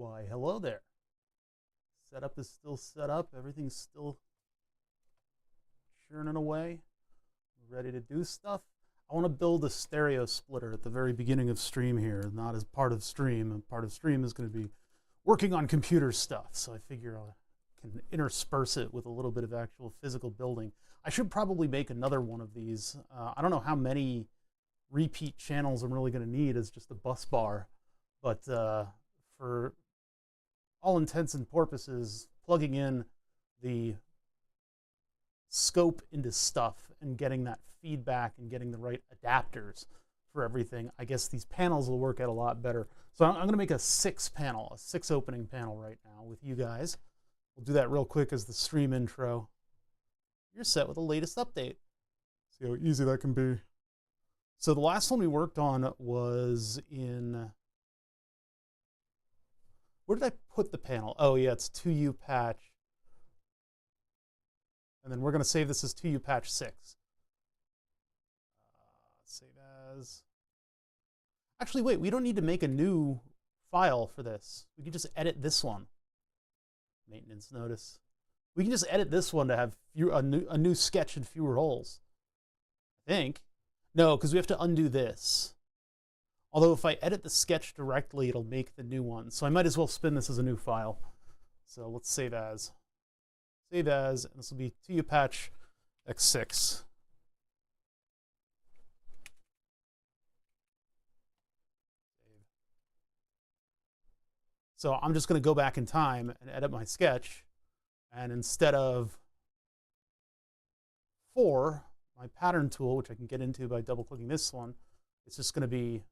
Why, hello there. Setup is still set up. Everything's still churning away. Ready to do stuff. I want to build a stereo splitter at the very beginning of stream here, not as part of stream. And part of stream is going to be working on computer stuff. So I figure I can intersperse it with a little bit of actual physical building. I should probably make another one of these. I don't know how many repeat channels I'm really going to need as just a bus bar. But for all intents and purposes, plugging in the scope into stuff and getting that feedback and getting the right adapters for everything, I guess these panels will work out a lot better. So I'm going to make a 6 opening panel right now with you guys. We'll do that real quick as the stream intro. You're set with the latest update. See how easy that can be. So the last one we worked on was in... Where did I put the panel? Oh yeah, it's 2U patch. And then we're going to save this as 2U patch 6. Save as. Actually, wait, we don't need to make a new file for this. We can just edit this one. Maintenance notice. We can just edit this one to have a new sketch and fewer holes. I think. No, because we have to undo this. Although if I edit the sketch directly, it'll make the new one. So I might as well spin this as a new file. So let's save as. Save as, and this will be 2U patch x6. So I'm just going to go back in time and edit my sketch. And instead of 4, my pattern tool, which I can get into by double clicking this one, it's just going to be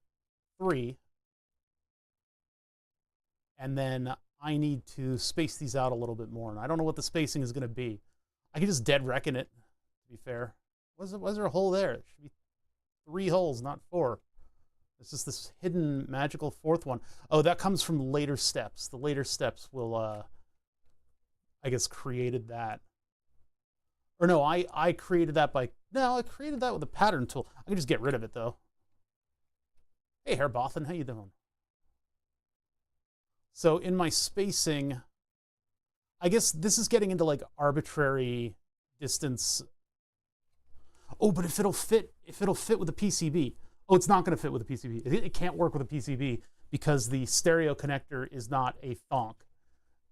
3. And then I need to space these out a little bit more. And I don't know what the spacing is going to be. I can just dead reckon it, to be fair. Was there a hole there? It should be 3 holes, not 4. It's just this hidden magical 4th one. Oh, that comes from later steps. The later steps will, I guess, created that. Or no, I created that by, no, I created that with a pattern tool. I can just get rid of it, though. Hey, Hairbothan, how you doing? So in my spacing, I guess this is getting into like arbitrary distance. Oh, but if it'll fit with the PCB. Oh, it's not going to fit with the PCB. It can't work with a PCB because the stereo connector is not a thonk.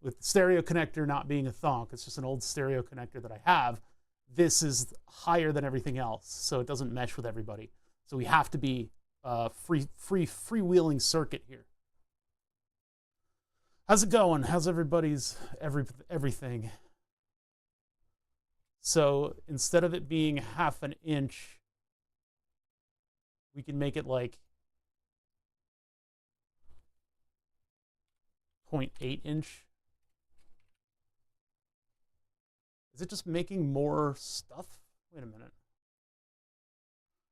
With the stereo connector not being a thonk, it's just an old stereo connector that I have. This is higher than everything else, so it doesn't mesh with everybody. So we have to be freewheeling circuit here. How's it going? How's everybody's everything? So instead of it being 1/2 inch, we can make it like 0.8 inch. Is it just making more stuff? Wait a minute.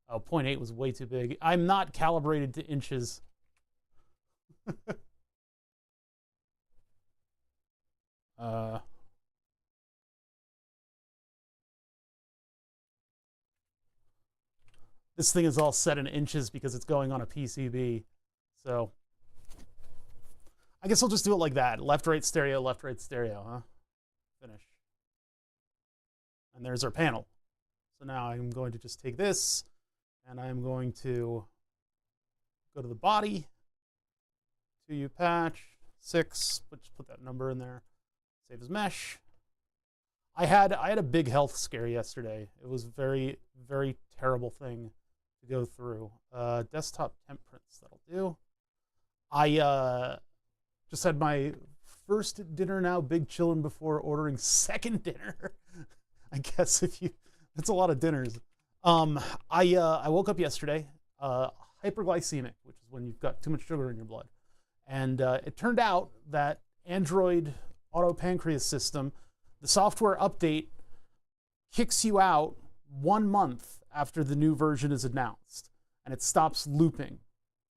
Oh, 0.8 was way too big. I'm not calibrated to inches. This thing is all set in inches because it's going on a PCB. So I guess I'll just do it like that. Left, right, stereo, huh? Finish. And there's our panel. So now I'm going to just take this and I'm going to go to the body, 2U patch, 6, just put that number in there, save as mesh. I had a big health scare yesterday. It was a very, very terrible thing to go through. Desktop temp prints, that'll do. I just had my first dinner now, big chillin' before ordering second dinner. I guess that's a lot of dinners. I woke up yesterday, hyperglycemic, which is when you've got too much sugar in your blood. And it turned out that Android Auto Pancreas System, the software update kicks you out 1 month after the new version is announced, and it stops looping.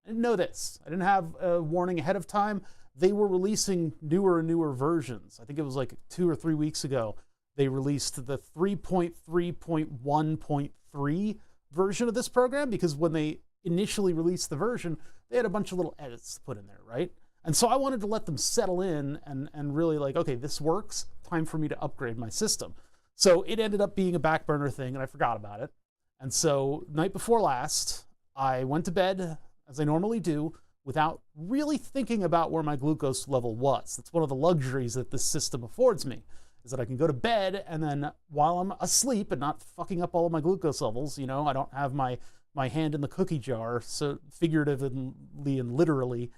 I didn't know this. I didn't have a warning ahead of time. They were releasing newer and newer versions. I think it was like 2 or 3 weeks ago. They released the 3.3.1.3 version of this program because when they initially released the version, they had a bunch of little edits to put in there, right? And so I wanted to let them settle in and really like, okay, this works, time for me to upgrade my system. So it ended up being a back burner thing, and I forgot about it. And so night before last, I went to bed, as I normally do, without really thinking about where my glucose level was. That's one of the luxuries that this system affords me, is that I can go to bed, and then while I'm asleep and not fucking up all of my glucose levels, you know, I don't have my hand in the cookie jar, so figuratively and literally,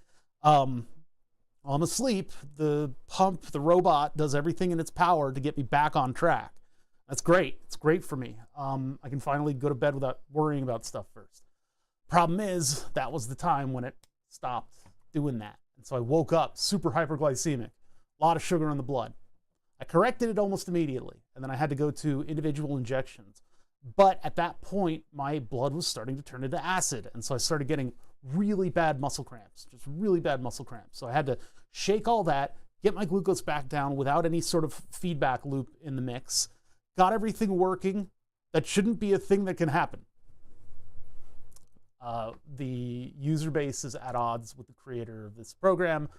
while I'm asleep, the pump, the robot, does everything in its power to get me back on track. That's great. It's great for me. I can finally go to bed without worrying about stuff first. Problem is, that was the time when it stopped doing that. And so I woke up super hyperglycemic, a lot of sugar in the blood. I corrected it almost immediately, and then I had to go to individual injections. But at that point, my blood was starting to turn into acid, and so I started getting really bad muscle cramps, just really bad muscle cramps. So I had to shake all that, get my glucose back down without any sort of feedback loop in the mix, got everything working. That shouldn't be a thing that can happen. The user base is at odds with the creator of this program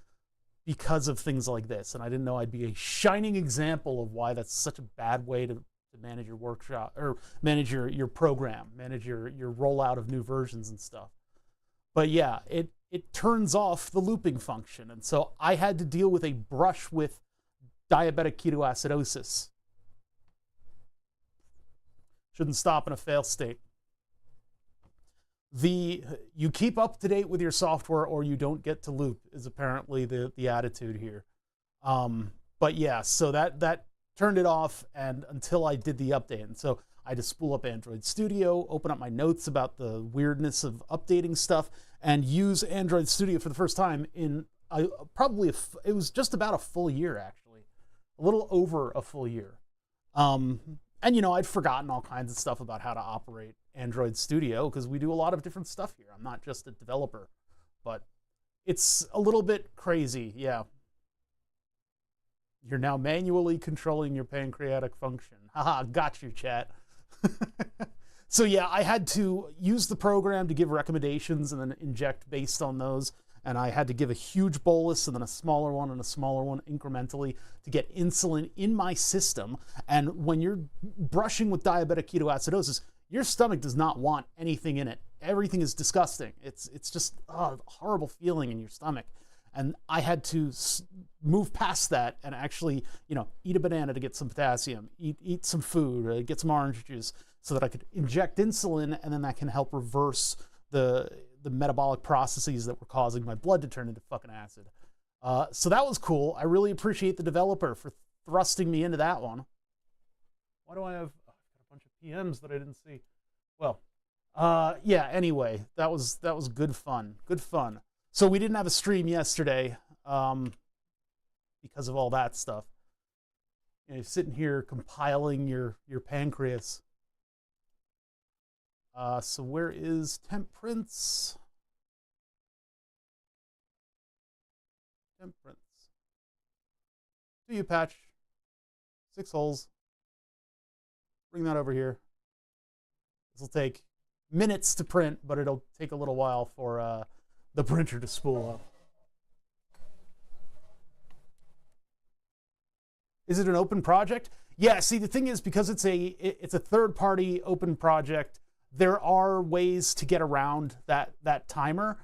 because of things like this, and I didn't know I'd be a shining example of why that's such a bad way to manage your workshop, or manage your program, manage your rollout of new versions and stuff. But yeah, it turns off the looping function, and so I had to deal with a brush with diabetic ketoacidosis. Shouldn't stop in a fail state. You keep up to date with your software or you don't get to loop is apparently the attitude here. But yeah, so that turned it off, and until I did the update. And so I had to spool up Android Studio, open up my notes about the weirdness of updating stuff, and use Android Studio for the first time in it was just about a full year, actually. A little over a full year. And, you know, I'd forgotten all kinds of stuff about how to operate Android Studio because we do a lot of different stuff here. I'm not just a developer, but it's a little bit crazy, yeah. You're now manually controlling your pancreatic function. Haha, got you, chat. So yeah, I had to use the program to give recommendations and then inject based on those. And I had to give a huge bolus and then a smaller one and a smaller one incrementally to get insulin in my system. And when you're brushing with diabetic ketoacidosis, your stomach does not want anything in it. Everything is disgusting. It's just a horrible feeling in your stomach. And I had to move past that and actually, you know, eat a banana to get some potassium, eat some food, get some orange juice so that I could inject insulin, and then that can help reverse the metabolic processes that were causing my blood to turn into fucking acid. So that was cool. I really appreciate the developer for thrusting me into that one. Why do I have a bunch of PMs that I didn't see? Well, yeah, anyway, that was good fun. Good fun. So we didn't have a stream yesterday because of all that stuff. You know, you're sitting here compiling your pancreas. So where is Temperance? Temperance. Do you patch? 6 holes. Bring that over here. This will take minutes to print, but it'll take a little while for the printer to spool up. Is it an open project? Yeah, see, the thing is, because it's a third-party open project, there are ways to get around that timer.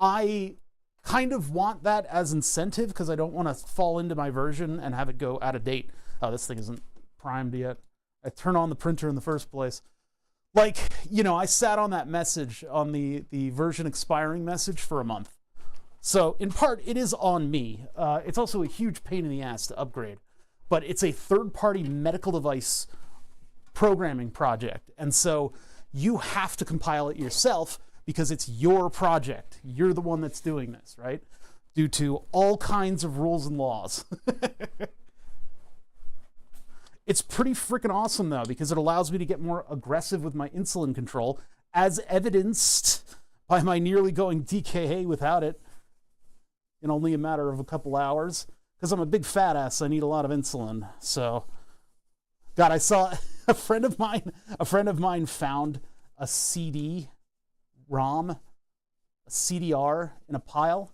I kind of want that as incentive because I don't want to fall into my version and have it go out of date. Oh, this thing isn't primed yet. I turn on the printer in the first place. Like, you know, I sat on that message, on the version expiring message for a month. So in part, it is on me. It's also a huge pain in the ass to upgrade. But it's a third-party medical device programming project. And so you have to compile it yourself because it's your project. You're the one that's doing this, right? Due to all kinds of rules and laws. It's pretty freaking awesome, though, because it allows me to get more aggressive with my insulin control, as evidenced by my nearly going DKA without it in only a matter of a couple hours. Because I'm a big fat ass, I need a lot of insulin. So, God, I saw a friend of mine found a CD-ROM, a CDR in a pile,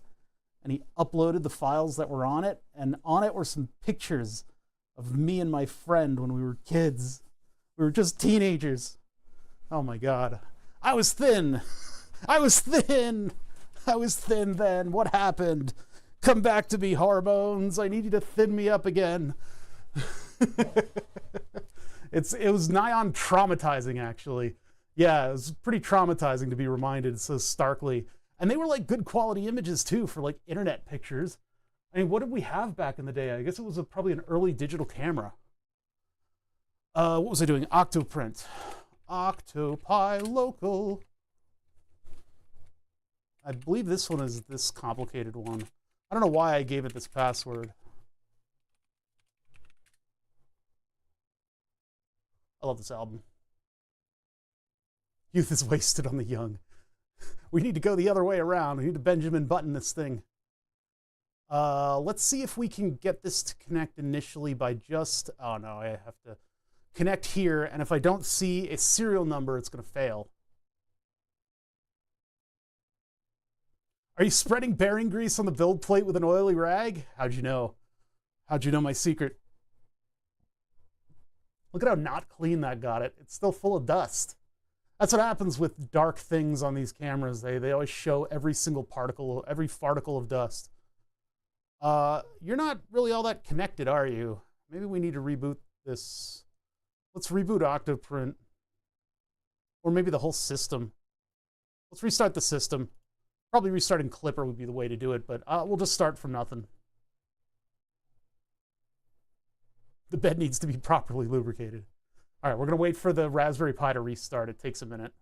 and he uploaded the files that were on it, and on it were some pictures of me and my friend when we were kids. We were just teenagers. Oh my God. I was thin. I was thin. I was thin then. What happened? Come back to me, Harbones. I need you to thin me up again. It was nigh on traumatizing, actually. Yeah, it was pretty traumatizing to be reminded so starkly. And they were like good quality images too for like internet pictures. I mean, what did we have back in the day? I guess it was probably an early digital camera. What was I doing? Octoprint. Octopi local. I believe this one is this complicated one. I don't know why I gave it this password. I love this album. Youth is wasted on the young. We need to go the other way around. We need to Benjamin Button this thing. Let's see if we can get this to connect initially by just... Oh no, I have to connect here, and if I don't see a serial number, it's going to fail. Are you spreading bearing grease on the build plate with an oily rag? How'd you know? How'd you know my secret? Look at how not clean that got it. It's still full of dust. That's what happens with dark things on these cameras. They always show every single particle, every particle of dust. You're not really all that connected, are you? Maybe we need to reboot this. Let's reboot Octoprint. Or maybe the whole system. Let's restart the system. Probably restarting Clipper would be the way to do it, but we'll just start from nothing. The bed needs to be properly lubricated. All right, we're going to wait for the Raspberry Pi to restart. It takes a minute.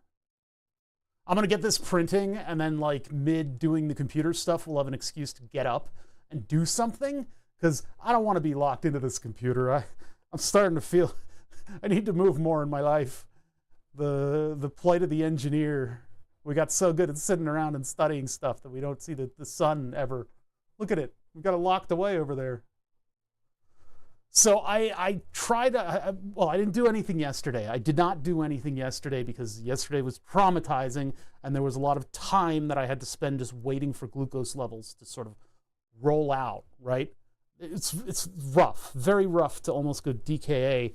I'm going to get this printing, and then like mid doing the computer stuff, we'll have an excuse to get up and do something, because I don't want to be locked into this computer. I'm starting to feel I need to move more in my life. The plight of the engineer. We got so good at sitting around and studying stuff that we don't see the sun ever. Look at it. We've got it locked away over there. So I tried, well, I didn't do anything yesterday. I did not do anything yesterday because yesterday was traumatizing, and there was a lot of time that I had to spend just waiting for glucose levels to sort of roll out, right? It's rough, very rough to almost go DKA,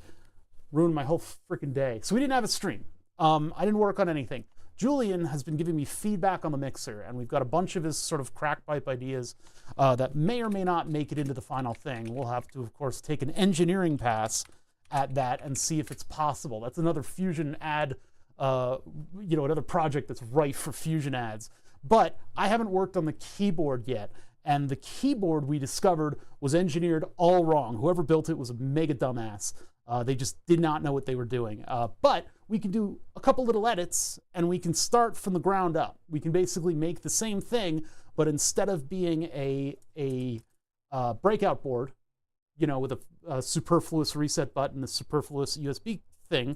ruined my whole freaking day. So we didn't have a stream. I didn't work on anything. Julian has been giving me feedback on the mixer, and we've got a bunch of his sort of crack pipe ideas that may or may not make it into the final thing. We'll have to, of course, take an engineering pass at that and see if it's possible. That's another Fusion ad, another project that's rife for Fusion ads. But I haven't worked on the keyboard yet, and the keyboard we discovered was engineered all wrong. Whoever built it was a mega dumbass. They just did not know what they were doing. But we can do a couple little edits, and we can start from the ground up. We can basically make the same thing, but instead of being a breakout board, with a superfluous reset button, a superfluous USB thing,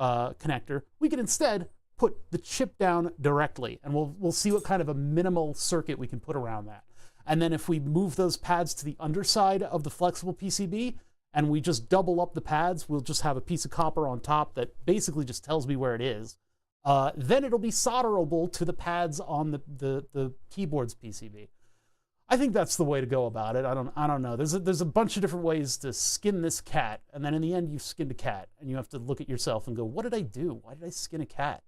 connector, we can instead put the chip down directly, and we'll see what kind of a minimal circuit we can put around that. And then if we move those pads to the underside of the flexible PCB, and we just double up the pads, we'll just have a piece of copper on top that basically just tells me where it is. Then it'll be solderable to the pads on the keyboard's PCB. I think that's the way to go about it. I don't know. There's a bunch of different ways to skin this cat, and then in the end, you've skinned a cat, and you have to look at yourself and go, what did I do? Why did I skin a cat?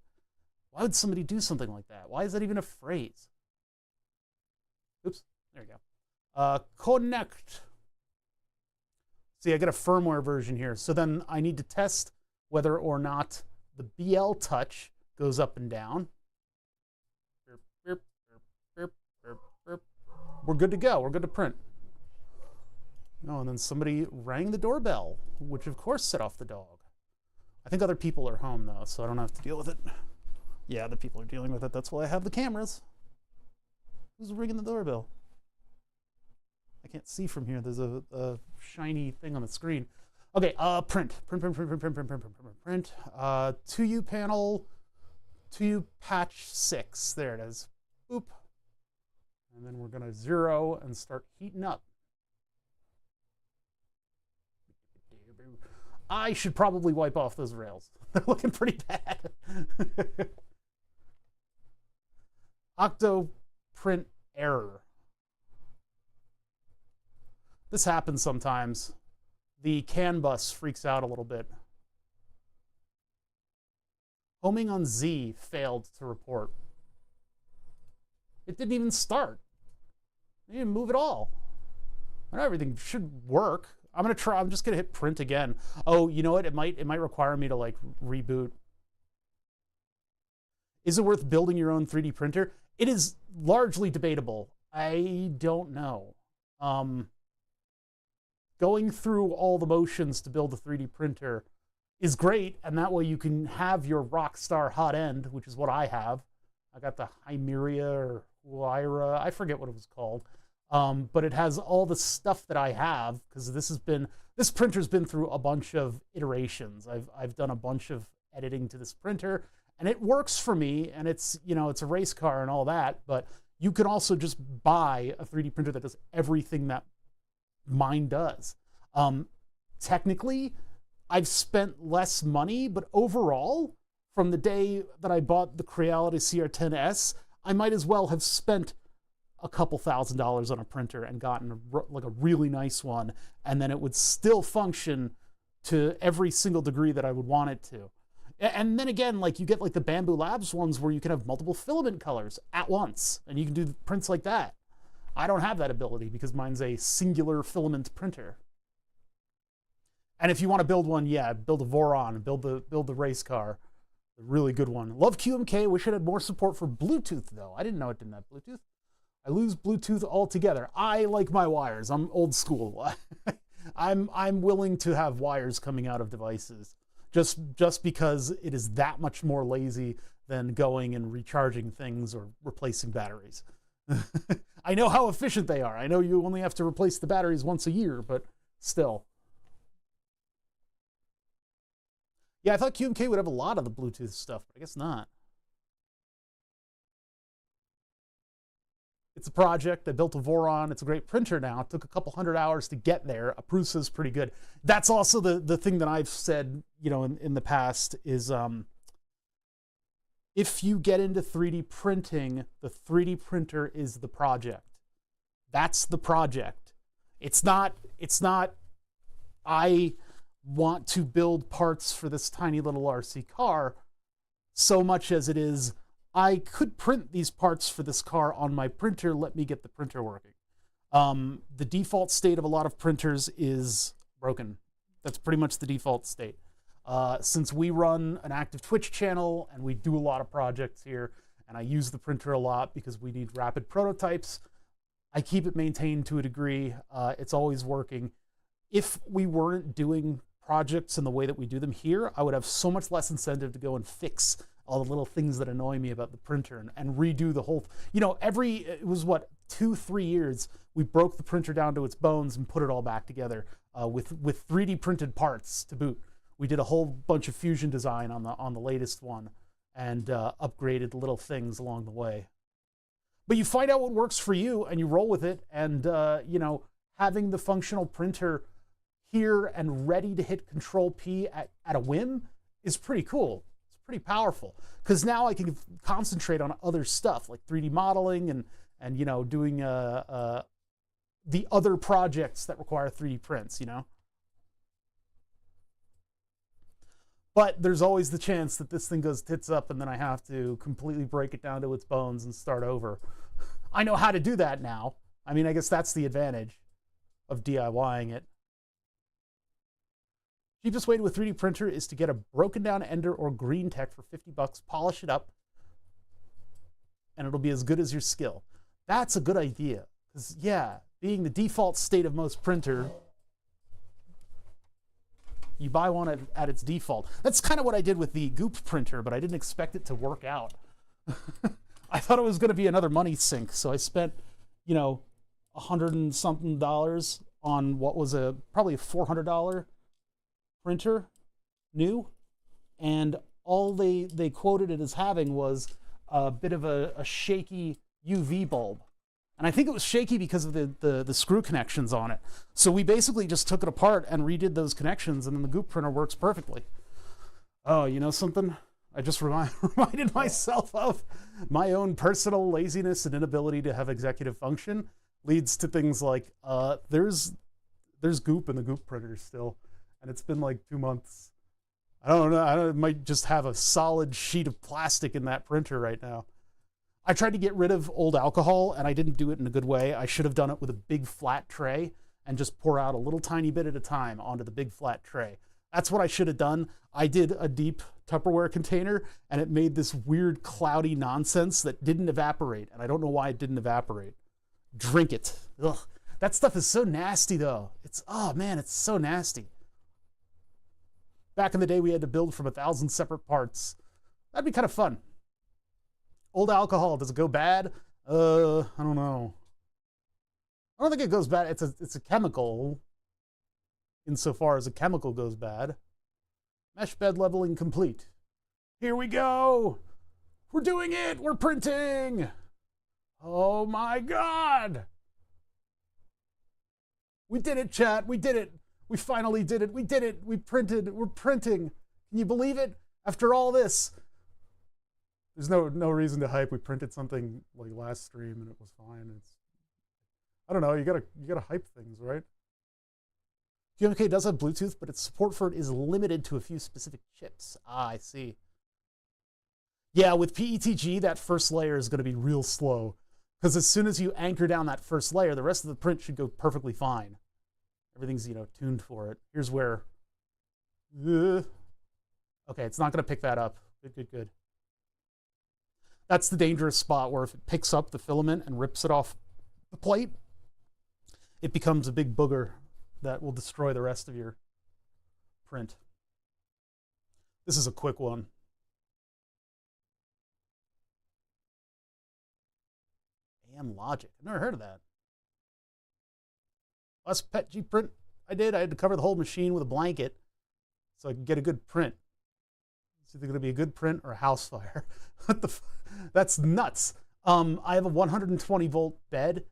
Why would somebody do something like that? Why is that even a phrase? Oops, there you go. Connect. See, I got a firmware version here. So then I need to test whether or not the BL touch goes up and down. We're good to go. We're good to print. Oh, and then somebody rang the doorbell, which of course set off the dog. I think other people are home though, so I don't have to deal with it. Yeah, other people are dealing with it. That's why I have the cameras. Who's ringing the doorbell? I can't see from here. There's a shiny thing on the screen. Okay, print. 2U panel, 2U patch 6. There it is. Boop. And then we're going to 0 and start heating up. I should probably wipe off those rails. They're looking pretty bad. Octo print error. This happens sometimes. The CAN bus freaks out a little bit. Homing on Z failed to report. It didn't even start. It didn't move at all. And everything should work. I'm gonna try. I'm just gonna hit print again. Oh, you know what? It might require me to like reboot. Is it worth building your own 3D printer? It is largely debatable. I don't know. Going through all the motions to build a 3D printer is great, and that way you can have your Rockstar hot end, which is what I have. I got the Hymeria or Lyra, I forget what it was called. But it has all the stuff that I have, because this printer's been through a bunch of iterations. I've done a bunch of editing to this printer, and it works for me, and it's, you know, it's a race car and all that, but you can also just buy a 3D printer that does everything that mine does. Technically, I've spent less money, but overall, from the day that I bought the Creality CR10S, I might as well have spent a couple $1,000s on a printer and gotten like a really nice one, and then it would still function to every single degree that I would want it to. And then again, like you get like the Bamboo Labs ones where you can have multiple filament colors at once, and you can do prints like that. I don't have that ability because mine's a singular filament printer. And if you want to build one, yeah, build a Voron, build the race car, a really good one. Love QMK. Wish it had more support for Bluetooth though. I didn't know it didn't have Bluetooth. I lose Bluetooth altogether. I like my wires. I'm old school. I'm willing to have wires coming out of devices just because it is that much more lazy than going and recharging things or replacing batteries. I know how efficient they are. I know you only have to replace the batteries once a year, but still. Yeah, I thought QMK would have a lot of the Bluetooth stuff, but I guess not. It's a project. I built a Voron. It's a great printer now. It took a couple 100 hours to get there. A Prusa's pretty good. That's also the thing that I've said, you know, in the past is if you get into 3D printing, the 3D printer is the project. That's the project. It's not I want to build parts for this tiny little RC car so much as it is I could print these parts for this car on my printer. Let me get the printer working. The default state of a lot of printers is broken. That's pretty much the default state. Since we run an active Twitch channel and we do a lot of projects here, and I use the printer a lot because we need rapid prototypes, I keep it maintained to a degree. It's always working. If we weren't doing projects in the way that we do them here, I would have so much less incentive to go and fix all the little things that annoy me about the printer and redo the whole, you know, it was what, 2-3 years, we broke the printer down to its bones and put it all back together with 3D printed parts to boot. We did a whole bunch of Fusion design on the latest one and upgraded little things along the way. But you find out what works for you and you roll with it, and you know, having the functional printer here and ready to hit Control P at a whim is pretty cool. Pretty powerful, because now I can concentrate on other stuff like 3D modeling and you know, doing the other projects that require 3D prints, you know. But there's always the chance that this thing goes tits up and then I have to completely break it down to its bones and start over. I know how to do that now. I mean, I guess that's the advantage of DIYing it. Cheapest way to a 3D printer is to get a broken down Ender or Green Tech for $50, polish it up, and it'll be as good as your skill. That's a good idea, because yeah, being the default state of most printer, you buy one at its default. That's kind of what I did with the Goop printer, but I didn't expect it to work out. I thought it was going to be another money sink, so I spent, you know, $100 and something on what was probably a $400 printer, new, and all they quoted it as having was a bit of a shaky UV bulb. And I think it was shaky because of the screw connections on it. So we basically just took it apart and redid those connections, and then the Goop printer works perfectly. Oh, you know something? I just reminded myself of my own personal laziness and inability to have executive function leads to things like there's there's goop in the goop printer still, and it's been like 2 months. I don't know. I might just have a solid sheet of plastic in that printer right now. I tried to get rid of old alcohol, and I didn't do it in a good way. I should have done it with a big flat tray and just pour out a little tiny bit at a time onto the big flat tray. That's what I should have done. I did a deep Tupperware container, and it made this weird cloudy nonsense that didn't evaporate, and I don't know why it didn't evaporate. Drink it. Ugh. That stuff is so nasty, though. Oh man, it's so nasty. Back in the day, we had to build from 1,000 separate parts. That'd be kind of fun. Old alcohol, does it go bad? I don't know. I don't think it goes bad. It's a chemical, insofar as a chemical goes bad. Mesh bed leveling complete. Here we go. We're doing it. We're printing. Oh my God. We did it, chat. We did it. We finally did it. We did it. We printed. We're printing. Can you believe it? After all this, there's no reason to hype. We printed something like last stream and it was fine. I don't know. You gotta hype things, right? QMK does have Bluetooth, but its support for it is limited to a few specific chips. Ah, I see. Yeah, with PETG, that first layer is going to be real slow, because as soon as you anchor down that first layer, the rest of the print should go perfectly fine. Everything's, tuned for it. Here's where... okay, it's not going to pick that up. Good. That's the dangerous spot where if it picks up the filament and rips it off the plate, it becomes a big booger that will destroy the rest of your print. This is a quick one. AM Logic. I've never heard of that. Last PETG print I had to cover the whole machine with a blanket so I could get a good print. It's either going to be a good print or a house fire. What the that's nuts. I have a 120 volt bed.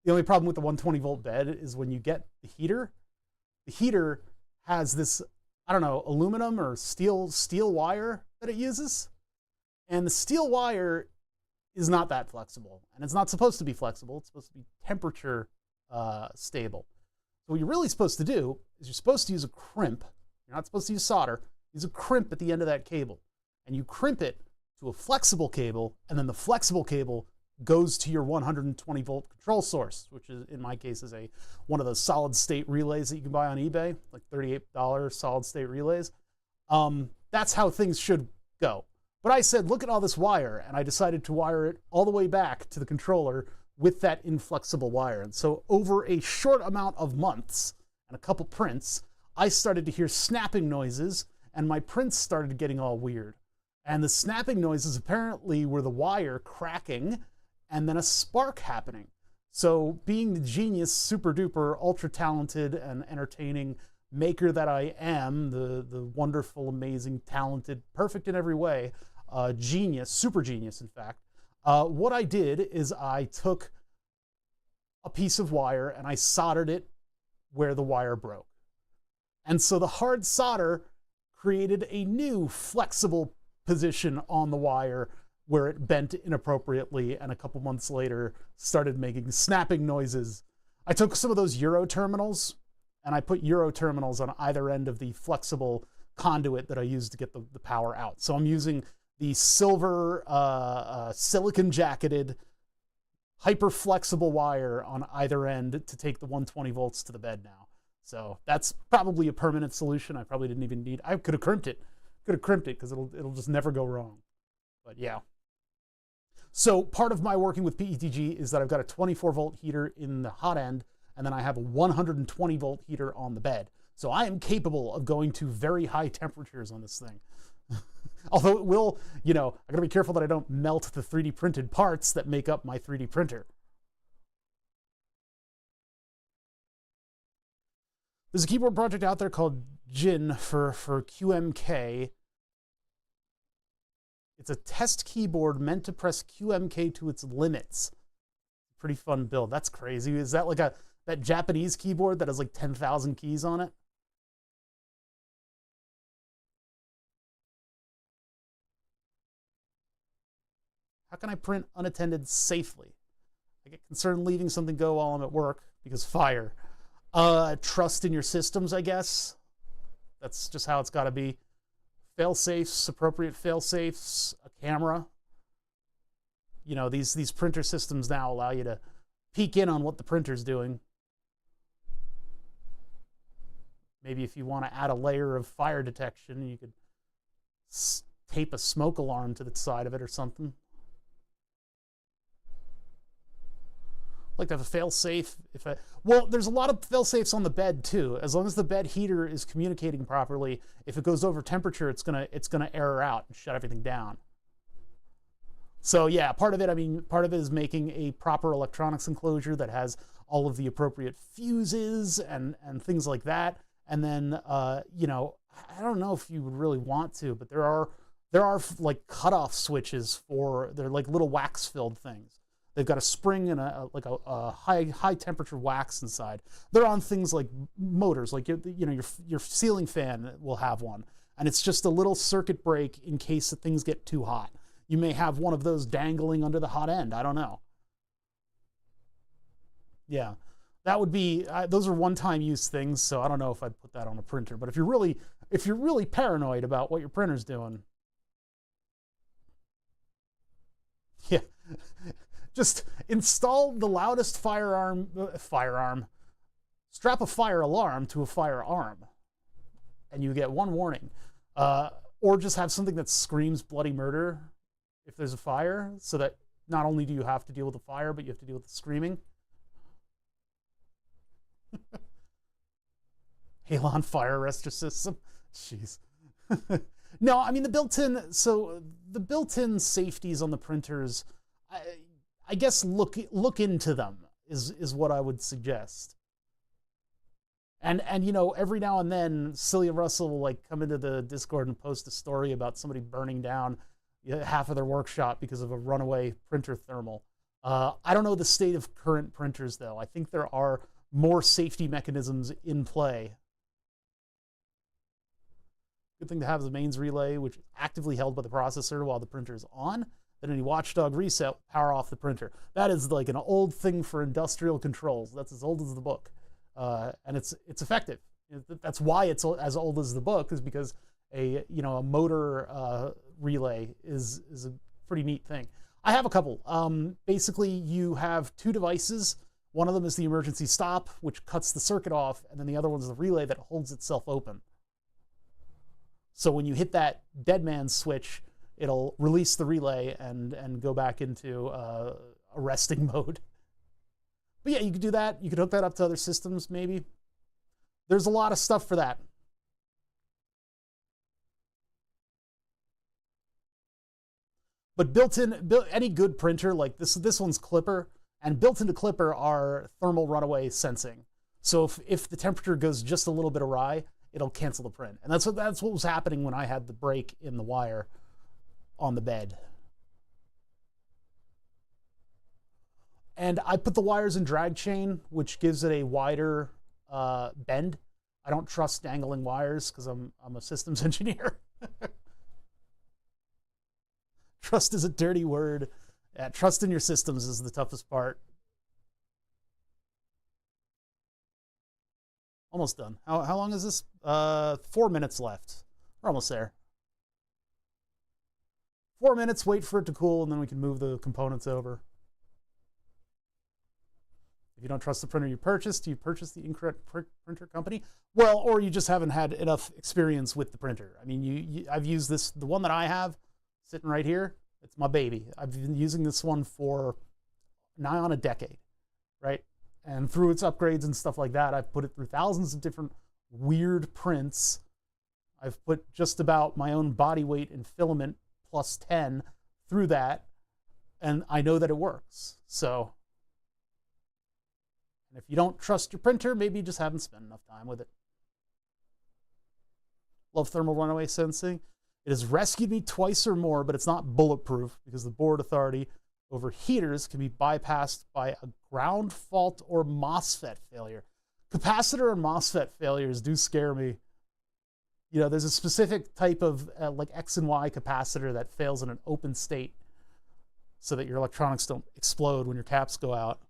The only problem with the 120 volt bed is when you get the heater has this, I don't know, aluminum or steel wire that it uses. And the steel wire is not that flexible, and it's not supposed to be flexible. It's supposed to be temperature stable. So what you're really supposed to do is you're supposed to use a crimp. You're not supposed to use solder. Use a crimp at the end of that cable, and you crimp it to a flexible cable, and then the flexible cable goes to your 120 volt control source, which is, in my case, is one of those solid state relays that you can buy on eBay, like $38 solid state relays. That's how things should go. But I said, look at all this wire, and I decided to wire it all the way back to the controller with that inflexible wire. And so over a short amount of months and a couple prints, I started to hear snapping noises, and my prints started getting all weird. And the snapping noises apparently were the wire cracking and then a spark happening. So being the genius, super duper, ultra talented and entertaining maker that I am, the wonderful, amazing, talented, perfect in every way, genius, super genius in fact, what I did is I took a piece of wire and I soldered it where the wire broke. And so the hard solder created a new flexible position on the wire where it bent inappropriately, and a couple months later started making snapping noises. I took some of those Euro terminals and I put Euro terminals on either end of the flexible conduit that I used to get the power out. So I'm using the silver silicon jacketed hyper flexible wire on either end to take the 120 volts to the bed now. So that's probably a permanent solution. I probably didn't even need, I could have crimped it because it'll just never go wrong. But yeah. So part of my working with PETG is that I've got a 24 volt heater in the hot end, and then I have a 120 volt heater on the bed. So I am capable of going to very high temperatures on this thing. Although it will, I gotta be careful that I don't melt the 3D printed parts that make up my 3D printer. There's a keyboard project out there called Jin for QMK. It's a test keyboard meant to press QMK to its limits. Pretty fun build. That's crazy. Is that like that Japanese keyboard that has like 10,000 keys on it? How can I print unattended safely? I get concerned leaving something go while I'm at work because fire. Trust in your systems, I guess. That's just how it's got to be. Fail safes, appropriate fail safes, a camera. You know, these printer systems now allow you to peek in on what the printer's doing. Maybe if you want to add a layer of fire detection, you could tape a smoke alarm to the side of it or something. Like to have a fail safe. Well, there's a lot of fail safes on the bed too. As long as the bed heater is communicating properly, if it goes over temperature, it's gonna error out and shut everything down. So yeah, part of it is making a proper electronics enclosure that has all of the appropriate fuses and things like that. And then you know, I don't know if you would really want to, but there are like cutoff switches they're like little wax filled things. They've got a spring and a high temperature wax inside. They're on things like motors, like your ceiling fan will have one, and it's just a little circuit break in case things get too hot. You may have one of those dangling under the hot end. I don't know. Yeah, that would be those are one-time use things, so I don't know if I'd put that on a printer. But if you're really paranoid about what your printer's doing, yeah. Just install the loudest firearm. Strap a fire alarm to a firearm, and you get one warning. Or just have something that screams bloody murder if there's a fire, so that not only do you have to deal with the fire, but you have to deal with the screaming. Halon fire arrestor system. Jeez. No, I mean the built-in safeties on the printers. I guess look into them is what I would suggest. And you know, every now and then Celia Russell will like come into the Discord and post a story about somebody burning down half of their workshop because of a runaway printer thermal. I don't know the state of current printers though. I think there are more safety mechanisms in play. Good thing to have is a mains relay, which is actively held by the processor while the printer is on. Then any watchdog reset, power off the printer. That is like an old thing for industrial controls. That's as old as the book, and it's effective. That's why it's as old as the book, is because a motor relay is a pretty neat thing. I have a couple. Basically, you have two devices. One of them is the emergency stop, which cuts the circuit off, and then the other one is the relay that holds itself open. So when you hit that dead man switch, it'll release the relay and go back into arresting mode. But yeah, you could do that. You could hook that up to other systems, maybe. There's a lot of stuff for that. But any good printer, like this one's Clipper, and built into Clipper are thermal runaway sensing. So if the temperature goes just a little bit awry, it'll cancel the print. And that's what was happening when I had the break in the wire on the bed. And I put the wires in drag chain, which gives it a wider bend. I don't trust dangling wires because I'm a systems engineer. Trust is a dirty word. Trust in your systems is the toughest part. Almost done. How long is this? 4 minutes left. We're almost there. 4 minutes, wait for it to cool, and then we can move the components over. If you don't trust the printer you purchased, do you purchase the incorrect printer company? Well, or you just haven't had enough experience with the printer. I mean, I've used this, the one that I have sitting right here, it's my baby. I've been using this one for nigh on a decade, right? And through its upgrades and stuff like that, I've put it through thousands of different weird prints. I've put just about my own body weight in filament plus 10 through that, and I know that it works. So, and if you don't trust your printer, maybe you just haven't spent enough time with it. Love thermal runaway sensing. It has rescued me twice or more, but it's not bulletproof because the board authority over heaters can be bypassed by a ground fault or MOSFET failure. Capacitor and MOSFET failures do scare me. You know, there's a specific type of like X and Y capacitor that fails in an open state so that your electronics don't explode when your caps go out.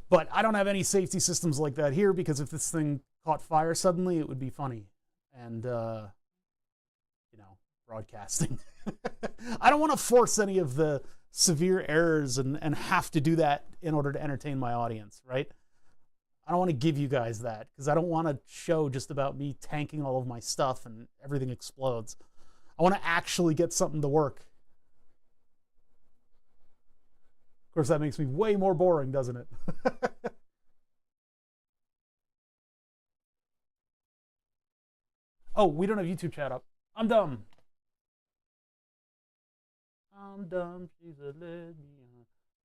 But I don't have any safety systems like that here, because if this thing caught fire suddenly, it would be funny. And, you know, broadcasting. I don't want to force any of the severe errors and have to do that in order to entertain my audience, right? I don't want to give you guys that, because I don't want to show just about me tanking all of my stuff and everything explodes. I want to actually get something to work. Of course, that makes me way more boring, doesn't it? Oh, we don't have YouTube chat up. I'm dumb. I'm dumb. She's a lesbian.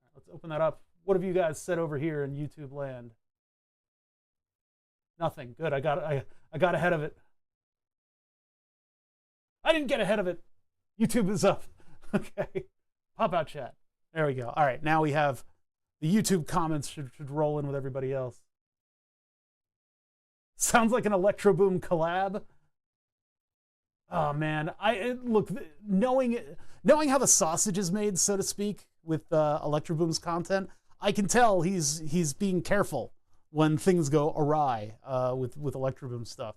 Right, let's open that up. What have you guys said over here in YouTube land? Nothing. Good. I got ahead of it. I didn't get ahead of it. YouTube is up. Okay. Pop out chat. There we go. All right. Now we have the YouTube comments should roll in with everybody else. Sounds like an Electro Boom collab. Oh man, look, knowing how the sausage is made, so to speak, with Electro Boom's content, I can tell he's being careful when things go awry with Electro Boom stuff.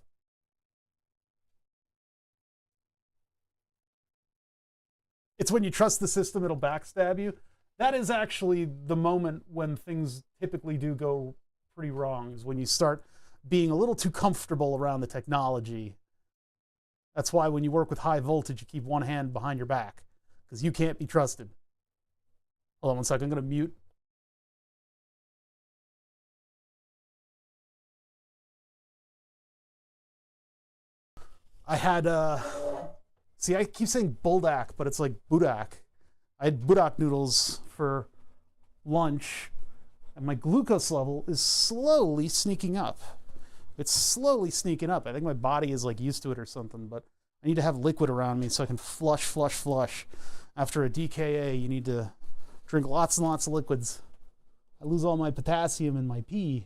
It's when you trust the system, it'll backstab you. That is actually the moment when things typically do go pretty wrong, is when you start being a little too comfortable around the technology. That's why when you work with high voltage, you keep one hand behind your back, because you can't be trusted. Hold on one second, I'm going to mute. I had, see, I keep saying buldak, but it's like budak. I had budak noodles for lunch, and my glucose level is slowly sneaking up. It's slowly sneaking up. I think my body is like used to it or something, but I need to have liquid around me so I can flush. After a DKA, you need to drink lots and lots of liquids. I lose all my potassium in my pee.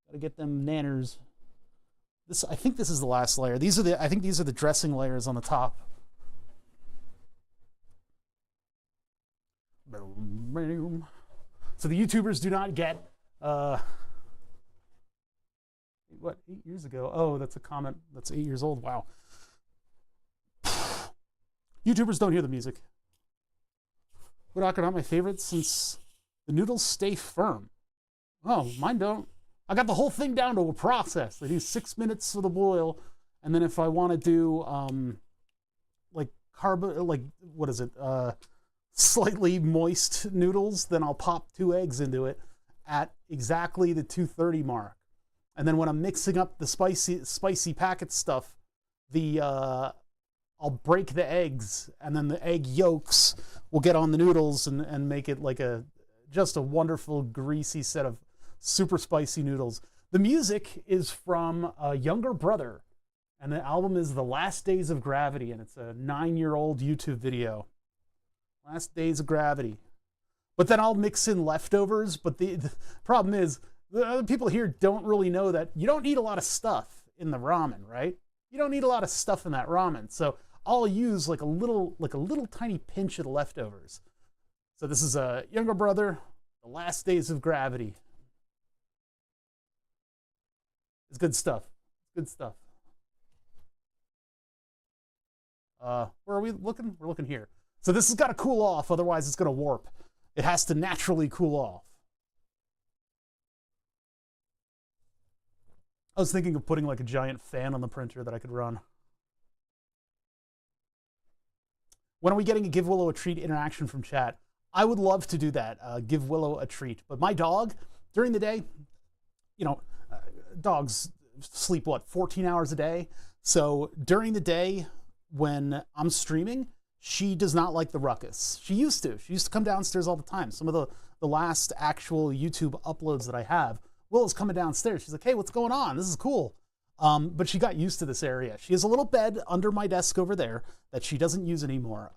Gotta get them nanners. I think this is the last layer. I think these are the dressing layers on the top. So the YouTubers do not get, what, 8 years ago? Oh, that's a comment that's 8 years old. Wow. YouTubers don't hear the music. Budak are not my favorite since the noodles stay firm. Oh, mine don't. I got the whole thing down to a process. I do 6 minutes for the boil, and then if I want to do what is it? Slightly moist noodles, then I'll pop 2 eggs into it at exactly the 230 mark. And then when I'm mixing up the spicy packet stuff, I'll break the eggs, and then the egg yolks will get on the noodles and make it like just a wonderful greasy set of super spicy noodles. The music is from a younger brother, and the album is The Last Days of Gravity, and it's a 9-year-old YouTube video. Last Days of Gravity. But then I'll mix in leftovers, but the problem is, the other people here don't really know that you don't need a lot of stuff in the ramen, right? You don't need a lot of stuff in that ramen. So I'll use like a little tiny pinch of the leftovers. So this is a younger brother, The Last Days of Gravity. It's good stuff. Good stuff. Where are we looking? We're looking here. So this has got to cool off, otherwise it's going to warp. It has to naturally cool off. I was thinking of putting like a giant fan on the printer that I could run. When are we getting a Give Willow a Treat interaction from chat? I would love to do that, give Willow a treat. But my dog, during the day, you know, dogs sleep, what, 14 hours a day? So during the day when I'm streaming, she does not like the ruckus. She used to come downstairs all the time. Some of the last actual YouTube uploads that I have, Willow's coming downstairs. She's like, hey, what's going on? This is cool. But she got used to this area. She has a little bed under my desk over there that she doesn't use anymore.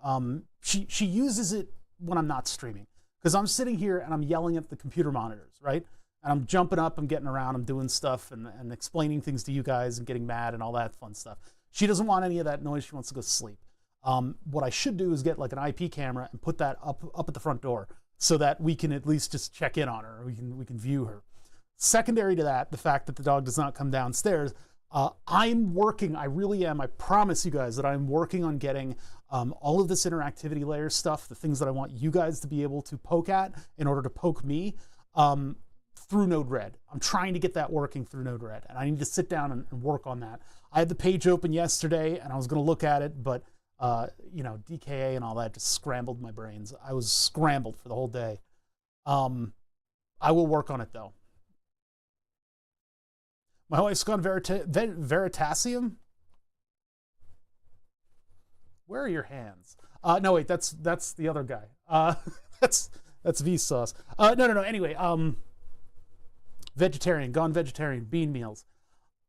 She uses it when I'm not streaming, because I'm sitting here and I'm yelling at the computer monitors, right? And I'm jumping up, I'm getting around, I'm doing stuff and explaining things to you guys and getting mad and all that fun stuff. She doesn't want any of that noise. She wants to go sleep. What I should do is get like an IP camera and put that up at the front door, so that we can at least just check in on her. We can view her. Secondary to that, the fact that the dog does not come downstairs, I'm working, I really am, I promise you guys that I'm working on getting all of this interactivity layer stuff, the things that I want you guys to be able to poke at in order to poke me, through Node-RED. I'm trying to get that working through Node-RED, and I need to sit down and work on that. I had the page open yesterday, and I was going to look at it, but you know, DKA and all that just scrambled my brains. I was scrambled for the whole day. I will work on it, though. My wife's gone Veritasium. Where are your hands? No, wait, that's the other guy. That's Vsauce. No. Anyway, vegetarian, gone vegetarian, bean meals.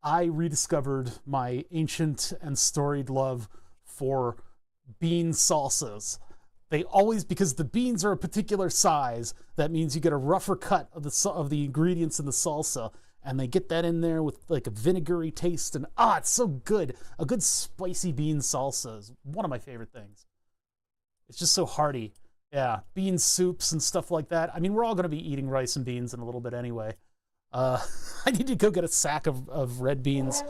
I rediscovered my ancient and storied love for bean salsas. They always, because the beans are a particular size, that means you get a rougher cut of the ingredients in the salsa, and they get that in there with like a vinegary taste, and it's so good. A good spicy bean salsa is one of my favorite things. It's just so hearty. Yeah, bean soups and stuff like that. I mean, we're all going to be eating rice and beans in a little bit anyway. I need to go get a sack of red beans.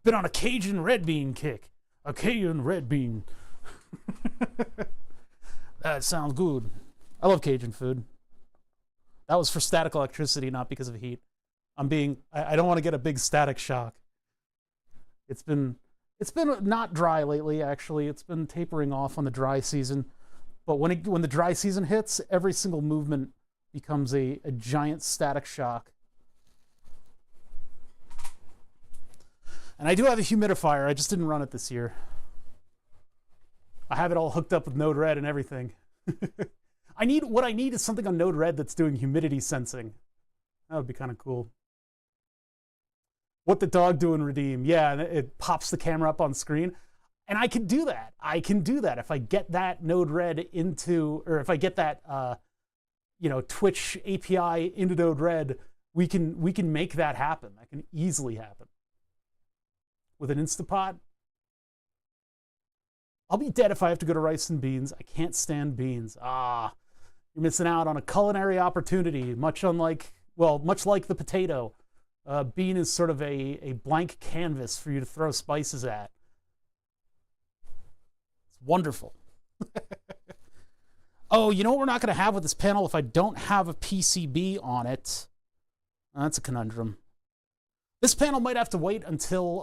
Been on a Cajun red bean kick. A Cajun red bean. That sounds good. I love Cajun food. That was for static electricity, not because of heat. I don't want to get a big static shock. It's been not dry lately, actually. It's been tapering off on the dry season. But when the dry season hits, every single movement becomes a giant static shock. And I do have a humidifier. I just didn't run it this year. I have it all hooked up with Node-RED and everything. What I need is something on Node-RED that's doing humidity sensing. That would be kind of cool. What the dog do in Redeem? Yeah, and it pops the camera up on screen. And I can do that. I can do that if I get that Node-RED into, or if I get that, Twitch API into Node-RED, we can make that happen. That can easily happen. With an Instapot, I'll be dead if I have to go to rice and beans. I can't stand beans. You're missing out on a culinary opportunity, much like the potato. Bean is sort of a blank canvas for you to throw spices at. It's wonderful. Oh, you know what we're not going to have with this panel if I don't have a PCB on it? That's a conundrum. This panel might have to wait until...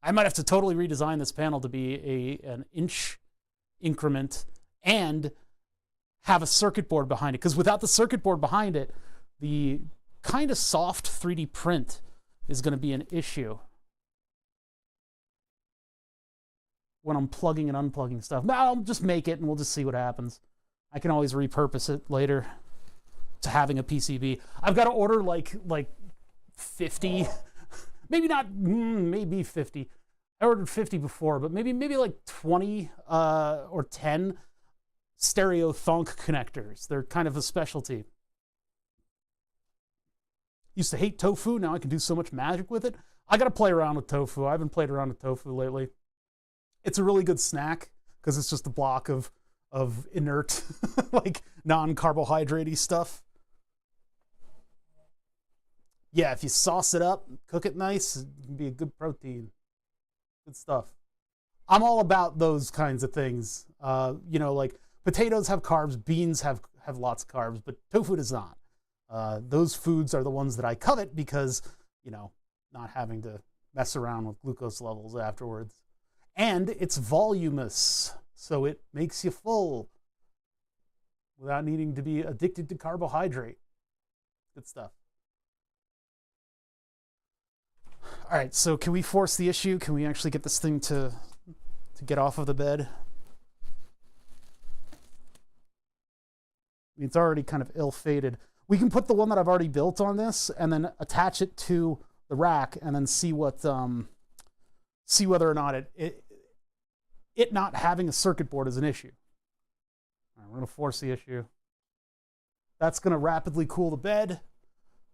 I might have to totally redesign this panel to be an inch increment and have a circuit board behind it. Because without the circuit board behind it, the kind of soft 3D print is going to be an issue when I'm plugging and unplugging stuff. I'll just make it and we'll just see what happens. I can always repurpose it later to having a PCB. I've got to order like 50, maybe 50. I ordered 50 before, but maybe like 20 or 10 stereo thonk connectors. They're kind of a specialty. Used to hate tofu. Now I can do so much magic with it. I got to play around with tofu. I haven't played around with tofu lately. It's a really good snack because it's just a block of inert, like non-carbohydrate-y stuff. Yeah, if you sauce it up, cook it nice, it can be a good protein. Good stuff. I'm all about those kinds of things. Like potatoes have carbs, beans have lots of carbs, but tofu does not. Those foods are the ones that I covet because, not having to mess around with glucose levels afterwards. And it's voluminous, so it makes you full without needing to be addicted to carbohydrate. Good stuff. All right, so can we force the issue? Can we actually get this thing to get off of the bed? I mean, it's already kind of ill-fated. We can put the one that I've already built on this and then attach it to the rack and then see whether or not it not having a circuit board is an issue. All right, we're going to force the issue. That's going to rapidly cool the bed.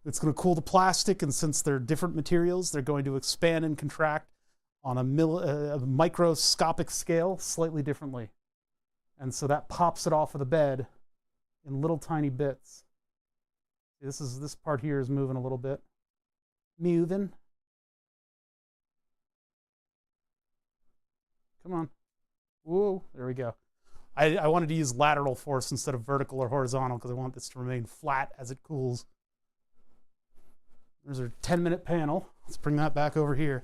It's going to cool the plastic, and since they're different materials, they're going to expand and contract. on a microscopic scale slightly differently. And so that pops it off of the bed in little tiny bits. This part here is moving a little bit. Moving. Come on. Whoa, there we go. I wanted to use lateral force instead of vertical or horizontal because I want this to remain flat as it cools. There's our 10-minute panel. Let's bring that back over here.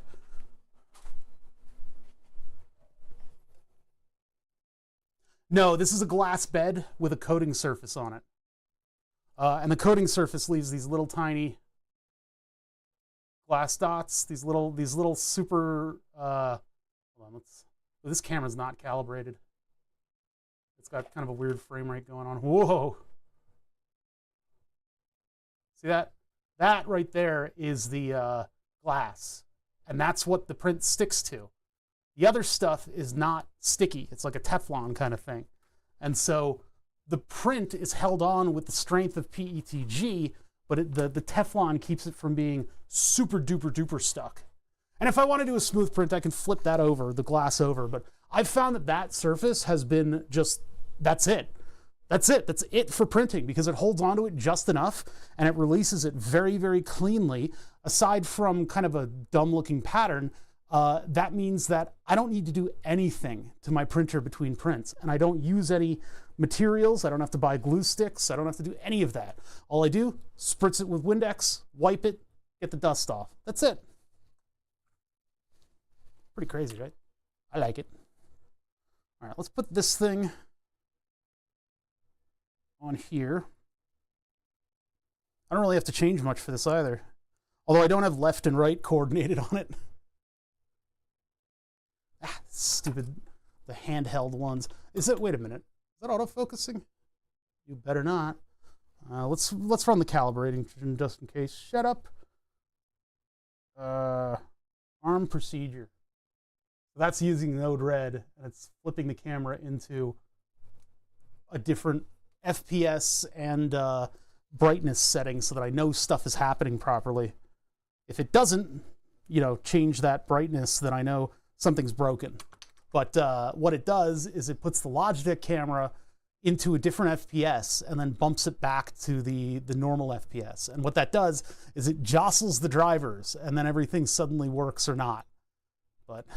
No, this is a glass bed with a coating surface on it. And the coating surface leaves these little tiny glass dots, these little super, hold on, this camera's not calibrated. It's got kind of a weird frame rate going on. Whoa. See that? That right there is the glass. And that's what the print sticks to. The other stuff is not sticky. It's like a Teflon kind of thing. And so the print is held on with the strength of PETG, but the Teflon keeps it from being super duper duper stuck. And if I want to do a smooth print, I can flip that over, the glass over. But I've found that surface has been just, that's it. That's it. That's it for printing because it holds onto it just enough and it releases it very, very cleanly. Aside from kind of a dumb looking pattern, that means that I don't need to do anything to my printer between prints. And I don't use any materials. I don't have to buy glue sticks. I don't have to do any of that. All I do, spritz it with Windex, wipe it, get the dust off. That's it. Pretty crazy, right? I like it. All right, let's put this thing on here. I don't really have to change much for this either. Although I don't have left and right coordinated on it. Ah, stupid, the handheld ones. Is it, wait a minute, is that autofocusing? You better not. Let's run the calibrating just in case. Shut up. Arm procedure. So that's using Node Red, and it's flipping the camera into a different FPS and brightness setting so that I know stuff is happening properly. If it doesn't, change that brightness, then I know something's broken. But what it does is it puts the Logitech camera into a different FPS and then bumps it back to the normal FPS. And what that does is it jostles the drivers and then everything suddenly works or not. But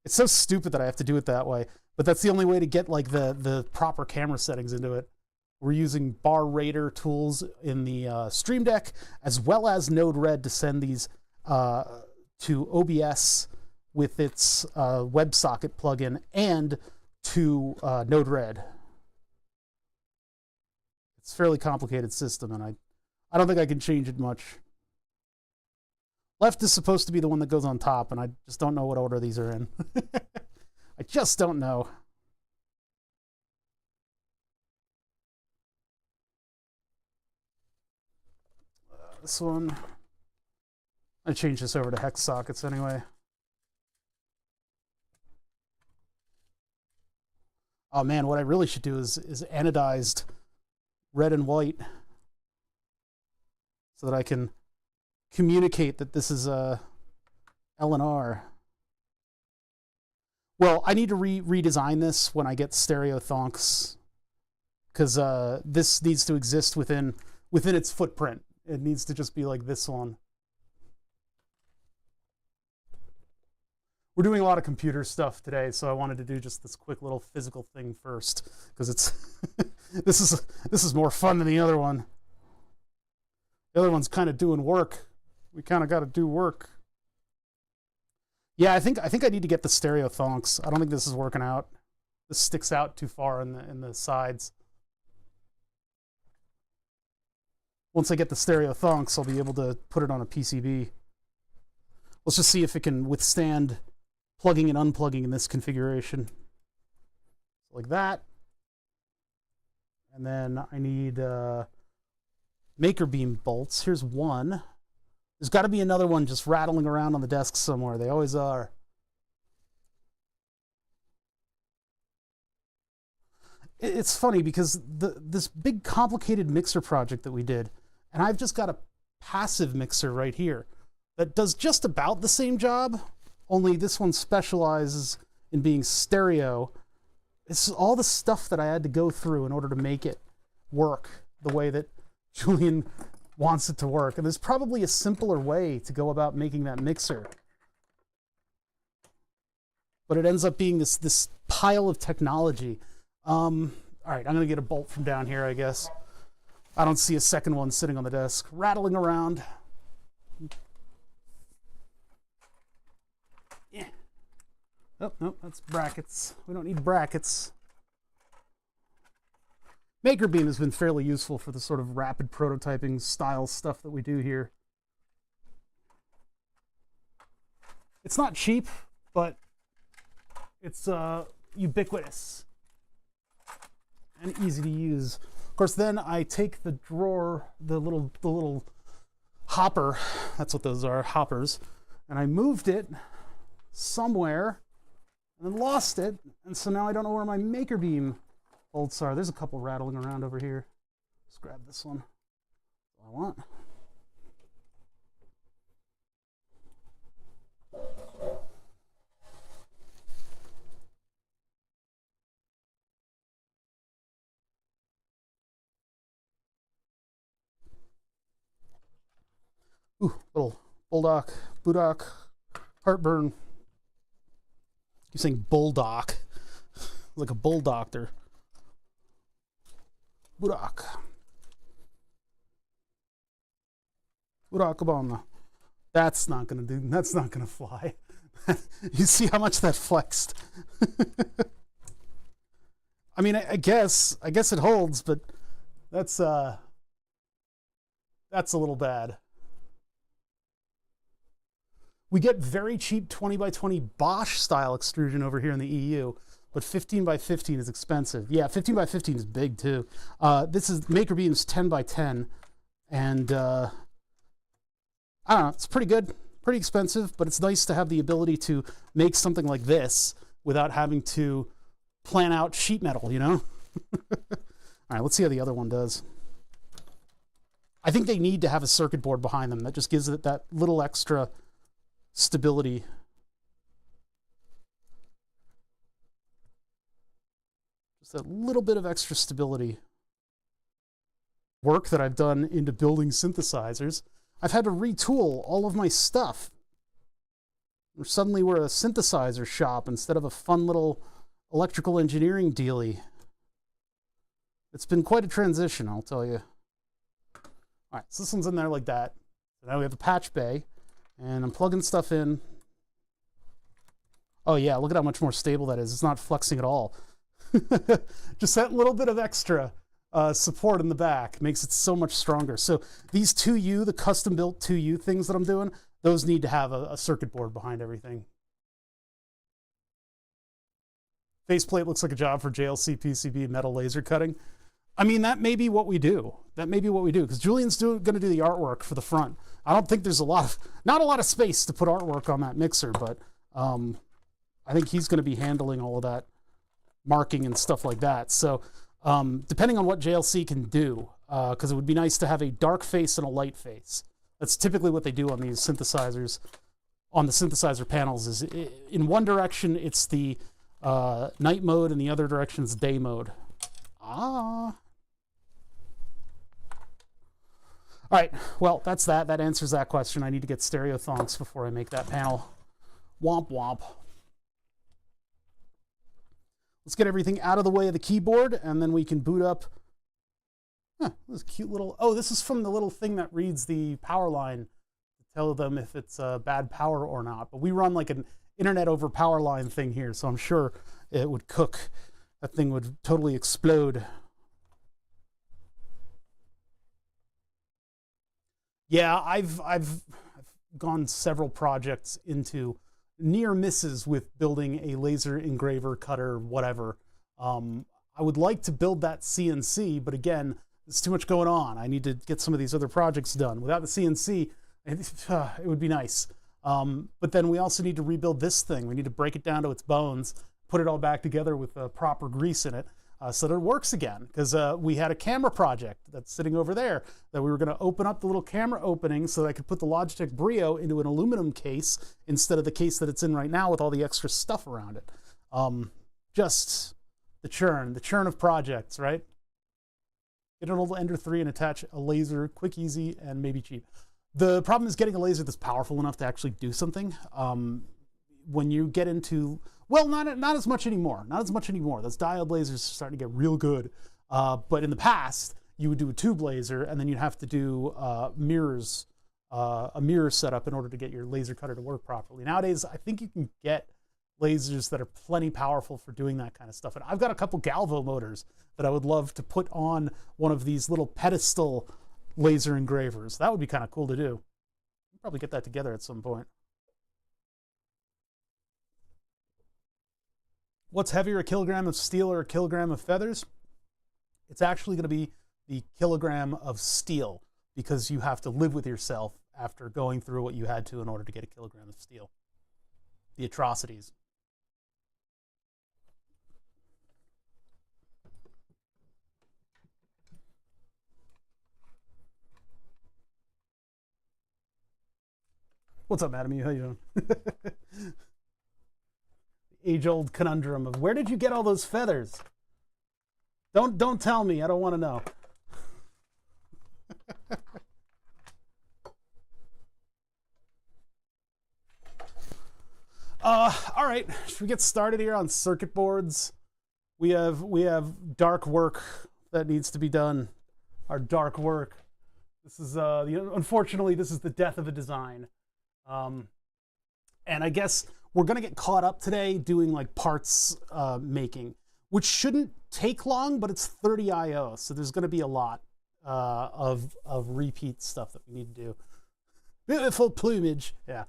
it's so stupid that I have to do it that way. But that's the only way to get like the proper camera settings into it. We're using bar rater tools in the Stream Deck as well as Node Red to send these to OBS with its WebSocket plugin and to Node Red. It's a fairly complicated system, and I don't think I can change it much. Left is supposed to be the one that goes on top, and I just don't know what order these are in. I just don't know. This one, I change this over to hex sockets anyway. Oh man, what I really should do is anodized red and white so that I can communicate that this is a LNR. Well, I need to redesign this when I get stereo thonks because this needs to exist within its footprint. It needs to just be like this one. We're doing a lot of computer stuff today, so I wanted to do just this quick little physical thing first because it's this is more fun than the other one. The other one's kind of doing work. We kind of got to do work. Yeah, I think I need to get the stereo thonks. I don't think this is working out. This sticks out too far in the sides. Once I get the stereo thonks, I'll be able to put it on a PCB. Let's just see if it can withstand plugging and unplugging in this configuration. Like that. And then I need maker beam bolts. Here's one. There's got to be another one just rattling around on the desk somewhere. They always are. It's funny because this big complicated mixer project that we did, and I've just got a passive mixer right here. that does just about the same job, only this one specializes in being stereo. It's all the stuff that I had to go through in order to make it work the way that Julian wants it to work. And there's probably a simpler way to go about making that mixer. But it ends up being this pile of technology. All right, I'm going to get a bolt from down here, I guess. I don't see a second one sitting on the desk, rattling around. Yeah. Oh, no, that's brackets. We don't need brackets. MakerBeam has been fairly useful for the sort of rapid prototyping style stuff that we do here. It's not cheap, but it's ubiquitous and easy to use. Of course, then I take the drawer, the little hopper, that's what those are, hoppers, and I moved it somewhere and then lost it, and so now I don't know where my MakerBeam bolts are. There's a couple rattling around over here. Let's grab this one. That's what I want. Ooh, little bulldog, heartburn. You're saying bulldog, like a bull doctor. Burak Obama. That's not gonna fly. You see how much that flexed? I mean, I guess it holds, but that's a little bad. We get very cheap 20x20 Bosch style extrusion over here in the EU, but 15x15 is expensive. Yeah, 15x15 is big too. This is MakerBeam's 10x10, and I don't know, it's pretty good, pretty expensive, but it's nice to have the ability to make something like this without having to plan out sheet metal, you know? All right, let's see how the other one does. I think they need to have a circuit board behind them. That just gives it that little extra stability. Just a little bit of extra stability. Work that I've done into building synthesizers. I've had to retool all of my stuff. Suddenly we're a synthesizer shop instead of a fun little electrical engineering dealie. It's been quite a transition, I'll tell you. All right, so this one's in there like that. So now we have the patch bay. And I'm plugging stuff in. Oh yeah, look at how much more stable that is. It's not flexing at all. Just that little bit of extra support in the back makes it so much stronger. So these 2U, the custom built 2U things that I'm doing, those need to have a circuit board behind everything. Faceplate looks like a job for JLC PCB metal laser cutting. I mean, that may be what we do. That may be what we do, because Julian's going to do the artwork for the front. I don't think there's not a lot of space to put artwork on that mixer, but I think he's going to be handling all of that marking and stuff like that. So depending on what JLC can do, because it would be nice to have a dark face and a light face. That's typically what they do on these synthesizers, on the synthesizer panels, is in one direction it's the night mode and the other direction is day mode. All right, well, that's that. That answers that question. I need to get stereo thonks before I make that panel. Womp womp. Let's get everything out of the way of the keyboard, and then we can boot up. This cute little... Oh, this is from the little thing that reads the power line to tell them if it's bad power or not. But we run like an internet over power line thing here, so I'm sure it would cook. That thing would totally explode. Yeah, I've gone several projects into near misses with building a laser engraver, cutter, whatever. I would like to build that CNC, but again, there's too much going on. I need to get some of these other projects done. Without the CNC, it would be nice. But then we also need to rebuild this thing. We need to break it down to its bones, put it all back together with proper grease in it. so that it works again. Because we had a camera project that's sitting over there that we were going to open up the little camera opening so that I could put the Logitech Brio into an aluminum case instead of the case that it's in right now with all the extra stuff around it. Just the churn of projects, right? Get an old Ender 3 and attach a laser, quick, easy, and maybe cheap. The problem is getting a laser that's powerful enough to actually do something. When you get into, well, not as much anymore. Not as much anymore. Those diode lasers are starting to get real good. But in the past, you would do a tube laser, and then you'd have to do mirrors, a mirror setup in order to get your laser cutter to work properly. Nowadays, I think you can get lasers that are plenty powerful for doing that kind of stuff. And I've got a couple Galvo motors that I would love to put on one of these little pedestal laser engravers. That would be kind of cool to do. We'll probably get that together at some point. What's heavier, a kilogram of steel or a kilogram of feathers? It's actually going to be the kilogram of steel, because you have to live with yourself after going through what you had to in order to get a kilogram of steel. The atrocities. What's up, Madam E? How you doing? Age-old conundrum of where did you get all those feathers? Don't tell me. I don't want to know. All right. Should we get started here on circuit boards? We have dark work that needs to be done. Our dark work. This is unfortunately this is the death of a design. And I guess we're going to get caught up today doing like parts making, which shouldn't take long, but it's 30 IO. So there's going to be a lot of repeat stuff that we need to do. Beautiful plumage. Yeah.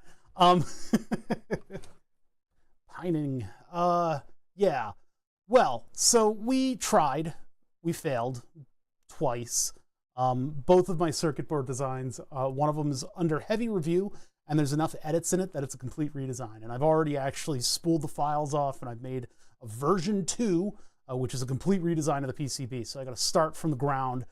Pining. Yeah. Well, so we tried. We failed twice. Both of my circuit board designs, one of them is under heavy review, and there's enough edits in it that it's a complete redesign. And I've already actually spooled the files off, and I've made a version 2, which is a complete redesign of the PCB. So I got to start from the ground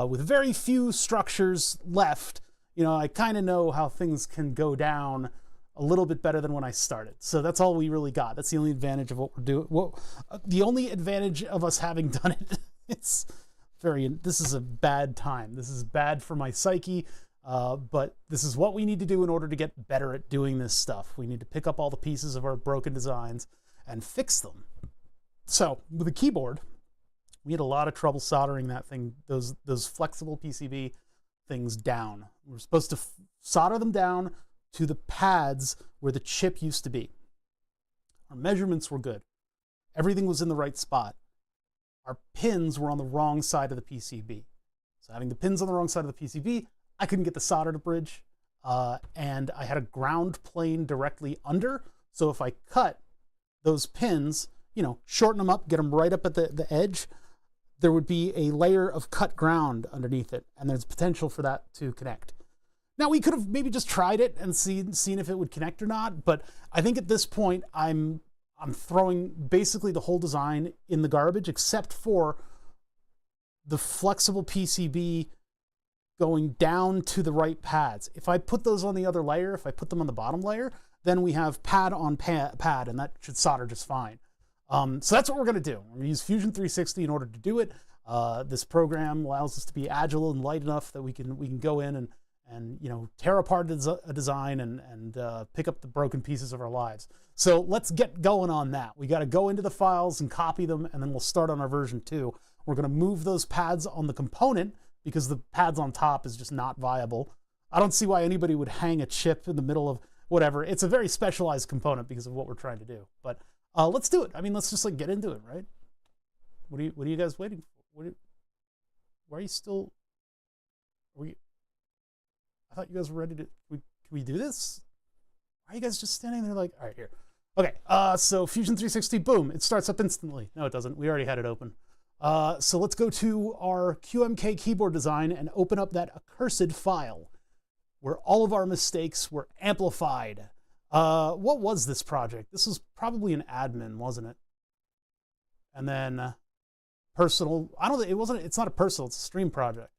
with very few structures left. You know, I kind of know how things can go down a little bit better than when I started. So that's all we really got. That's the only advantage of what we're doing. Well, the only advantage of us having done it. This is a bad time. This is bad for my psyche. But this is what we need to do in order to get better at doing this stuff. We need to pick up all the pieces of our broken designs and fix them. So with the keyboard, we had a lot of trouble soldering that thing, those flexible PCB things down. We're supposed to solder them down to the pads where the chip used to be. Our measurements were good. Everything was in the right spot. Our pins were on the wrong side of the PCB. So having the pins on the wrong side of the PCB, I couldn't get the solder to bridge, and I had a ground plane directly under. So if I cut those pins, you know, shorten them up, get them right up at the edge, there would be a layer of cut ground underneath it, and there's potential for that to connect. Now, we could have maybe just tried it and seen if it would connect or not, but I think at this point I'm throwing basically the whole design in the garbage, except for the flexible PCB going down to the right pads. If I put those on the other layer, if I put them on the bottom layer, then we have pad on pad, and that should solder just fine. So that's what we're going to do. We're going to use Fusion360 in order to do it. This program allows us to be agile and light enough that we can go in and you know, tear apart a design and pick up the broken pieces of our lives. So let's get going on that. We got to go into the files and copy them, and then we'll start on our version 2. We're going to move those pads on the component because the pads on top is just not viable. I don't see why anybody would hang a chip in the middle of whatever. It's a very specialized component because of what we're trying to do. But let's do it. I mean, let's just like get into it, right? What are you guys waiting for? Why are you still? I thought you guys were ready to. Can we do this? Why are you guys just standing there like? All right, here. Okay. So Fusion360, boom! It starts up instantly. No, it doesn't. We already had it open. So let's go to our QMK keyboard design and open up that accursed file where all of our mistakes were amplified. What was this project? This was probably an admin, wasn't it? And then personal. It's not a personal, it's a stream project.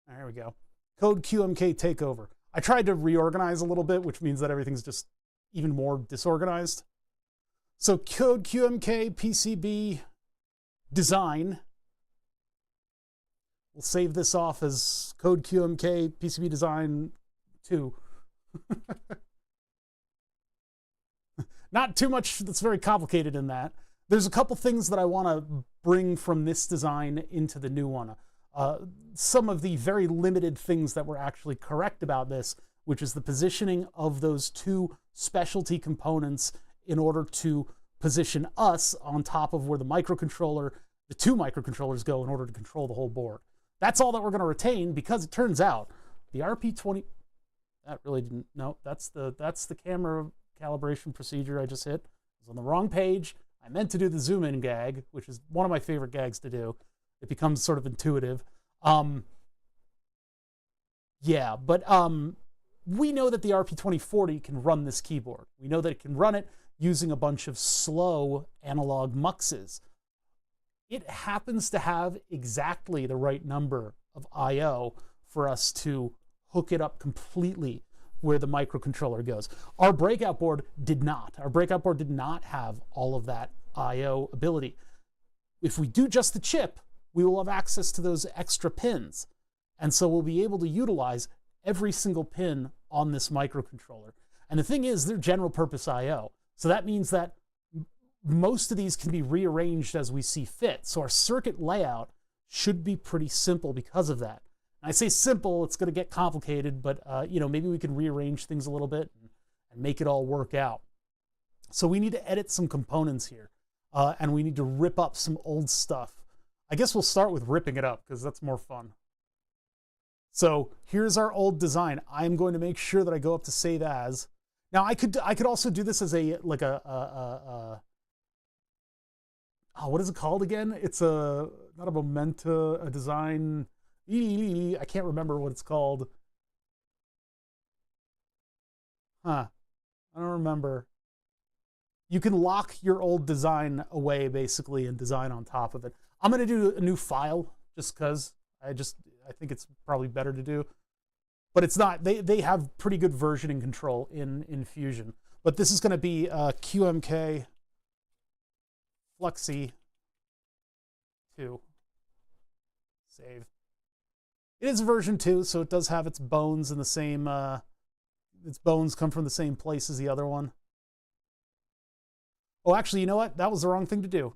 There we go. Code QMK takeover. I tried to reorganize a little bit, which means that everything's just even more disorganized. So code QMK PCB design. We'll save this off as code QMK PCB design 2. Not too much that's very complicated in that. There's a couple things that I want to bring from this design into the new one. Some of the very limited things that were actually correct about this, which is the positioning of those two specialty components in order to position us on top of where the two microcontrollers go in order to control the whole board. That's all that we're going to retain, because it turns out the RP20, that really didn't, no, that's the camera calibration procedure I just hit. It was on the wrong page. I meant to do the zoom in gag, which is one of my favorite gags to do. It becomes sort of intuitive. Yeah, but we know that the RP2040 can run this keyboard. We know that it can run it using a bunch of slow analog muxes. It happens to have exactly the right number of I/O for us to hook it up completely where the microcontroller goes. Our breakout board did not. Our breakout board did not have all of that I/O ability. If we do just the chip, we will have access to those extra pins. And so we'll be able to utilize every single pin on this microcontroller. And the thing is, they're general purpose I/O. So that means that most of these can be rearranged as we see fit. So our circuit layout should be pretty simple because of that. And I say simple, it's going to get complicated, but maybe we can rearrange things a little bit and make it all work out. So we need to edit some components here, and we need to rip up some old stuff. I guess we'll start with ripping it up because that's more fun. So here's our old design. I'm going to make sure that I go up to save as. Now I could also do this as what is it called again? It's not a momenta, a design. I can't remember what it's called. I don't remember. You can lock your old design away basically and design on top of it. I'm going to do a new file just because I think it's probably better to do. But it's not, they have pretty good versioning control in Fusion. But this is going to be QMK Fluxy 2. Save. It is version 2, so it does have its bones in the same, its bones come from the same place as the other one. Oh, actually, you know what? That was the wrong thing to do.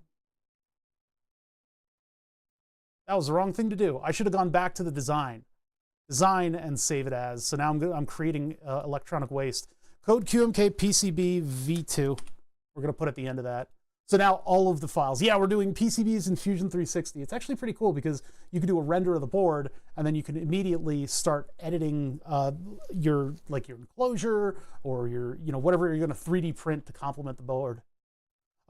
That was the wrong thing to do. I should have gone back to the design and save it as. So now I'm creating electronic waste. Code QMK PCB V2. We're going to put at the end of that. So now all of the files. Yeah, we're doing PCBs in Fusion360. It's actually pretty cool because you can do a render of the board and then you can immediately start editing your enclosure or your whatever you're going to 3D print to complement the board.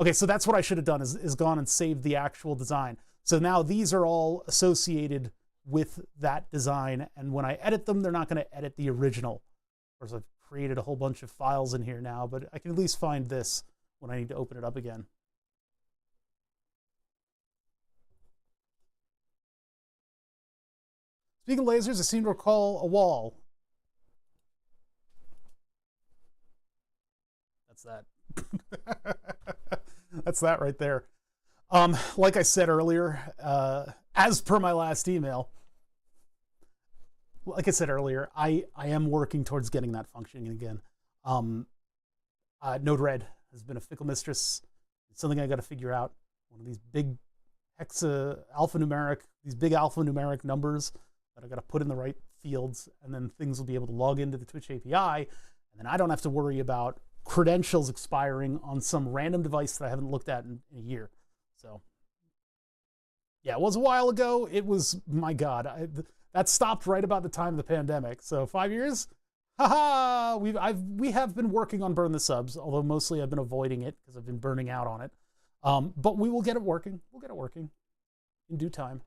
Okay, so that's what I should have done is gone and saved the actual design. So now these are all associated with that design, and when I edit them, they're not going to edit the original. Of course, I've created a whole bunch of files in here now, but I can at least find this when I need to open it up again. Speaking of lasers, I seem to recall a wall. That's that. That's that right there. Like I said earlier, as per my last email, like I said earlier, I am working towards getting that functioning again. Node-RED has been a fickle mistress. It's something I got to figure out. One of these big alphanumeric numbers that I got to put in the right fields, and then things will be able to log into the Twitch API, and then I don't have to worry about credentials expiring on some random device that I haven't looked at in a year. So, yeah, it was a while ago. It was, my God, that stopped right about the time of the pandemic. So 5 years, haha. We have been working on Burn the Subs, although mostly I've been avoiding it because I've been burning out on it. But we will get it working. We'll get it working in due time.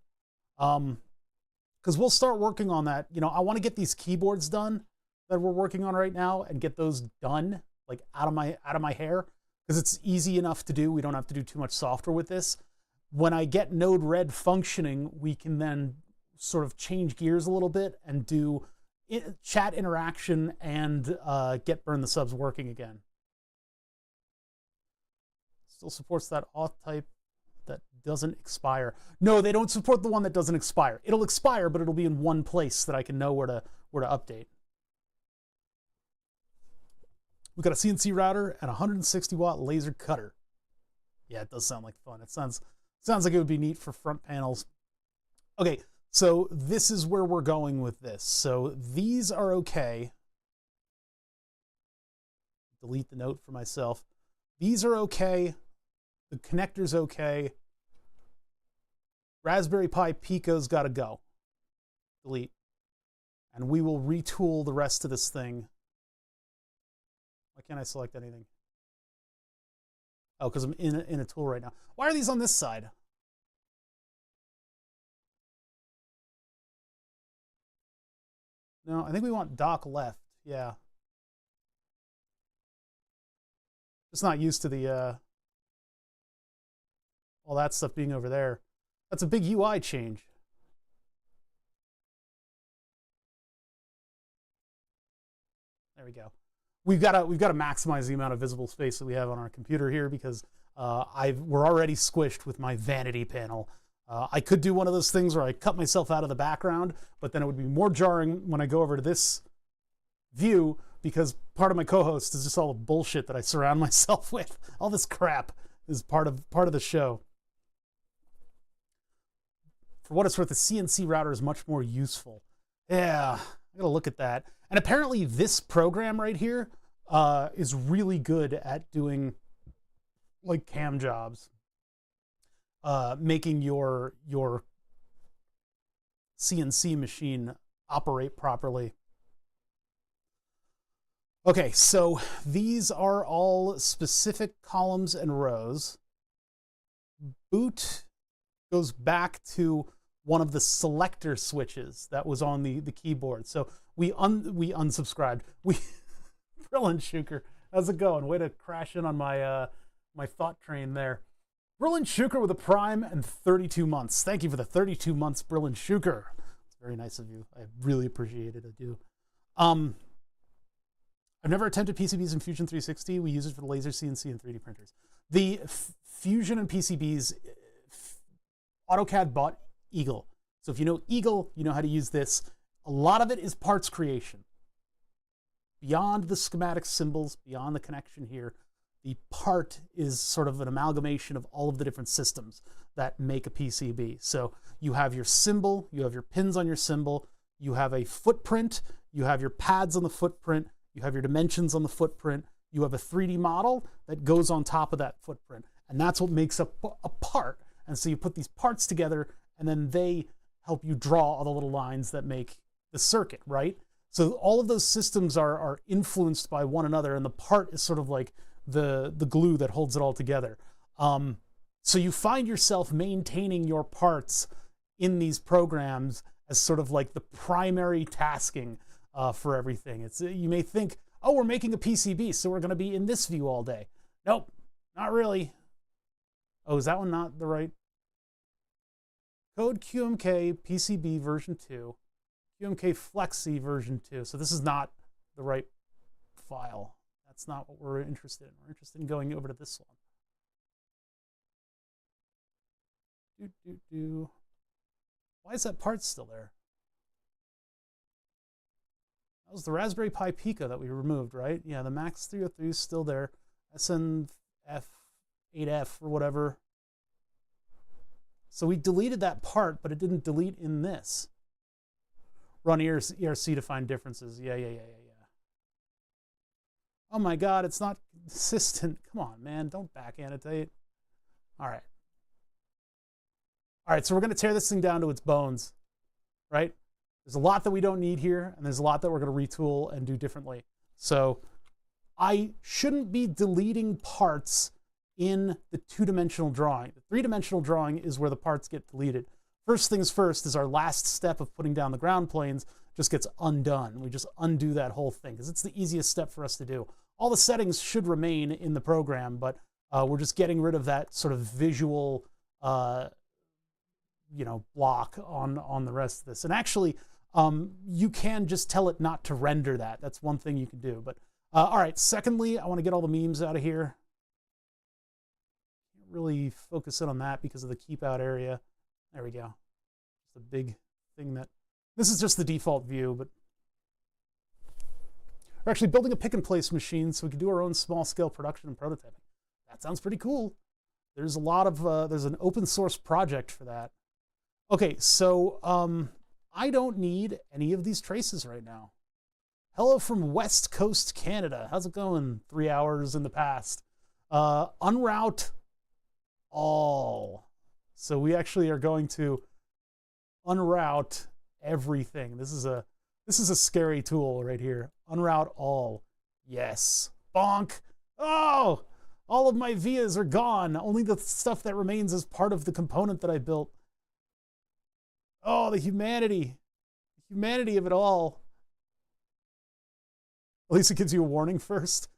Because we'll start working on that. I want to get these keyboards done that we're working on right now and get those done, like out of my hair, because it's easy enough to do. We don't have to do too much software with this. when I get node red functioning, we can then sort of change gears a little bit and do chat interaction and get burn the subs working again. Still supports that auth type that doesn't expire. No, they don't support the one that doesn't expire. It'll expire, but it'll be in one place that I can know where to update. We've got a CNC router and a 160 watt laser cutter. Yeah, it does sound like fun. It sounds like it would be neat for front panels. Okay, so this is where we're going with this. So these are okay. Delete the note for myself. These are okay. The connector's okay. Raspberry Pi Pico's got to go. Delete. And we will retool the rest of this thing. Why can't I select anything? Oh, because I'm in a tool right now. Why are these on this side? No, I think we want dock left. Yeah. Just not used to the all that stuff being over there. That's a big UI change. There we go. We've got to maximize the amount of visible space that we have on our computer here because we're already squished with my vanity panel. I could do one of those things where I cut myself out of the background, but then it would be more jarring when I go over to this view because part of my co-host is just all the bullshit that I surround myself with. All this crap is part of the show. For what it's worth, the CNC router is much more useful. Yeah, I gotta look at that. And apparently this program right here is really good at doing like cam jobs. Making your CNC machine operate properly. Okay, so these are all specific columns and rows. Boot goes back to one of the selector switches that was on the keyboard. So we unsubscribed. Brilliant, Shuker. How's it going? Way to crash in on my my thought train there. Brilliant Shuker with a prime and 32 months. Thank you for the 32 months, Brilliant Shuker. It's very nice of you. I really appreciate it. I do. I've never attempted PCBs in Fusion360. We use it for the laser CNC and 3D printers. The Fusion and PCBs, AutoCAD bought Eagle. So if you know Eagle, you know how to use this. A lot of it is parts creation. Beyond the schematic symbols, beyond the connection here, the part is sort of an amalgamation of all of the different systems that make a PCB. So you have your symbol, you have your pins on your symbol, you have a footprint, you have your pads on the footprint, you have your dimensions on the footprint, you have a 3D model that goes on top of that footprint. And that's what makes up a part. And so you put these parts together and then they help you draw all the little lines that make the circuit, right? So all of those systems are influenced by one another, and the part is sort of like the glue that holds it all together. So you find yourself maintaining your parts in these programs as sort of like the primary tasking for everything. You may think, oh, we're making a PCB, so we're going to be in this view all day. Nope, not really. Oh, is that one not the right? Code QMK PCB version 2, QMK Flexi version 2. So this is not the right file. That's not what we're interested in. We're interested in going over to this one. Why is that part still there? That was the Raspberry Pi Pico that we removed, right? Yeah, the Max 303 is still there. SNF 8F or whatever. So we deleted that part, but it didn't delete in this. Run ERC to find differences. Yeah. Oh my God, it's not consistent. Come on, man, don't back annotate. All right, so we're gonna tear this thing down to its bones, right? There's a lot that we don't need here, and there's a lot that we're gonna retool and do differently. So I shouldn't be deleting parts in the two-dimensional drawing. The three-dimensional drawing is where the parts get deleted. First things first is our last step of putting down the ground planes just gets undone. We just undo that whole thing because it's the easiest step for us to do. All the settings should remain in the program, but we're just getting rid of that sort of visual block on the rest of this. And actually, you can just tell it not to render that. That's one thing you can do. But all right, secondly, I want to get all the memes out of here. Can't really focus in on that because of the keep out area. There we go. It's a big thing that, this is just the default view, but we're actually building a pick and place machine so we can do our own small scale production and prototyping. That sounds pretty cool. There's a lot of, there's an open source project for that. Okay, so I don't need any of these traces right now. Hello from West Coast, Canada. How's it going? 3 hours in the past. Unroute all. So we actually are going to unroute everything. This is a scary tool right here. Unroute all. Yes. Bonk. Oh, all of my vias are gone. Only the stuff that remains is part of the component that I built. Oh, the humanity. The humanity of it all. At least it gives you a warning first.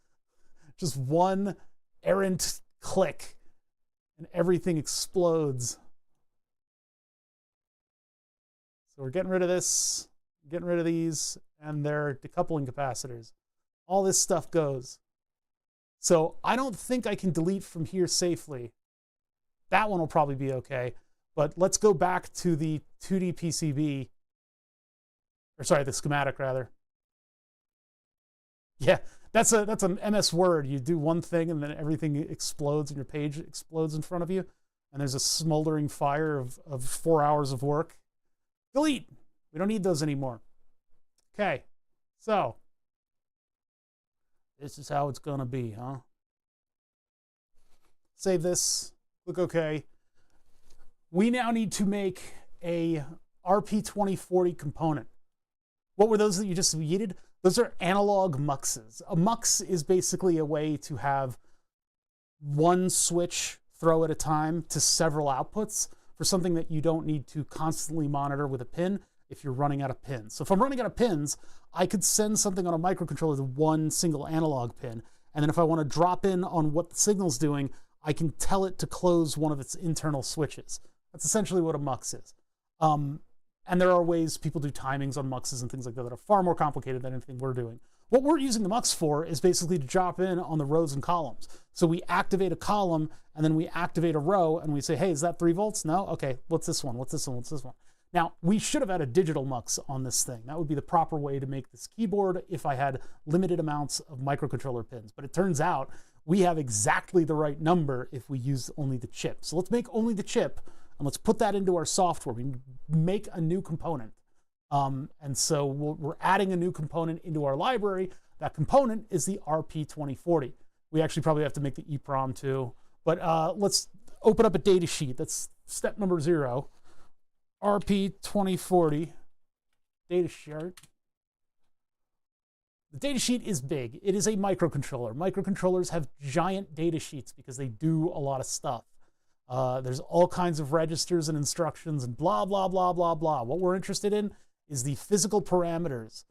Just one errant click and everything explodes. So we're getting rid of this, getting rid of these, and their decoupling capacitors. All this stuff goes. So I don't think I can delete from here safely. That one will probably be okay. But let's go back to the 2D PCB, or sorry, the schematic rather. Yeah, that's an MS Word. You do one thing and then everything explodes and your page explodes in front of you. And there's a smoldering fire of 4 hours of work. Delete. We don't need those anymore. Okay, so this is how it's gonna be, huh? Save this, click OK. We now need to make a RP2040 component. What were those that you just yeeted? Those are analog muxes. A mux is basically a way to have one switch throw at a time to several outputs for something that you don't need to constantly monitor with a pin if you're running out of pins. So if I'm running out of pins, I could send something on a microcontroller to one single analog pin. And then if I want to drop in on what the signal's doing, I can tell it to close one of its internal switches. That's essentially what a mux is. And there are ways people do timings on muxes and things like that are far more complicated than anything we're doing. What we're using the mux for is basically to drop in on the rows and columns. So we activate a column and then we activate a row and we say, hey, is that 3 volts? No? Okay, what's this one? What's this one? What's this one? Now, we should have had a digital mux on this thing. That would be the proper way to make this keyboard if I had limited amounts of microcontroller pins. But it turns out we have exactly the right number if we use only the chip. So let's make only the chip and let's put that into our software. We make a new component. And so we're adding a new component into our library. That component is the RP2040. We actually probably have to make the EEPROM too. But let's open up a data sheet. That's step number 0. RP2040 data sheet. The data sheet is big. It is a microcontroller. Microcontrollers have giant data sheets because they do a lot of stuff. There's all kinds of registers and instructions and blah, blah, blah, blah, blah. What we're interested in is the physical parameters.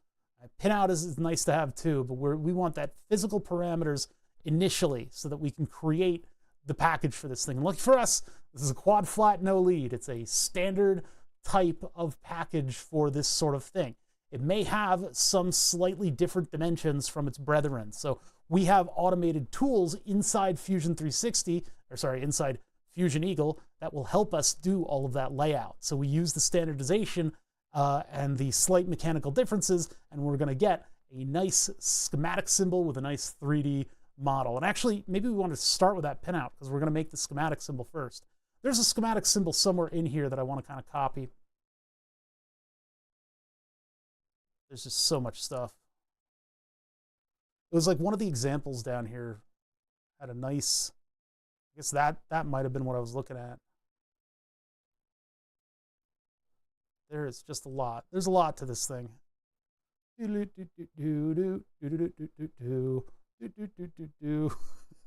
Pinout is nice to have too, but we want that physical parameters initially so that we can create the package for this thing. And lucky for us, this is a quad flat no lead. It's a standard type of package for this sort of thing. It may have some slightly different dimensions from its brethren. So we have automated tools inside Fusion360, or sorry, inside Fusion Eagle that will help us do all of that layout. So we use the standardization and the slight mechanical differences, and we're going to get a nice schematic symbol with a nice 3D model. And actually, maybe we want to start with that pinout because we're going to make the schematic symbol first. There's a schematic symbol somewhere in here that I want to kind of copy. There's just so much stuff. It was like one of the examples down here had a nice, I guess that might have been what I was looking at. There is just a lot. There's a lot to this thing.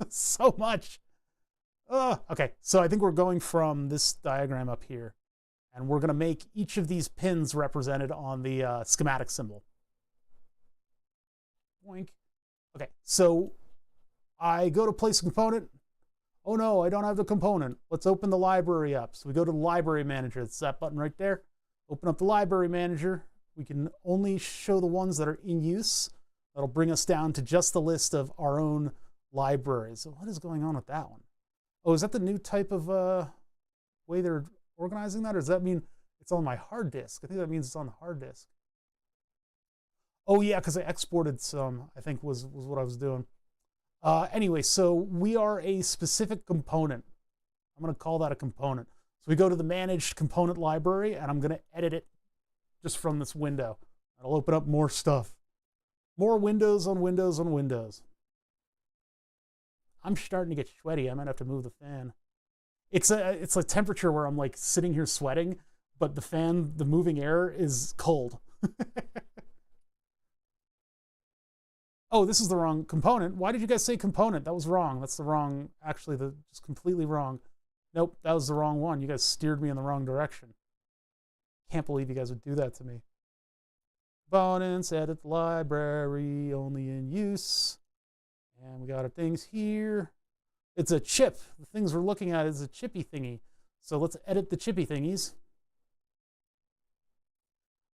So much. Okay, so I think we're going from this diagram up here, and we're going to make each of these pins represented on the schematic symbol. Boink. Okay, so I go to place a component. Oh no, I don't have the component. Let's open the library up. So we go to the library manager. It's that button right there. Open up the library manager. We can only show the ones that are in use. That'll bring us down to just the list of our own libraries. So what is going on with that one? Oh, is that the new type of way they're organizing that? Or does that mean it's on my hard disk? I think that means it's on the hard disk. Oh yeah, because I exported some, I think was what I was doing. Anyway, so we are a specific component. I'm going to call that a component. So we go to the managed component library, and I'm going to edit it just from this window. I'll open up more stuff. More windows on windows on windows. I'm starting to get sweaty. I might have to move the fan. It's a temperature where I'm like sitting here sweating, but the fan, the moving air is cold. Oh, this is the wrong component. Why did you guys say component? That was wrong. That's the wrong, actually, just completely wrong. Nope, that was the wrong one. You guys steered me in the wrong direction. Can't believe you guys would do that to me. Components, edit the library, only in use. And we got our things here. It's a chip. The things we're looking at is a chippy thingy. So let's edit the chippy thingies.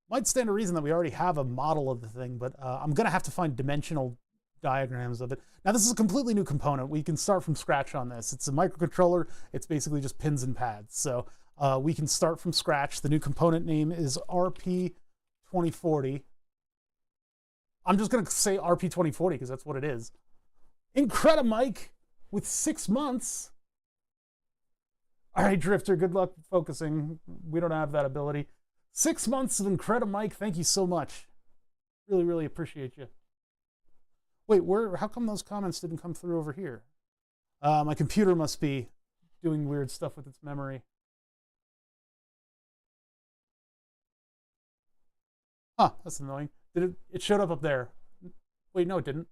Might stand to reason that we already have a model of the thing, but I'm going to have to find dimensional diagrams of it. Now, this is a completely new component. We can start from scratch on this. It's a microcontroller. It's basically just pins and pads. So we can start from scratch. The new component name is RP2040. I'm just going to say RP2040 because that's what it is. Incredimike with 6 months. All right, Drifter, good luck focusing. We don't have that ability. 6 months of Incredimike. Thank you so much. Really, really appreciate you. Wait, how come those comments didn't come through over here? My computer must be doing weird stuff with its memory. Huh, that's annoying. It showed up there. Wait, no, it didn't.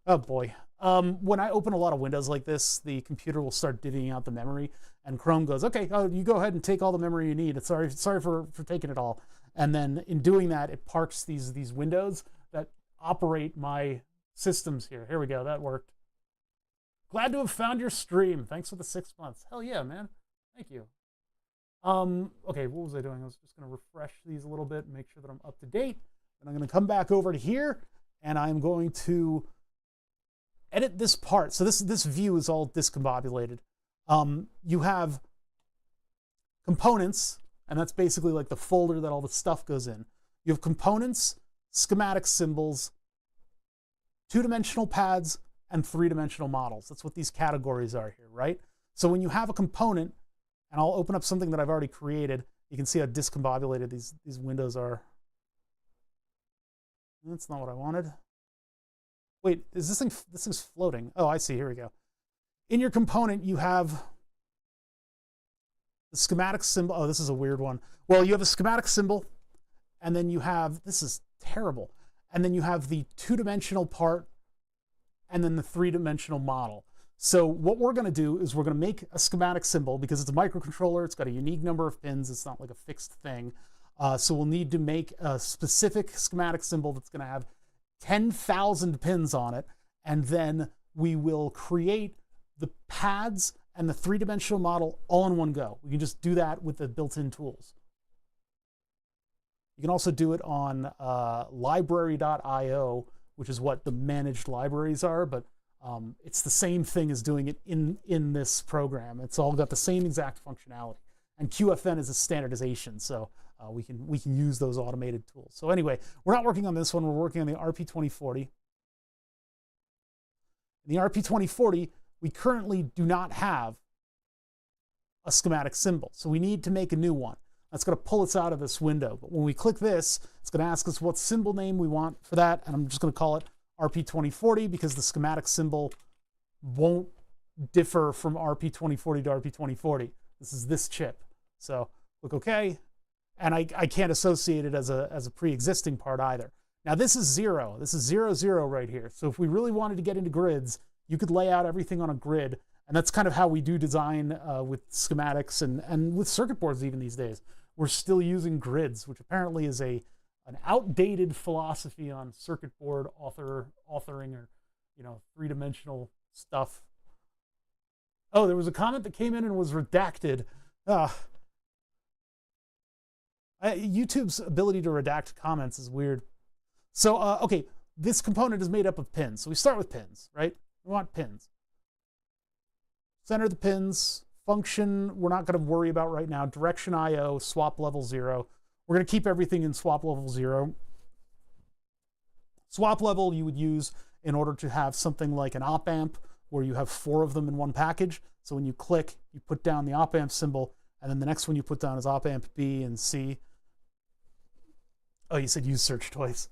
Oh boy. When I open a lot of windows like this, the computer will start divvying out the memory, and Chrome goes, okay, you go ahead and take all the memory you need. Sorry for taking it all. And then in doing that, it parks these windows that operate my systems here. Here we go, that worked. Glad to have found your stream. Thanks for the 6 months. Hell yeah, man. Thank you. Okay, what was I doing? I was just gonna refresh these a little bit and make sure that I'm up to date. And I'm gonna come back over to here, and I'm going to edit this part. So this view is all discombobulated. You have components, and that's basically like the folder that all the stuff goes in. You have components, schematic symbols, two-dimensional pads, and three-dimensional models. That's what these categories are here, right? So when you have a component, and I'll open up something that I've already created, you can see how discombobulated these windows are. That's not what I wanted. Wait, is this thing's floating? Oh, I see, here we go. In your component, you have the schematic symbol. Oh, this is a weird one. Well, you have a schematic symbol, and then you have, this is terrible, and then you have the two-dimensional part, and then the three-dimensional model. So what we're gonna do is we're gonna make a schematic symbol because it's a microcontroller, it's got a unique number of pins, it's not like a fixed thing. So we'll need to make a specific schematic symbol that's gonna have 10,000 pins on it, and then we will create the pads and the three-dimensional model all in one go. We can just do that with the built-in tools. You can also do it on library.io, which is what the managed libraries are, but it's the same thing as doing it in this program. It's all got the same exact functionality. And QFN is a standardization, so we can use those automated tools. So anyway, we're not working on this one. We're working on the RP2040. In the RP2040, we currently do not have a schematic symbol, so we need to make a new one. That's going to pull us out of this window. But when we click this, it's going to ask us what symbol name we want for that, and I'm just going to call it RP2040 because the schematic symbol won't differ from RP2040 to RP2040. This is this chip. So click OK, and I can't associate it as a pre-existing part either. Now this is 0. This is 0, 0 right here. So if we really wanted to get into grids, you could lay out everything on a grid, and that's kind of how we do design with schematics and with circuit boards even these days. We're still using grids, which apparently is an outdated philosophy on circuit board authoring or three-dimensional stuff. Oh, there was a comment that came in and was redacted. YouTube's ability to redact comments is weird. So, okay, this component is made up of pins. So we start with pins, right? We want pins. Center the pins. Function, we're not going to worry about right now. Direction IO, swap level 0. We're going to keep everything in swap level 0. Swap level you would use in order to have something like an op amp where you have 4 of them in one package. So when you click, you put down the op amp symbol, and then the next one you put down is op amp B and C. Oh, you said use search twice.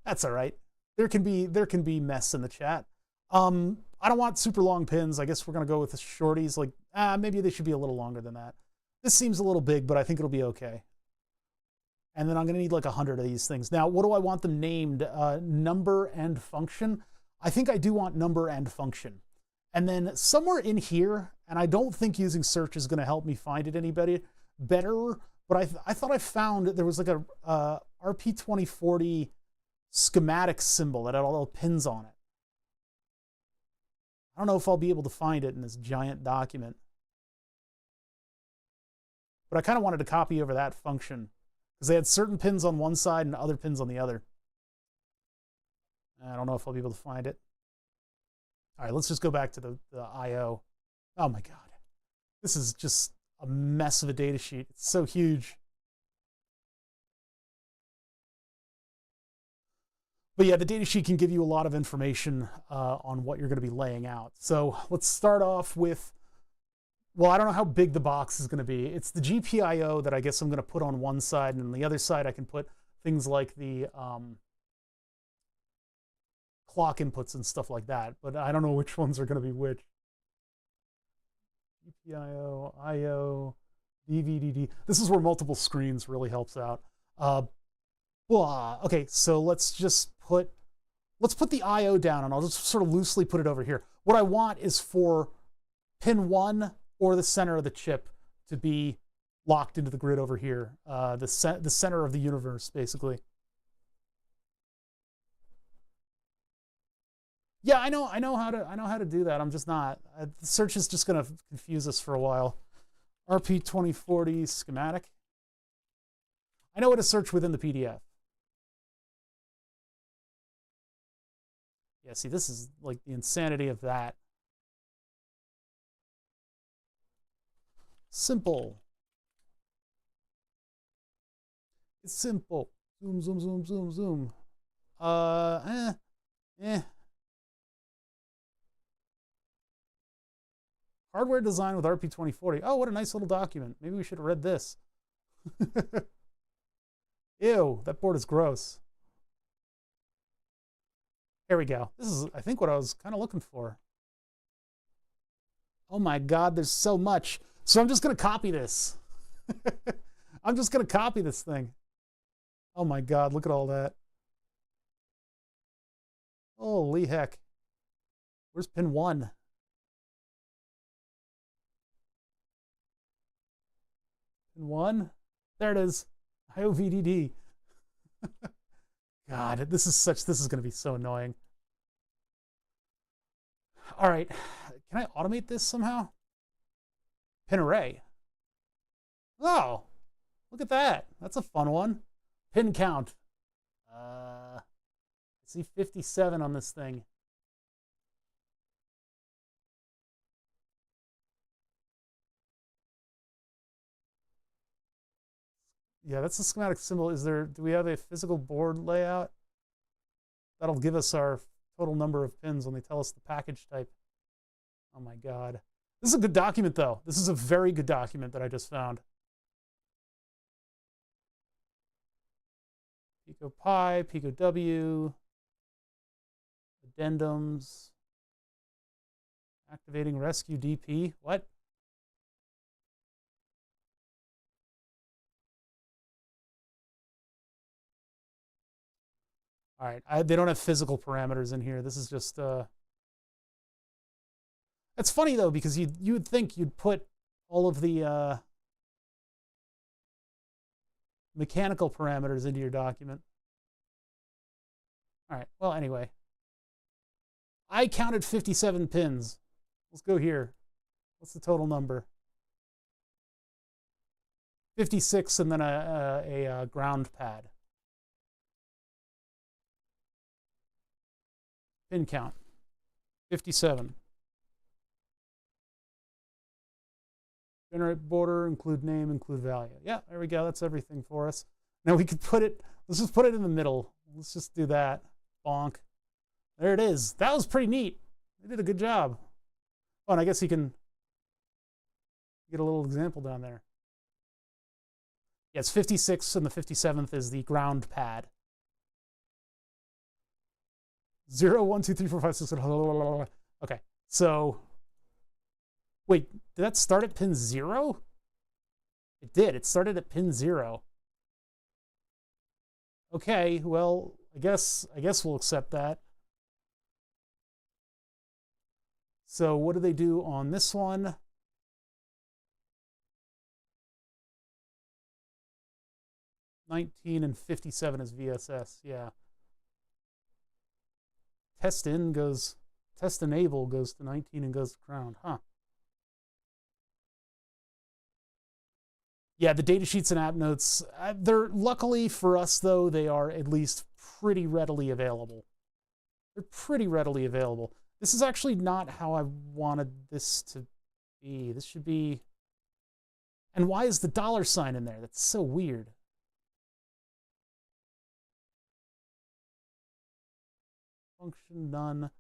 That's all right. There can be mess in the chat. I don't want super long pins. I guess we're going to go with the shorties. Like, maybe they should be a little longer than that. This seems a little big, but I think it'll be okay. And then I'm going to need like 100 of these things. Now, what do I want them named? Number and function. I think I do want number and function. And then somewhere in here, and I don't think using search is going to help me find it any better, but I thought I found there was like a RP2040 schematic symbol that had all the pins on it. I don't know if I'll be able to find it in this giant document. But I kind of wanted to copy over that function because they had certain pins on one side and other pins on the other. I don't know if I'll be able to find it. All right, let's just go back to the I/O. Oh my God. This is just a mess of a data sheet. It's so huge. But yeah, the data sheet can give you a lot of information on what you're going to be laying out. So let's start off with, well, I don't know how big the box is going to be. It's the GPIO that I guess I'm going to put on one side, and on the other side I can put things like the clock inputs and stuff like that. But I don't know which ones are going to be which. GPIO, IO, DVDD. This is where multiple screens really helps out. Okay, so let's put the IO down, and I'll just sort of loosely put it over here. What I want is for pin 1 or the center of the chip to be locked into the grid over here, the center of the universe, basically. Yeah, I know how to do that. I'm just not. The search is just going to confuse us for a while. RP2040 schematic. I know what to search within the PDF. Yeah, see, this is like the insanity of that. Simple. It's simple. Zoom, zoom, zoom, zoom, zoom. Hardware design with RP2040. Oh, what a nice little document. Maybe we should have read this. Ew, that board is gross. Here we go. This is, I think, what I was kind of looking for. Oh my God, there's so much. So I'm just going to copy this. I'm just going to copy this thing. Oh my God, look at all that. Holy heck. Where's pin 1? Pin 1? There it is. IOVDD. God, this is going to be so annoying. All right, can I automate this somehow? Pin array. Oh, look at that. That's a fun one. Pin count. I see 57 on this thing. Yeah, that's the schematic symbol. Do we have a physical board layout? That'll give us our total number of pins when they tell us the package type. Oh my God. This is a good document though. This is a very good document that I just found. Pico Pi, Pico W, addendums, activating rescue DP. What? All right, they don't have physical parameters in here. This is just, it's funny though, because you would think you'd put all of the mechanical parameters into your document. All right, well, anyway. I counted 57 pins. Let's go here. What's the total number? 56 and then a ground pad. Pin count, 57. Generate border, include name, include value. Yeah, there we go. That's everything for us. Now we could put it, let's just put it in the middle. Let's just do that. Bonk. There it is. That was pretty neat. They did a good job. Oh, and I guess you can get a little example down there. Yeah, it's 56 and the 57th is the ground pad. 0, 1, 2, 3, 4, 5, 6. Okay, so wait, did that start at pin 0? It did. It started at pin 0. Okay, well, I guess we'll accept that. So what do they do on this one? (19) and 57 is VSS. Yeah. Test enable goes to 19 and goes to ground. Huh. Yeah, the data sheets and app notes, they're luckily for us though, they are at least pretty readily available. They're pretty readily available. This is actually not how I wanted this to be. This should be, and why is the $sign in there? That's so weird. Function none.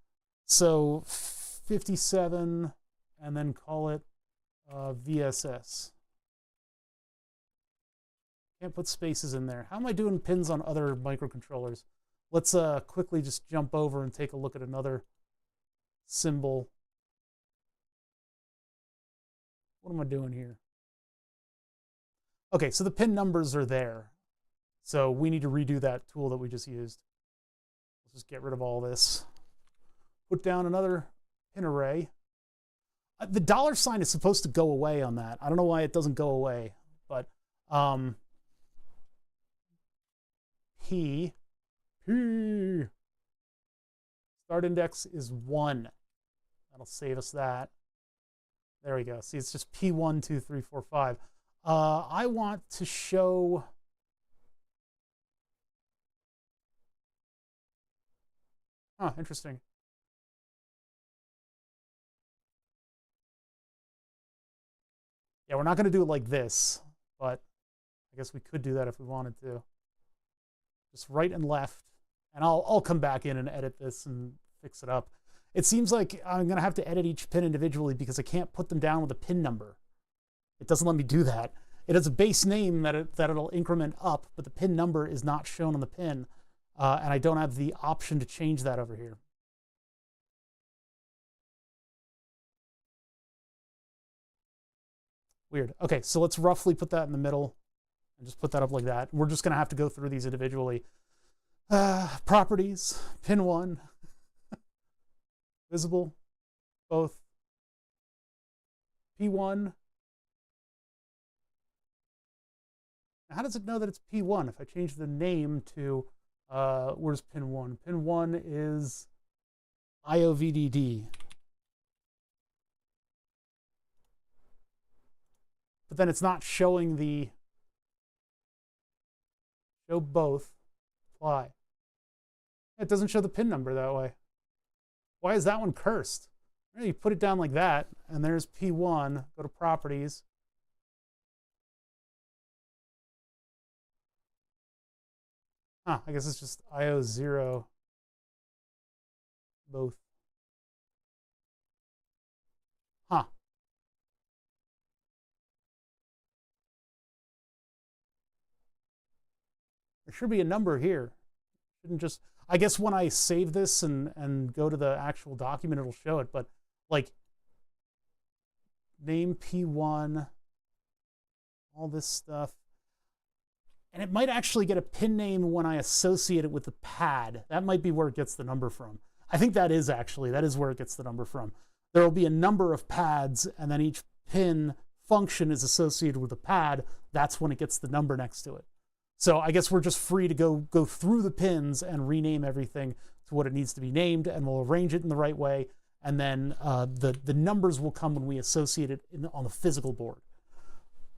So 57 and then call it VSS. Can't put spaces in there. How am I doing pins on other microcontrollers? Let's quickly just jump over and take a look at another symbol. What am I doing here? Okay, so the pin numbers are there. So we need to redo that tool that we just used. Let's just get rid of all this. Put down another pin array. The $sign is supposed to go away on that. I don't know why it doesn't go away, but P start index is 1. That'll save us that. There we go. See, it's just P1, 2, 3, 4, 5. I want to show interesting. Yeah, we're not going to do it like this, but I guess we could do that if we wanted to. Just right and left, and I'll come back in and edit this and fix it up. It seems like I'm going to have to edit each pin individually because I can't put them down with a pin number. It doesn't let me do that. It has a base name that it'll increment up, but the pin number is not shown on the pin, and I don't have the option to change that over here. Weird. Okay, so let's roughly put that in the middle and just put that up like that. We're just going to have to go through these individually. Properties, pin 1, visible, both. P1. Now, how does it know that it's P1 if I change the name to, where's pin 1? Pin 1 is IOVDD. But then it's not showing the show both. Why? It doesn't show the pin number that way. Why is that one cursed? You put it down like that, and there's P1. Go to properties. I guess it's just IO0 both. There should be a number here. Shouldn't just, I guess when I save this and go to the actual document, it'll show it, but like name P1, all this stuff. And it might actually get a pin name when I associate it with the pad. That might be where it gets the number from. I think that is where it gets the number from. There will be a number of pads, and then each pin function is associated with a pad. That's when it gets the number next to it. So I guess we're just free to go through the pins and rename everything to what it needs to be named, and we'll arrange it in the right way, and then the numbers will come when we associate it on the physical board.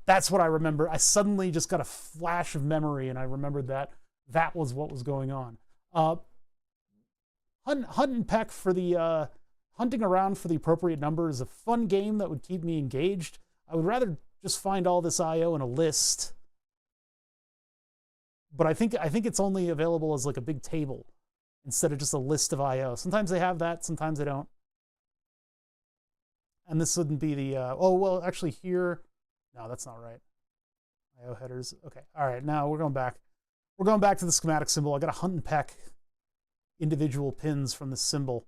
That's what I remember. I suddenly just got a flash of memory, and I remembered that that was what was going on. Hunt and peck for the hunting around for the appropriate number is a fun game that would keep me engaged. I would rather just find all this IO in a list, but I think it's only available as like a big table instead of just a list of IO. Sometimes they have that, sometimes they don't. And this wouldn't be the oh well, actually here, no, that's not right. IO headers. Okay, all right, now we're going back. We're going back to the schematic symbol. I got to hunt and peck individual pins from the symbol.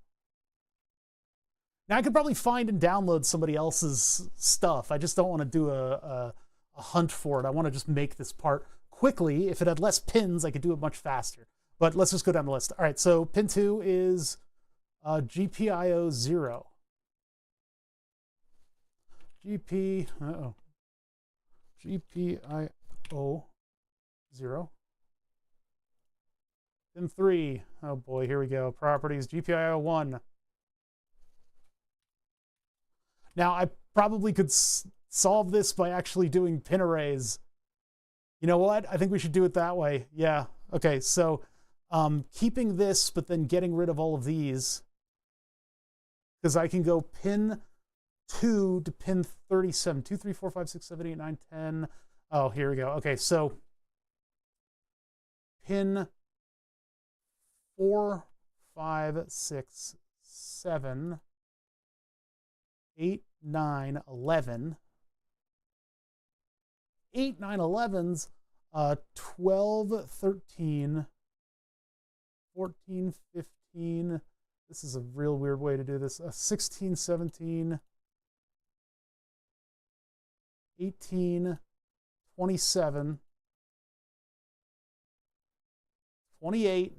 Now I could probably find and download somebody else's stuff. I just don't want to do a hunt for it. I want to just make this part quickly. If it had less pins, I could do it much faster. But let's just go down the list. All right, so pin 2 is GPIO 0. GPIO 0. Pin 3, oh boy, here we go. Properties, GPIO 1. Now, I probably could solve this by actually doing pin arrays. You know what? I think we should do it that way. Yeah, okay, so keeping this, but then getting rid of all of these, because I can go pin 2 to pin 37. 2, 3, 4, 5, 6, 7, 8, 9, 10. Oh, here we go. Okay, so pin 4, 5, 6, 7, 8, 9, 11. 8, 9, 11's 12, 13, 14, 15. This is a real weird way to do this. 16, 17, 18, 27, 28,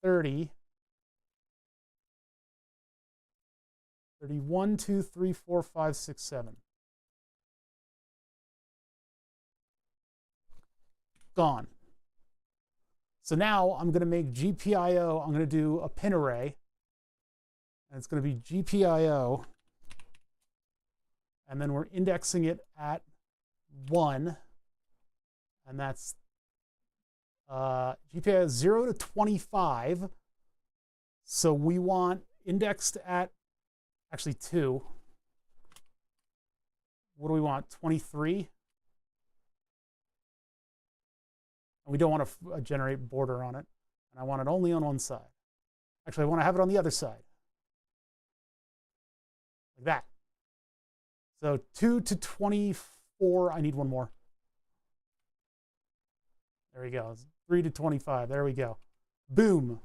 30, 31, 2, 3, 4, 5, 6, 7. Gone. So now I'm going to make GPIO. I'm going to do a pin array. And it's going to be GPIO. And then we're indexing it at 1. And that's GPIO 0 to 25. So we want indexed at, actually 2. What do we want? 23. And we don't want to generate border on it. And I want it only on one side. Actually, I want to have it on the other side. Like that. So 2 to 24, I need one more. There we go. 3 to 25, there we go. Boom.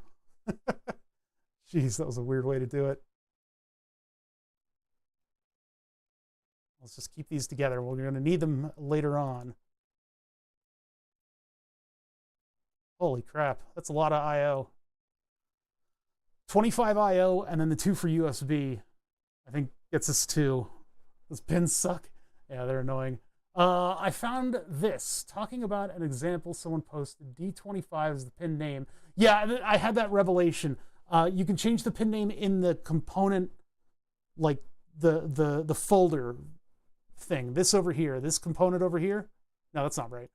Jeez, that was a weird way to do it. Let's just keep these together. We're going to need them later on. Holy crap, that's a lot of I/O. 25 I/O and then the 2 for USB, I think gets us 2. Those pins suck. Yeah, they're annoying. I found this, talking about an example someone posted, D25 is the pin name. Yeah, I had that revelation. You can change the pin name in the component, like the folder thing. This over here, this component over here. No, that's not right.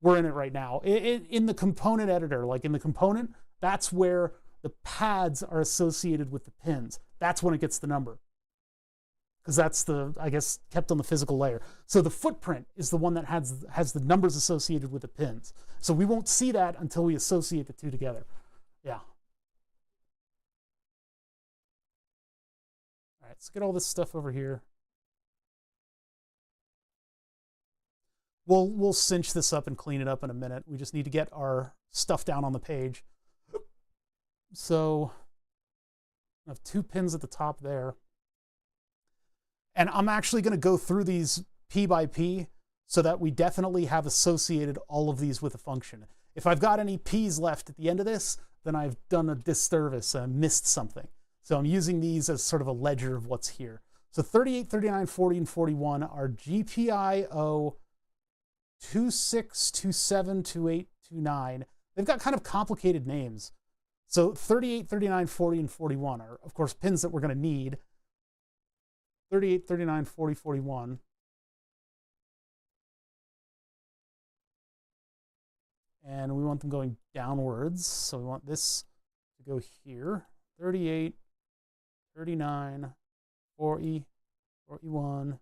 We're in it right now. In the component editor, like in the component, that's where the pads are associated with the pins. That's when it gets the number. Because that's the, I guess, kept on the physical layer. So the footprint is the one that has the numbers associated with the pins. So we won't see that until we associate the two together. Yeah. All right, let's get all this stuff over here. We'll cinch this up and clean it up in a minute. We just need to get our stuff down on the page. So I have 2 pins at the top there. And I'm actually going to go through these P by P so that we definitely have associated all of these with a function. If I've got any P's left at the end of this, then I've done a disservice. I missed something. So I'm using these as sort of a ledger of what's here. So 38, 39, 40, and 41 are GPIO 26, 27, 28, 29. They've got kind of complicated names. So 38, 39, 40, and 41 are, of course, pins that we're going to need. 38, 39, 40, 41. And we want them going downwards. So we want this to go here. 38, 39, 40, 41.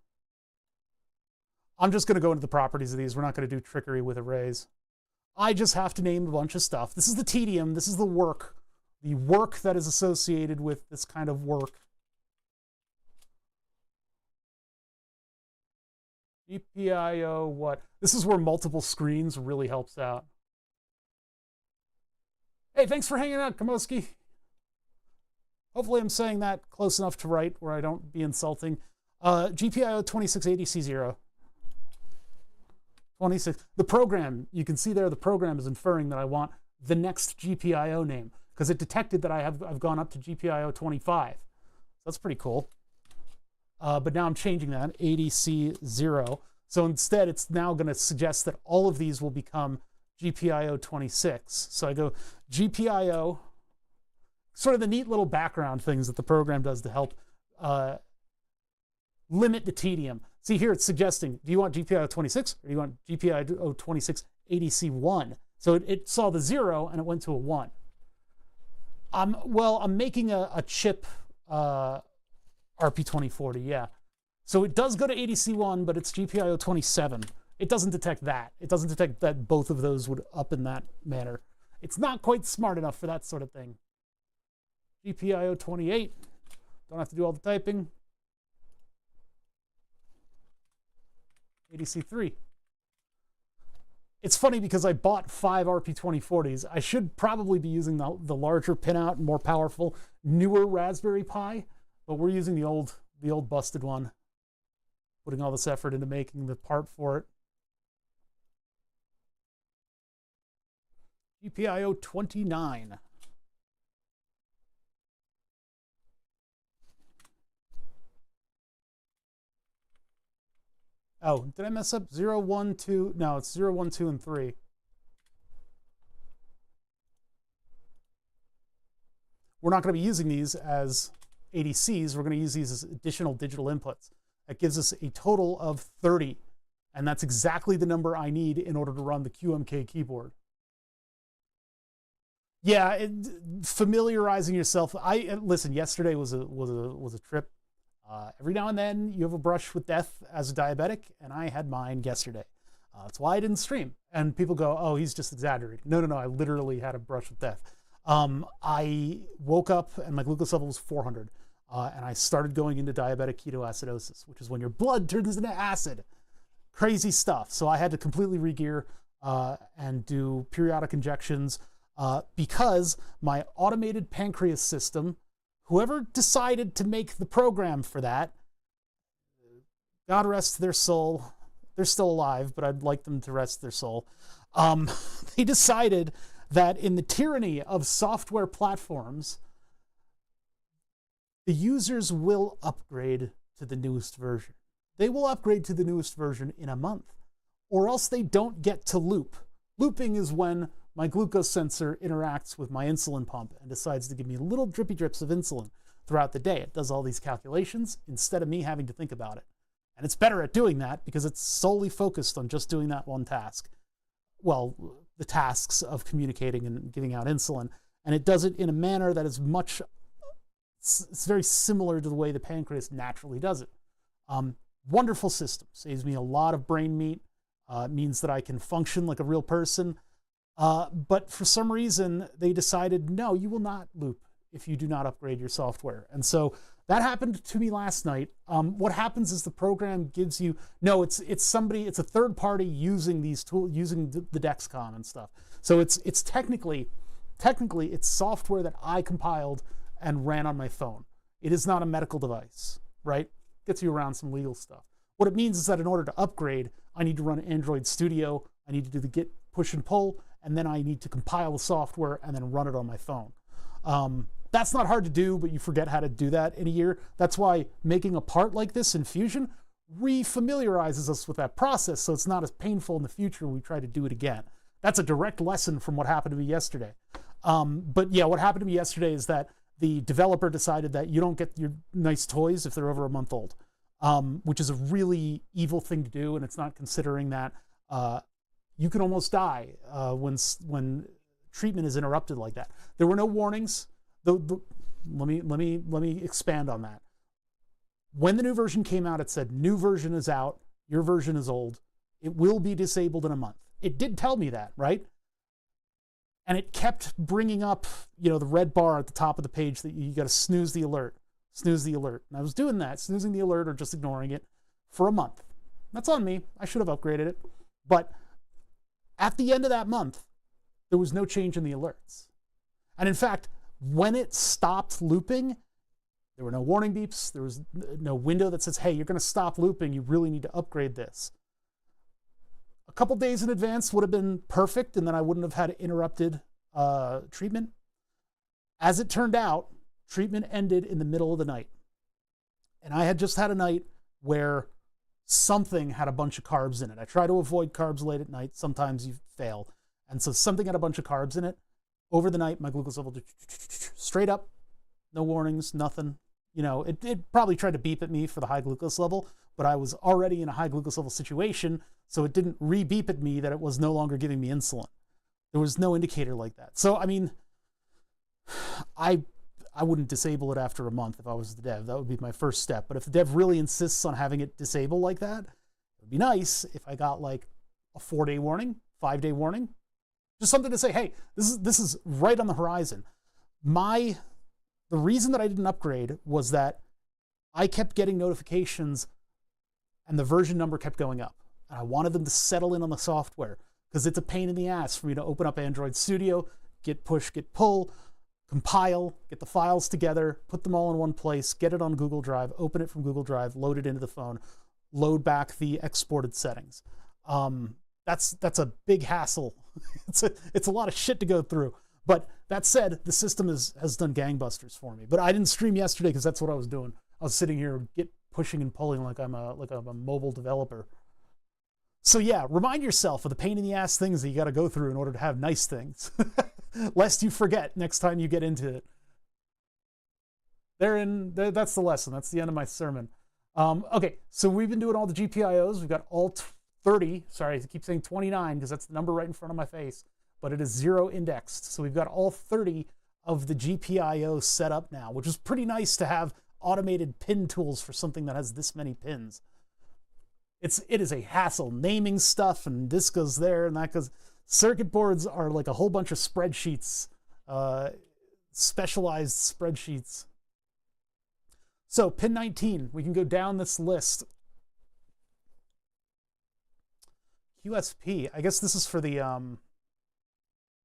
I'm just going to go into the properties of these. We're not going to do trickery with arrays. I just have to name a bunch of stuff. This is the tedium. This is the work that is associated with this kind of work. GPIO what? This is where multiple screens really helps out. Hey, thanks for hanging out, Kamoski. Hopefully I'm saying that close enough to write where I don't be insulting. GPIO 2680C0. 26. The program, you can see there, the program is inferring that I want the next GPIO name because it detected that I've gone up to GPIO 25. That's pretty cool. But now I'm changing that, 80C0. So instead, it's now going to suggest that all of these will become GPIO 26. So I go GPIO, sort of the neat little background things that the program does to help limit the tedium. See here, it's suggesting, do you want GPIO 26 or do you want GPIO 26 ADC1? So it saw the 0 and it went to a 1. Well, I'm making a chip RP2040, yeah. So it does go to ADC1, but it's GPIO 27. It doesn't detect that. It doesn't detect that both of those would up in that manner. It's not quite smart enough for that sort of thing. GPIO 28. Don't have to do all the typing. ADC3. It's funny because I bought 5 RP2040s. I should probably be using the larger pinout, more powerful, newer Raspberry Pi, but we're using the old busted one. Putting all this effort into making the part for it. GPIO 29. Oh, did I mess up? 0, 1, 2. No, it's 0, 1, 2, and 3. We're not going to be using these as ADCs. We're going to use these as additional digital inputs. That gives us a total of 30. And that's exactly the number I need in order to run the QMK keyboard. Yeah, familiarizing yourself. Listen, yesterday was a trip. Every now and then you have a brush with death as a diabetic, and I had mine yesterday. That's why I didn't stream. And people go, oh, he's just exaggerating. No, I literally had a brush with death. I woke up and my glucose level was 400. And I started going into diabetic ketoacidosis, which is when your blood turns into acid. Crazy stuff. So I had to completely re-gear and do periodic injections because my automated pancreas system, whoever decided to make the program for that, God rest their soul. They're still alive, but I'd like them to rest their soul. They decided that in the tyranny of software platforms, the users will upgrade to the newest version. They will upgrade to the newest version in a month, or else they don't get to loop. Looping is when my glucose sensor interacts with my insulin pump and decides to give me little drippy drips of insulin throughout the day. It does all these calculations instead of me having to think about it. And it's better at doing that because it's solely focused on just doing that one task. Well, the tasks of communicating and giving out insulin. And it does it in a manner that is much, it's very similar to the way the pancreas naturally does it. Wonderful system. Saves me a lot of brain meat. Means that I can function like a real person. But for some reason, they decided, no, you will not loop if you do not upgrade your software. And so that happened to me last night. What happens is the program gives you, no, it's a third party using these tools, using the Dexcom and stuff. So it's technically it's software that I compiled and ran on my phone. It is not a medical device, right? Gets you around some legal stuff. What it means is that in order to upgrade, I need to run Android Studio, I need to do the git push and pull, and then I need to compile the software and then run it on my phone. That's not hard to do, but you forget how to do that in a year. That's why making a part like this in Fusion re-familiarizes us with that process, so it's not as painful in the future when we try to do it again. That's a direct lesson from what happened to me yesterday. But yeah, what happened to me yesterday is that the developer decided that you don't get your nice toys if they're over a month old, which is a really evil thing to do, and it's not considering that you can almost die when treatment is interrupted like that. There were no warnings. Let me expand on that. When the new version came out, it said new version is out, your version is old. It will be disabled in a month. It did tell me that, right? And it kept bringing up, the red bar at the top of the page that you got to snooze the alert. And I was doing that, snoozing the alert or just ignoring it for a month. That's on me. I should have upgraded it. But at the end of that month, there was no change in the alerts. And in fact, when it stopped looping, there were no warning beeps. There was no window that says, hey, you're going to stop looping. You really need to upgrade this. A couple days in advance would have been perfect, and then I wouldn't have had interrupted treatment. As it turned out, treatment ended in the middle of the night. And I had just had a night where something had a bunch of carbs in it. I try to avoid carbs late at night. Sometimes you fail. And so something had a bunch of carbs in it. Over the night, my glucose level straight up, no warnings, nothing. It probably tried to beep at me for the high glucose level, but I was already in a high glucose level situation, so it didn't re-beep at me that it was no longer giving me insulin. There was no indicator like that. So, I mean, I wouldn't disable it after a month if I was the dev. That would be my first step. But if the dev really insists on having it disable like that, it would be nice if I got like a 4-day warning, 5-day warning. Just something to say, hey, this is right on the horizon. The reason that I didn't upgrade was that I kept getting notifications and the version number kept going up. And I wanted them to settle in on the software because it's a pain in the ass for me to open up Android Studio, git push, git pull, compile, get the files together, put them all in one place, get it on Google Drive, open it from Google Drive, load it into the phone, load back the exported settings. That's a big hassle. It's a lot of shit to go through. But that said, the system has done gangbusters for me. But I didn't stream yesterday because that's what I was doing. I was sitting here git pushing and pulling like I'm a mobile developer. So yeah, remind yourself of the pain in the ass things that you got to go through in order to have nice things, lest you forget next time you get into it. That's the lesson. That's the end of my sermon. Okay, so we've been doing all the GPIOs. We've got all 30. Sorry, I keep saying 29 because that's the number right in front of my face. But it is 0 indexed. So we've got all 30 of the GPIO set up now, which is pretty nice to have automated pin tools for something that has this many pins. It is a hassle naming stuff, and this goes there and that goes. Circuit boards are like a whole bunch of spreadsheets, specialized spreadsheets. So pin 19, we can go down this list. QSP, I guess this is for the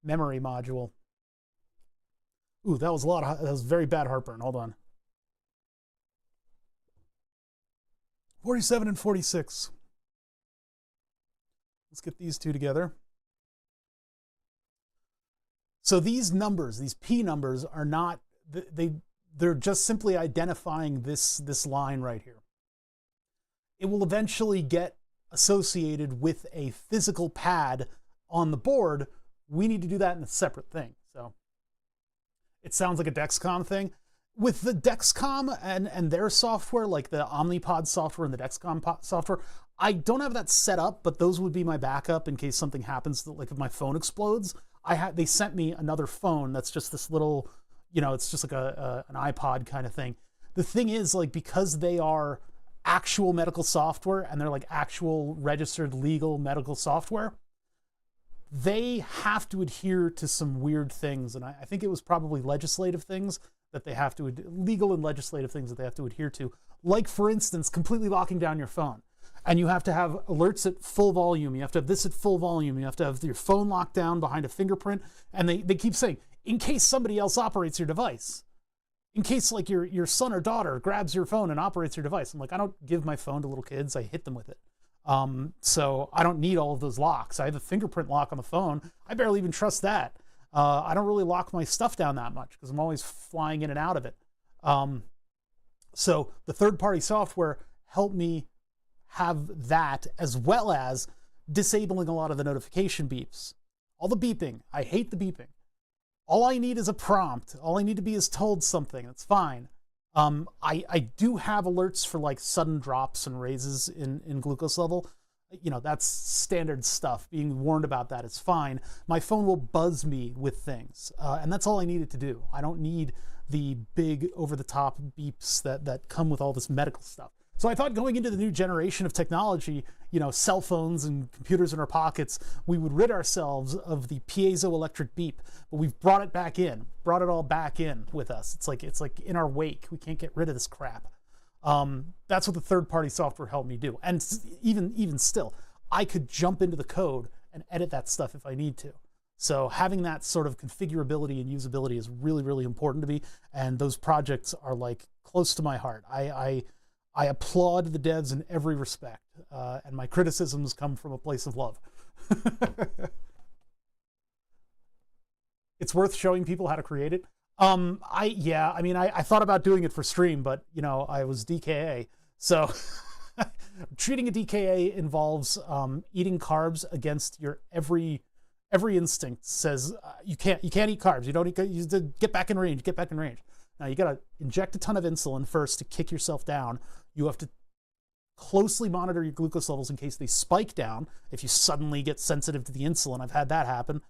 memory module. Ooh, that was very bad heartburn. Hold on. 47 and 46. Let's get these two together. So these numbers, these P numbers, are not, they're just simply identifying this line right here. It will eventually get associated with a physical pad on the board. We need to do that in a separate thing. So it sounds like a Dexcom thing. With the Dexcom and their software, like the Omnipod software and the Dexcom software, I don't have that set up, but those would be my backup in case something happens, like if my phone explodes. They sent me another phone that's just this little, it's just like an iPod kind of thing. The thing is, like, because they are actual medical software and they're like actual registered legal medical software, they have to adhere to some weird things. And I think it was probably legislative things that they have to, legal and legislative things that they have to adhere to. Like, for instance, completely locking down your phone. And you have to have alerts at full volume. You have to have this at full volume. You have to have your phone locked down behind a fingerprint. And they keep saying, in case somebody else operates your device. In case, like, your son or daughter grabs your phone and operates your device. I'm like, I don't give my phone to little kids. I hit them with it. So I don't need all of those locks. I have a fingerprint lock on the phone. I barely even trust that. I don't really lock my stuff down that much because I'm always flying in and out of it. So the third-party software helped me have that, as well as disabling a lot of the notification beeps. All the beeping. I hate the beeping. all I need is a prompt. All I need to be is told something. It's fine. I do have alerts for like sudden drops and raises in glucose level. You know, that's standard stuff. Being warned about that is fine. My phone will buzz me with things, and that's all I needed to do. I don't need the big over-the-top beeps that come with all this medical stuff. So I thought going into the new generation of technology, you know, cell phones and computers in our pockets, we would rid ourselves of the piezoelectric beep. But we've brought it back in, brought it all back in with us. It's like in our wake. We can't get rid of this crap. That's what the third-party software helped me do. And even still, I could jump into the code and edit that stuff if I need to. So having that sort of configurability and usability is really, really important to me. And those projects are like close to my heart. I applaud the devs in every respect, and my criticisms come from a place of love. It's worth showing people how to create it. I thought about doing it for stream, but you know, I was DKA, so treating a DKA involves eating carbs against your every instinct says you can't eat carbs. You don't eat. You get back in range. Get back in range. Now you gotta inject a ton of insulin first to kick yourself down. You have to closely monitor your glucose levels in case they spike down. If you suddenly get sensitive to the insulin, I've had that happen.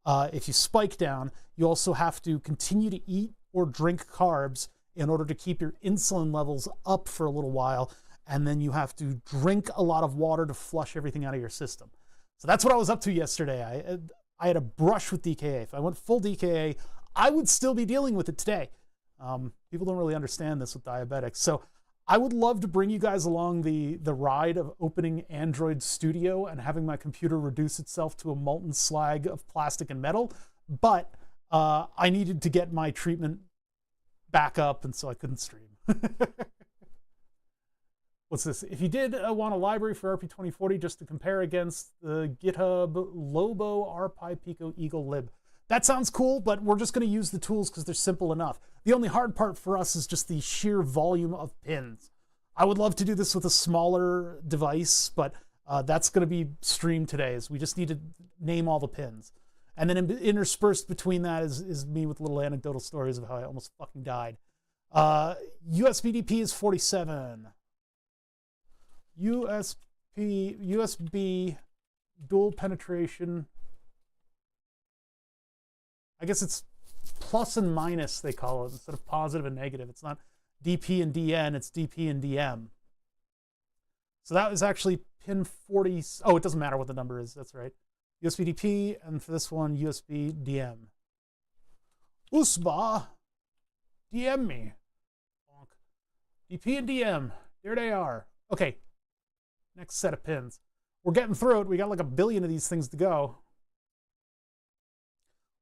If you spike down, you also have to continue to eat or drink carbs in order to keep your insulin levels up for a little while. And then you have to drink a lot of water to flush everything out of your system. So that's what I was up to yesterday. I had a brush with DKA. If I went full DKA, I would still be dealing with it today. People don't really understand this with diabetics. So I would love to bring you guys along the ride of opening Android Studio and having my computer reduce itself to a molten slag of plastic and metal. But I needed to get my treatment back up, and so I couldn't stream. What's this? If you did want a library for RP2040 just to compare against the GitHub Lobo RPi Pico Eagle lib. That sounds cool, but we're just going to use the tools because they're simple enough. The only hard part for us is just the sheer volume of pins. I would love to do this with a smaller device, but that's going to be streamed today. Is we just need to name all the pins. And then interspersed between that is me with little anecdotal stories of how I almost fucking died. USB-DP is 47. USB dual penetration. I guess it's plus and minus, they call it, instead of positive and negative. It's not DP and DN, it's DP and DM. So that was actually pin 40. Oh, it doesn't matter what the number is. That's right. USB DP, and for this one, USB DM. USB, DM me. DP and DM, there they are. Okay, next set of pins. We're getting through it. We got like 1 billion of these things to go.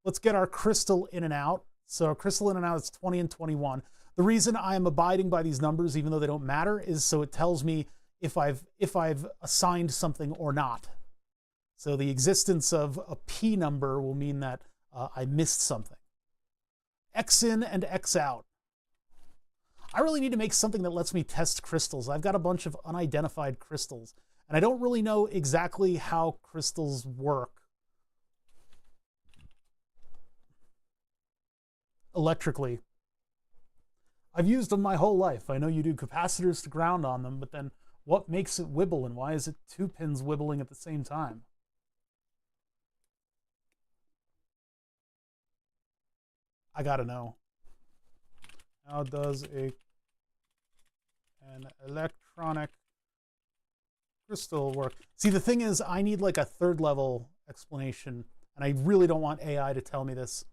Let's get our crystal in and out. So crystal in and out is 20 and 21. The reason I am abiding by these numbers, even though they don't matter, is so it tells me if I've assigned something or not. So the existence of a P number will mean that I missed something. X in and X out. I really need to make something that lets me test crystals. I've got a bunch of unidentified crystals, and I don't really know exactly how crystals work electrically. I've used them my whole life. I know you do capacitors to ground on them, but then what makes it wibble, and why is it 2 pins wibbling at the same time? I gotta know. How does an electronic crystal work? See, the thing is, I need like a third level explanation, and I really don't want AI to tell me this.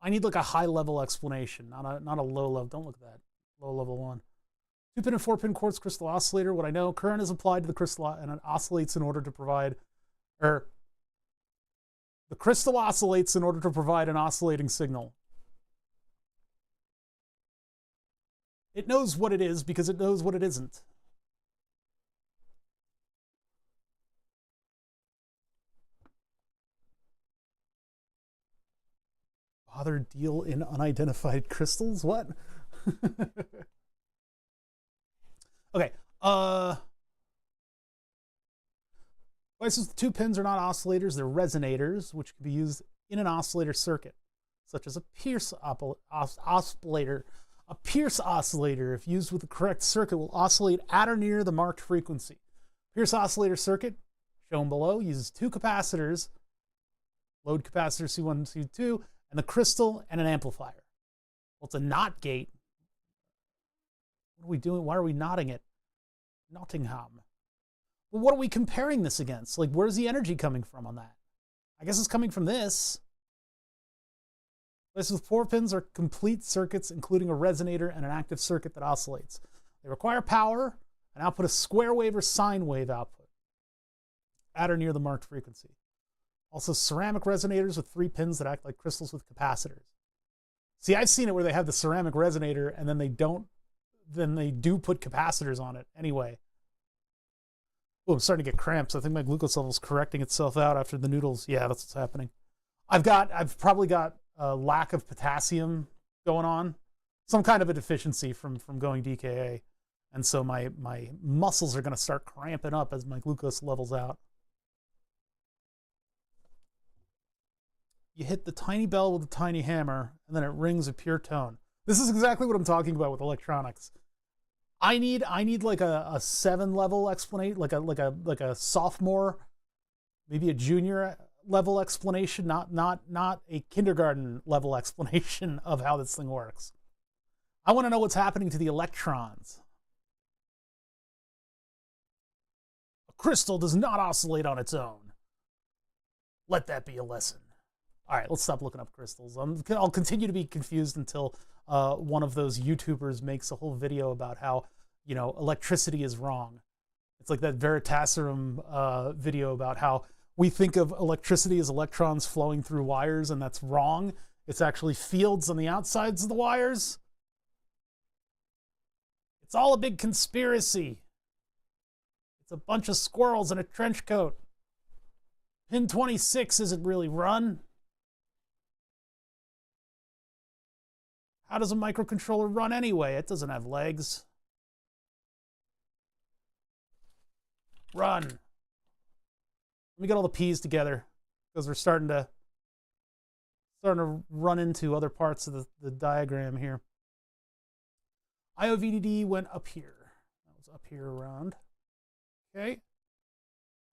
I need like a high level explanation, not a low level. Don't look at that. Low level one. 2-pin and 4-pin quartz crystal oscillator. What I know, current is applied to the crystal and it oscillates in order to provide, the crystal oscillates in order to provide an oscillating signal. It knows what it is because it knows what it isn't. Bother deal in unidentified crystals? What? Okay. Devices with 2 pins are not oscillators, they're resonators, which can be used in an oscillator circuit, such as a Pierce oscillator. A Pierce oscillator, if used with the correct circuit, will oscillate at or near the marked frequency. Pierce oscillator circuit, shown below, uses 2 capacitors, load capacitor C1 and C2, and the crystal and an amplifier. Well, it's a NOT gate. What are we doing? Why are we knotting it? Nottingham. Well, what are we comparing this against? Like, where's the energy coming from on that? I guess it's coming from this. This with 4 pins are complete circuits, including a resonator and an active circuit that oscillates. They require power and output a square wave or sine wave output at or near the marked frequency. Also, ceramic resonators with 3 pins that act like crystals with capacitors. See, I've seen it where they have the ceramic resonator and then they do put capacitors on it anyway. Oh, I'm starting to get cramps. I think my glucose level's correcting itself out after the noodles. Yeah, that's what's happening. I've probably got a lack of potassium going on, some kind of a deficiency from going DKA, and so my muscles are going to start cramping up as my glucose levels out. You hit the tiny bell with a tiny hammer, and then it rings a pure tone. This is exactly what I'm talking about with electronics. I need like a 7-level explanation, like a sophomore, maybe a junior level explanation, not a kindergarten level explanation of how this thing works. I want to know what's happening to the electrons. A crystal does not oscillate on its own. Let that be a lesson. All right, let's stop looking up crystals. I'll continue to be confused until one of those YouTubers makes a whole video about how, you know, electricity is wrong. It's like that Veritasium video about how we think of electricity as electrons flowing through wires, and that's wrong. It's actually fields on the outsides of the wires. It's all a big conspiracy. It's a bunch of squirrels in a trench coat. Pin 26 isn't really run. How does a microcontroller run anyway? It doesn't have legs. Run. Let me get all the P's together because we're starting to run into other parts of the diagram here. IOVDD went up here. That was up here around. Okay.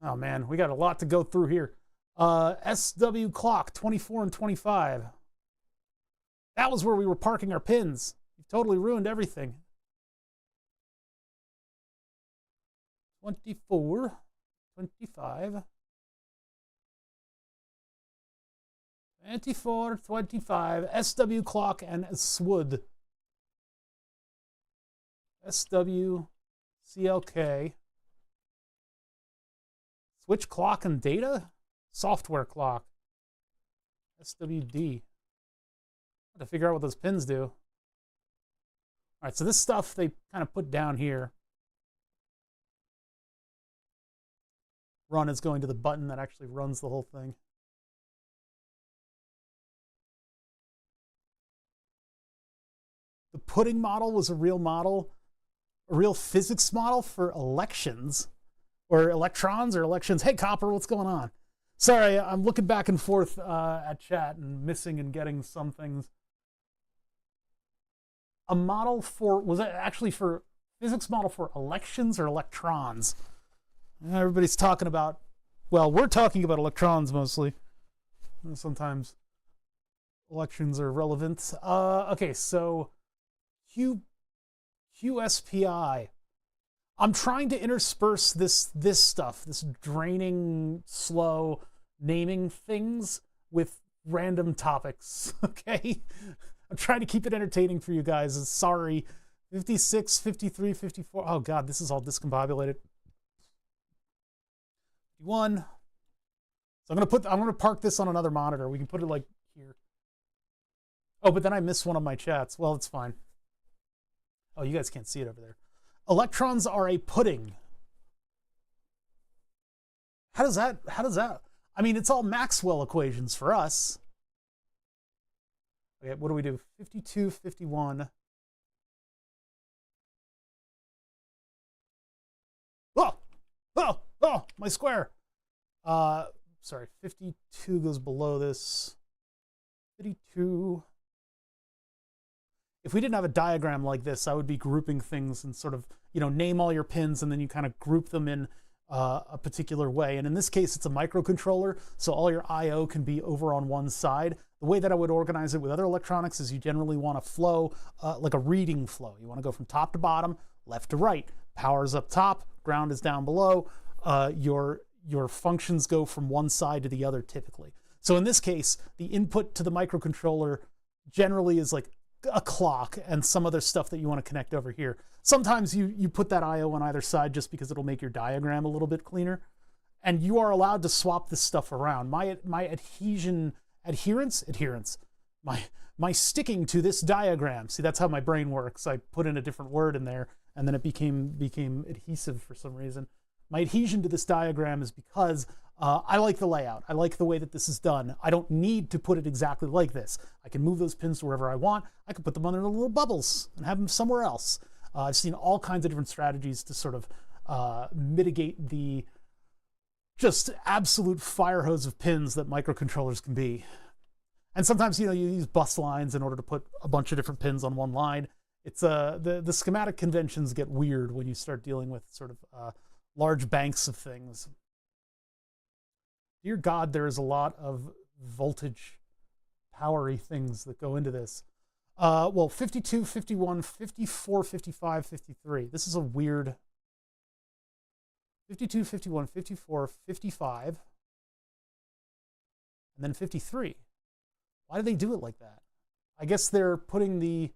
Oh man, we got a lot to go through here. SW clock 24 and 25. That was where we were parking our pins. You've totally ruined everything. 24, 25. 24, 25. SW clock and SWOD. SW CLK. Switch clock and data? Software clock. SWD. To figure out what those pins do. All right, so this stuff they kind of put down here. Run is going to the button that actually runs the whole thing. The pudding model was a real model, a real physics model for elections, or electrons or elections. Hey, Copper, what's going on? Sorry, I'm looking back and forth at chat and missing and getting some things. A model for, was it actually for physics model for elections or electrons? Everybody's talking about, well, we're talking about electrons mostly. Sometimes elections are relevant. Okay, so QSPI. I'm trying to intersperse this stuff, this draining, slow naming things with random topics, okay? I'm trying to keep it entertaining for you guys. Sorry. 56, 53, 54. Oh, God, this is all discombobulated. 51. So I'm gonna park this on another monitor. We can put it like here. Oh, but then I missed one of my chats. Well, it's fine. Oh, you guys can't see it over there. Electrons are a pudding. How does that? I mean, it's all Maxwell equations for us. Okay, what do we do? 52, 51. Oh, my square. Sorry, 52 goes below this. 52. If we didn't have a diagram like this, I would be grouping things and sort of, name all your pins and then you kind of group them in a particular way. And in this case, it's a microcontroller, so all your I/O can be over on one side. The way that I would organize it with other electronics is you generally want a flow, like a reading flow. You want to go from top to bottom, left to right. Power's up top, ground is down below. Your functions go from one side to the other typically. So in this case, the input to the microcontroller generally is like a clock and some other stuff that you want to connect over here. Sometimes you put that I/O on either side just because it'll make your diagram a little bit cleaner. And you are allowed to swap this stuff around. My sticking to this diagram. See, that's how my brain works. I put in a different word in there and then it became adhesive for some reason. My adhesion to this diagram is because I like the layout. I like the way that this is done. I don't need to put it exactly like this. I can move those pins to wherever I want. I can put them under little bubbles and have them somewhere else. I've seen all kinds of different strategies to sort of mitigate the just absolute fire hose of pins that microcontrollers can be. And sometimes, you use bus lines in order to put a bunch of different pins on one line. It's the schematic conventions get weird when you start dealing with sort of large banks of things. Dear God, there is a lot of voltage, powery things that go into this. Well, 52, 51, 54, 55, 53. This is a weird 52, 51, 54, 55, and then 53. Why do they do it like that? I guess they're putting the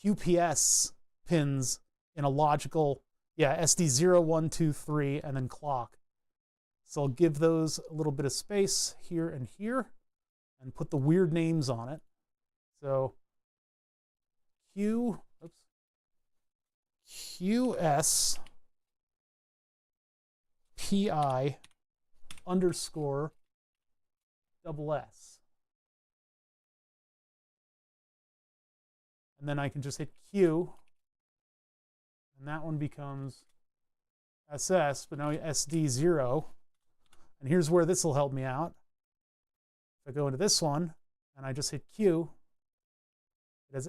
QPS pins in a logical, SD 0, 1, 2, 3, and then clock. So I'll give those a little bit of space here and here and put the weird names on it. So QS PI underscore double S. And then I can just hit Q, and that one becomes SS, but now SD0. And here's where this will help me out. If I go into this one, and I just hit Q, it has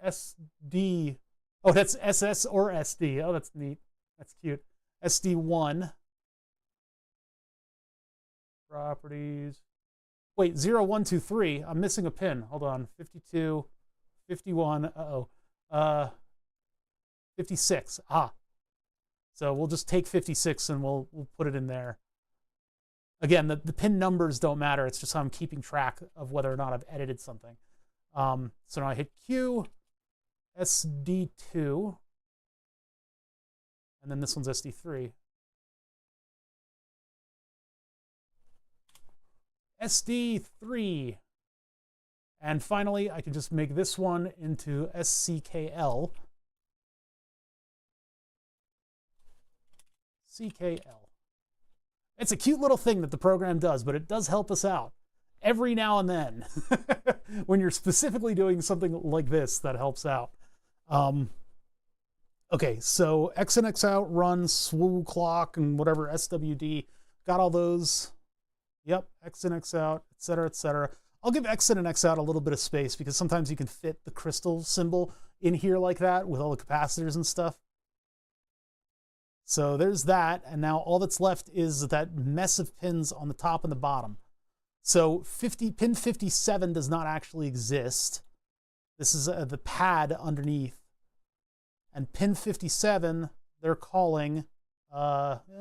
SD. Oh, that's SS or SD. Oh, that's neat. That's cute. SD1. Properties. Wait, 0, 1, 2, 3. I'm missing a pin. Hold on. 52, 51. Uh-oh. 56. Ah. So we'll just take 56 and we'll put it in there. Again, the pin numbers don't matter. It's just how I'm keeping track of whether or not I've edited something. So now I hit Q, SD2, and then this one's SD3. SD3. And finally, I can just make this one into SCKL. CKL. It's a cute little thing that the program does, but it does help us out every now and then. When you're specifically doing something like this, that helps out. Okay, so X in X out, run, swoo clock, and whatever, SWD. Got all those. Yep, X in X out, etc., etc. I'll give X in and X out a little bit of space because sometimes you can fit the crystal symbol in here like that with all the capacitors and stuff. So there's that, and now all that's left is that mess of pins on the top and the bottom. So pin 57 does not actually exist. This is the pad underneath. And pin 57, they're calling VSS.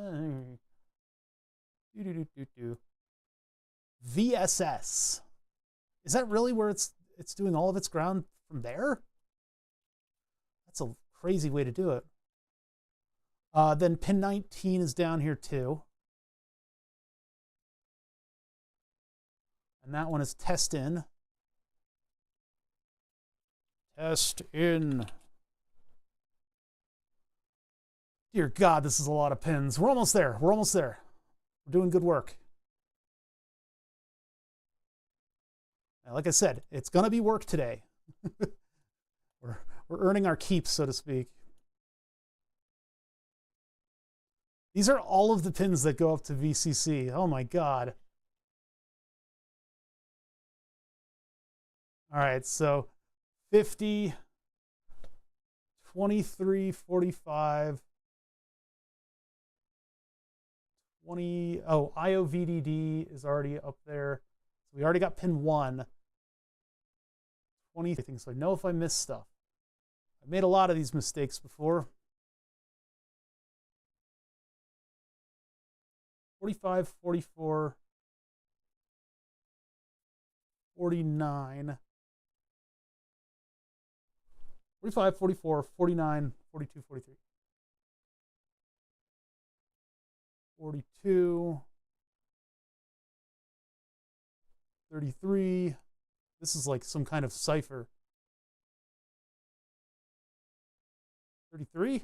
Is that really where it's doing all of its ground from there? That's a crazy way to do it. Then pin 19 is down here too. And that one is test in. Test in. Dear God, this is a lot of pins. We're almost there. We're almost there. We're doing good work. Now, like I said, it's going to be work today. We're earning our keep, so to speak. These are all of the pins that go up to VCC. Oh my God. All right, so 50, 23, 45, 20. Oh, IOVDD is already up there. So we already got pin 1. 20 things. So I know if I miss stuff. I've made a lot of these mistakes before. 45, 44, 49, 45, 44, 49, 42, 43, 42, 33. This is like some kind of cipher. 33.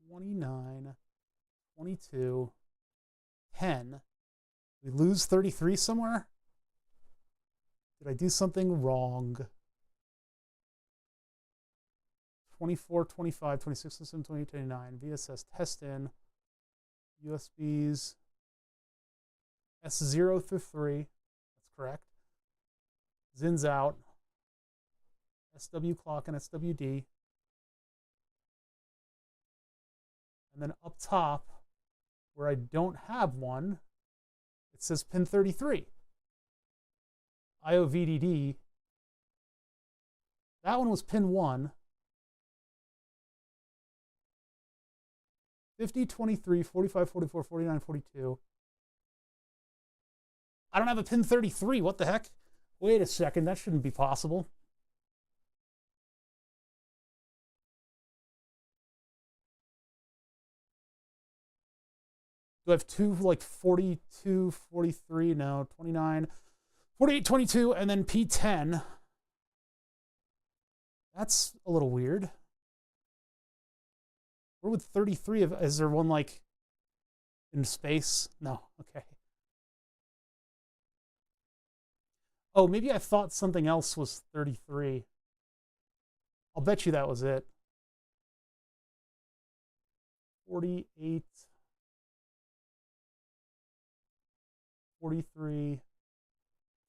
29, 22, 10. We lose 33 somewhere? Did I do something wrong? 24, 25, 26, 27, 28, 29. VSS test in. USBs. S0 through 3. That's correct. Zins out. SW clock and SWD. And then up top, where I don't have one, it says pin 33. IOVDD. That one was pin 1. 50, 23, 45, 44, 49, 42. I don't have a pin 33. What the heck? Wait a second. That shouldn't be possible. Do I have two, like 42, 43, no, 29, 48, 22, and then P10? That's a little weird. Where would 33 of, is there one like in space? No, okay. Oh, maybe I thought something else was 33. I'll bet you that was it. 48. 43,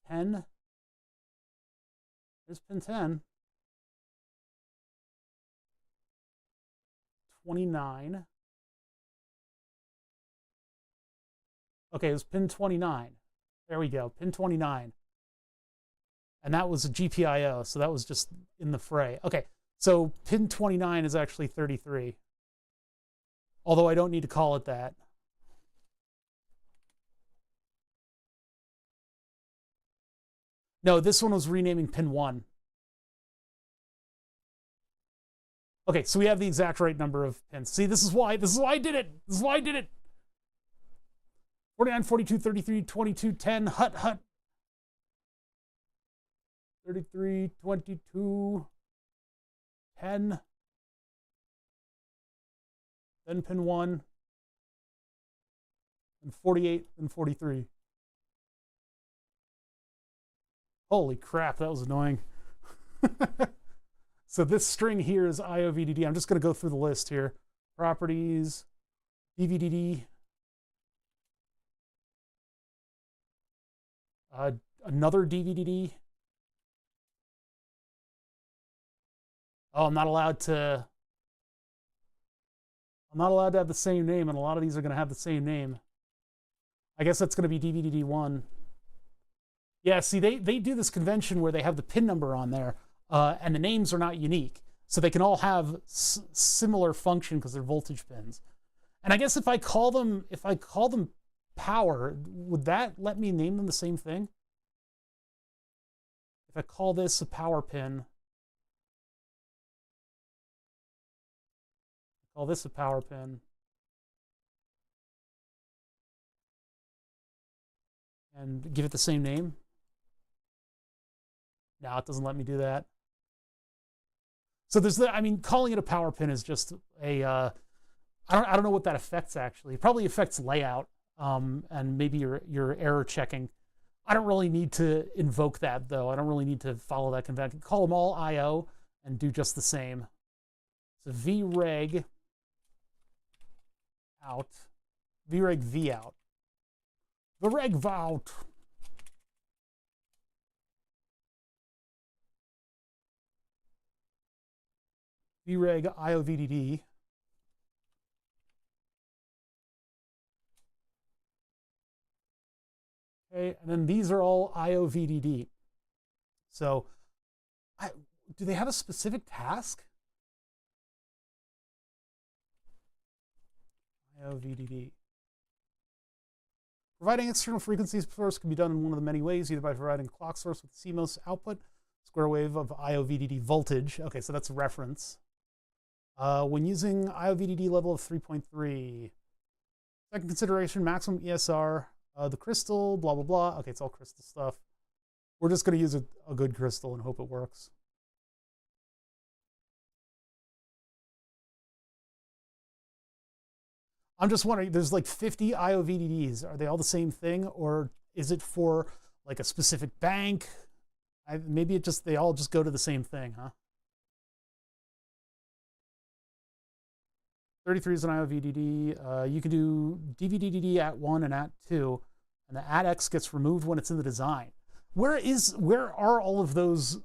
10. There's pin 10. 29. Okay, it was pin 29. There we go, pin 29. And that was a GPIO, so that was just in the fray. Okay, so pin 29 is actually 33. Although I don't need to call it that. No, this one was renaming pin 1. Okay, so we have the exact right number of pins. See, this is why I did it. This is why I did it. 49, 42, 33, 22, 10, hut. 33, 22, 10. Then pin 1. And 48 and 43. Holy crap, that was annoying. So this string here is IOVDD. I'm just going to go through the list here. Properties, DVDD, another DVDD. Oh, I'm not allowed to have the same name, and a lot of these are going to have the same name. I guess that's going to be DVDD1. Yeah, see, they do this convention where they have the pin number on there, and the names are not unique. So they can all have similar function because they're voltage pins. And I guess if I call them power, would that let me name them the same thing? If I call this a power pin, call this a power pin, and give it the same name. No, it doesn't let me do that. So there's I mean, calling it a power pin is just a, I don't know what that affects actually. It probably affects layout, and maybe your error checking. I don't really need to invoke that though. I don't really need to follow that convention. Call them all IO and do just the same. So vreg out, vreg v out, vreg v out. vreg iovdd. Okay, and then these are all iovdd. So do they have a specific task? iovdd. Providing external frequencies source can be done in one of the many ways, either by providing a clock source with CMOS output, square wave of iovdd voltage. Okay, so that's a reference. When using iovdd level of 3.3. Second consideration, maximum ESR, the crystal, blah, blah, blah. Okay, it's all crystal stuff. We're just going to use a good crystal and hope it works. I'm just wondering, there's like 50 iovdds. Are they all the same thing? Or is it for like a specific bank? Maybe they all just go to the same thing, huh? 33 is an iovdd. You can do dvdd at 1 and at 2, and the at x gets removed when it's in the design. Where are all of those,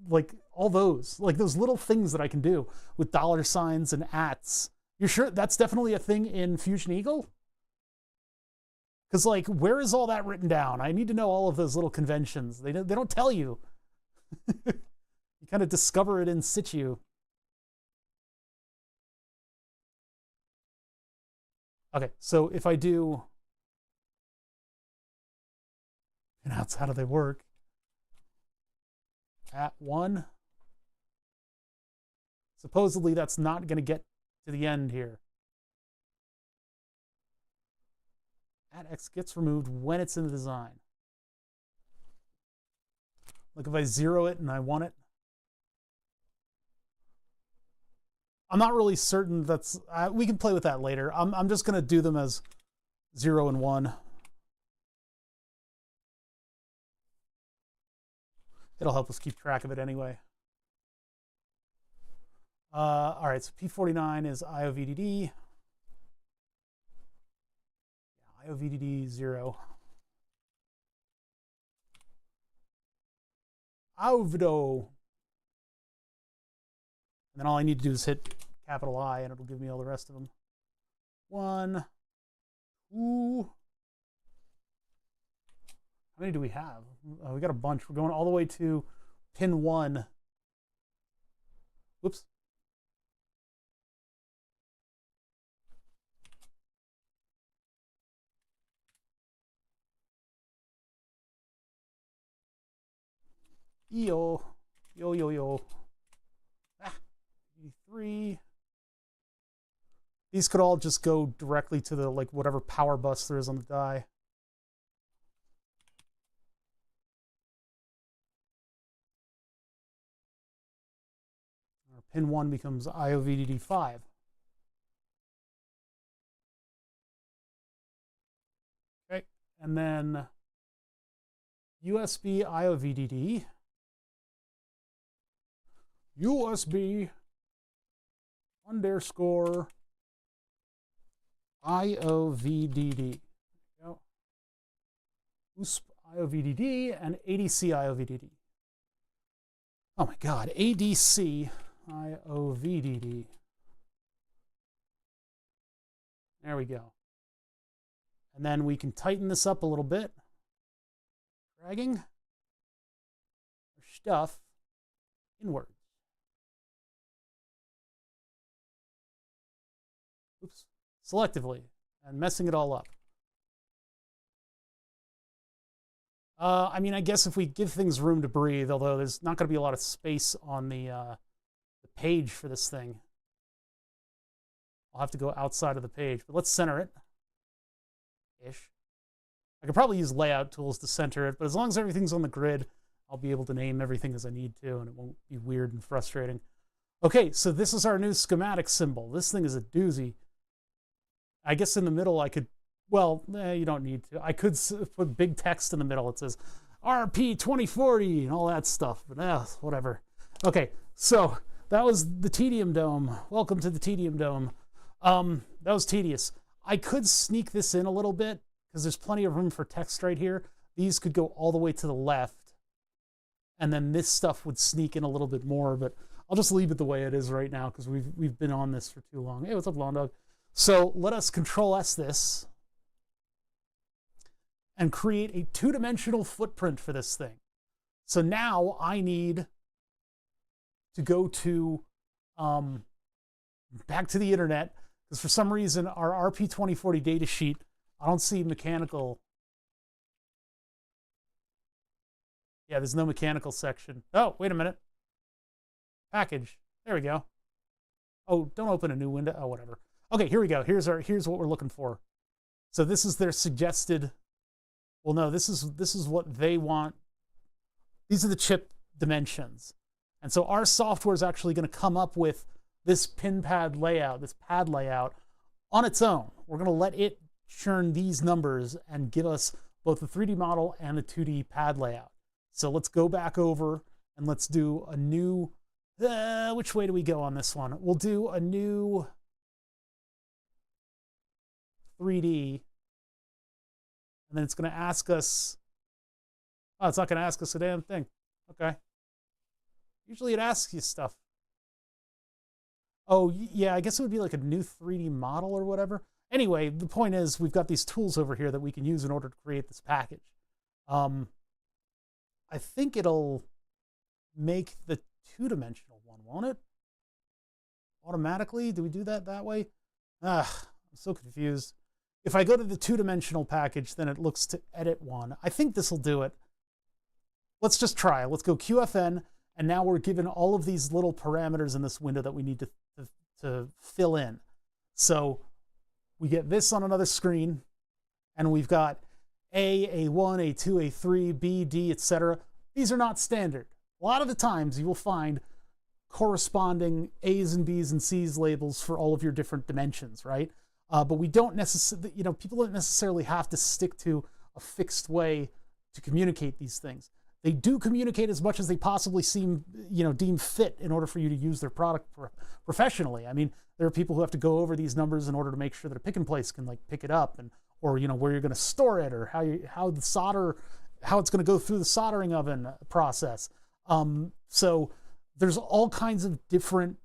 like those little things that I can do with $ and ats? You're sure that's definitely a thing in Fusion Eagle? Because like, where is all that written down? I need to know all of those little conventions. They don't tell you. You kind of discover it in situ. Okay, so if I do, and how do they work? At 1. Supposedly that's not going to get to the end here. At x gets removed when it's in the design. Like if I 0 it and I want it. I'm not really certain that's, we can play with that later. I'm just going to do them as 0 and 1. It'll help us keep track of it anyway. All right, so P49 is iovdd. iovdd 0. Avdo. And then all I need to do is hit capital I, and it'll give me all the rest of them. 1, 2. How many do we have? Oh, we got a bunch. We're going all the way to pin 1. Whoops. Yo. Ah, 83. These could all just go directly to the, like, whatever power bus there is on the die. Our pin 1 becomes iovdd 5. Okay, and then USB iovdd. USB underscore iovdd. Go. USB iovdd and ADC iovdd. Oh my God, ADC iovdd. There we go. And then we can tighten this up a little bit. Dragging our stuff inward. Oops. Selectively and messing it all up. I mean, I guess if we give things room to breathe, although there's not going to be a lot of space on the page for this thing. I'll have to go outside of the page, but let's center it. Ish. I could probably use layout tools to center it, but as long as everything's on the grid, I'll be able to name everything as I need to, and it won't be weird and frustrating. Okay, so this is our new schematic symbol. This thing is a doozy. I guess in the middle I could, well, you don't need to. I could put big text in the middle. It says RP 2040 and all that stuff, but whatever. Okay, so that was the Tedium Dome. Welcome to the Tedium Dome. That was tedious. I could sneak this in a little bit because there's plenty of room for text right here. These could go all the way to the left, and then this stuff would sneak in a little bit more, but I'll just leave it the way it is right now because we've been on this for too long. Hey, what's up, Lawn Dog? So let us Control-S this and create a two-dimensional footprint for this thing. So now I need to go to back to the internet, because for some reason our RP2040 datasheet, I don't see mechanical. Yeah, there's no mechanical section. Oh, wait a minute. Package. There we go. Oh, don't open a new window. Oh, whatever. Okay, here we go. Here's what we're looking for. So this is their suggested. Well, no, this is what they want. These are the chip dimensions. And so our software is actually going to come up with this pin pad layout, this pad layout on its own. We're going to let it churn these numbers and give us both the 3D model and the 2D pad layout. So let's go back over and let's do a new, which way do we go on this one? We'll do a new 3D, and then it's going to ask us, oh, it's not going to ask us a damn thing. Okay. Usually it asks you stuff. Oh, yeah, I guess it would be like a new 3D model or whatever. Anyway, the point is we've got these tools over here that we can use in order to create this package. I think it'll make the two-dimensional one, won't it? Automatically? Do we do that way? I'm so confused. If I go to the two-dimensional package, then it looks to edit one. I think this will do it. Let's just try. Let's go QFN, and now we're given all of these little parameters in this window that we need to fill in. So we get this on another screen, and we've got A, A1, A2, A3, B, D, etc. These are not standard. A lot of the times you will find corresponding A's and B's and C's labels for all of your different dimensions, right? But we don't necessarily, people don't necessarily have to stick to a fixed way to communicate these things. They do communicate as much as they possibly deem fit in order for you to use their product professionally. I mean, there are people who have to go over these numbers in order to make sure that a pick and place can pick it up, and or where you're going to store it, or how it's going to go through the soldering oven process. So there's all kinds of different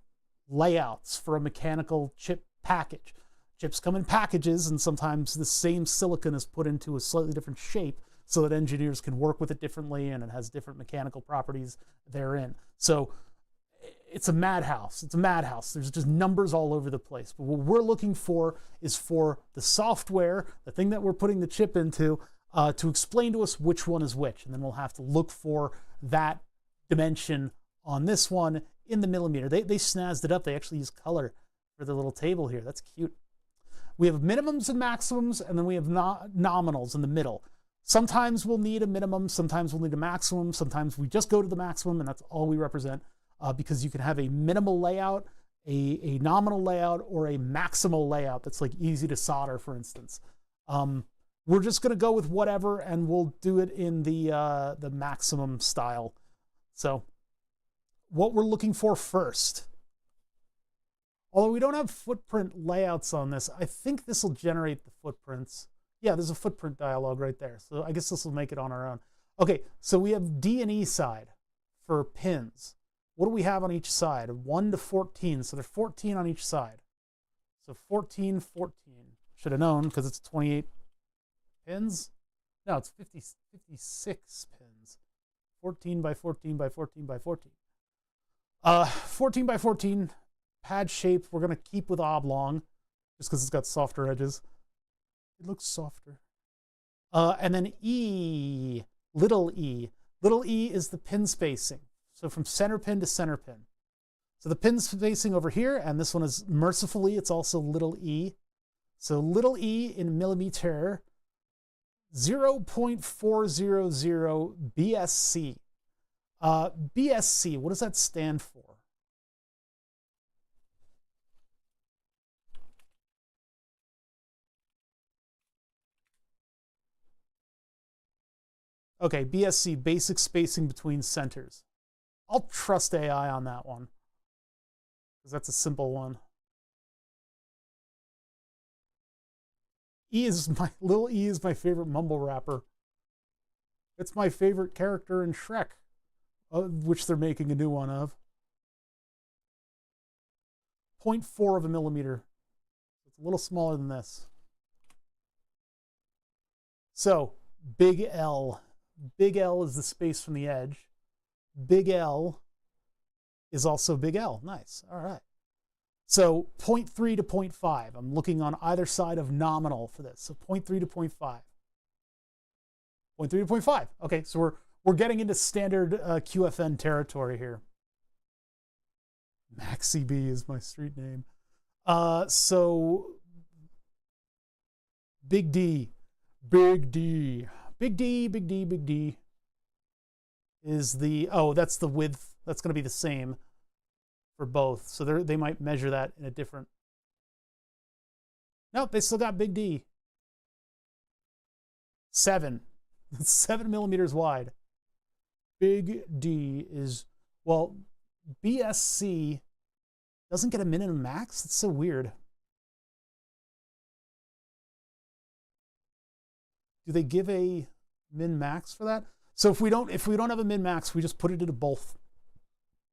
layouts for a mechanical chip package. Chips come in packages, and sometimes the same silicon is put into a slightly different shape so that engineers can work with it differently, and it has different mechanical properties therein. So it's a madhouse. It's a madhouse. There's just numbers all over the place. But what we're looking for is for the software, the thing that we're putting the chip into, to explain to us which one is which. And then we'll have to look for that dimension on this one in the millimeter. They snazzed it up. They actually use color for the little table here. That's cute. We have minimums and maximums, and then we have nominals in the middle. Sometimes we'll need a minimum, sometimes we'll need a maximum, sometimes we just go to the maximum, and that's all we represent, because you can have a minimal layout, a nominal layout, or a maximal layout that's easy to solder, for instance. We're just going to go with whatever, and we'll do it in the maximum style. So what we're looking for first, although we don't have footprint layouts on this, I think this will generate the footprints. Yeah, there's a footprint dialog right there. So I guess this will make it on our own. Okay, so we have D and E side for pins. What do we have on each side? 1 to 14. So there's 14 on each side. So 14, 14. Should have known because it's 28 pins. No, it's 56 pins. 14 by 14 by 14 by 14. 14 by 14 pad shape. We're going to keep with oblong just because it's got softer edges. It looks softer. And then E, little e. Little e is the pin spacing. So from center pin to center pin. So the pin spacing over here, and this one is mercifully, it's also little e. So little e in millimeter, 0.400 BSC. BSC, what does that stand for? Okay, BSC, basic spacing between centers. I'll trust AI on that one. because that's a simple one. Little E is my favorite mumble rapper. It's my favorite character in Shrek, which they're making a new one of. 0.4 of a millimeter. It's a little smaller than this. So, big L. Big L is the space from the edge. Big L is also big L. Nice. All right. So 0.3 to 0.5. I'm looking on either side of nominal for this. So 0.3 to 0.5. 0.3 to 0.5. Okay, so we're getting into standard QFN territory here. MaxiB is my street name. So big D. Big D. Big D, big D, big D is the, oh, that's the width. That's going to be the same for both. So they might measure that in a different. Nope, they still got big D. 7. It's 7 millimeters wide. Big D is, well, BSC doesn't get a min and a max. That's so weird. Do they give a min max for that? So if we don't have a min max, we just put it into both.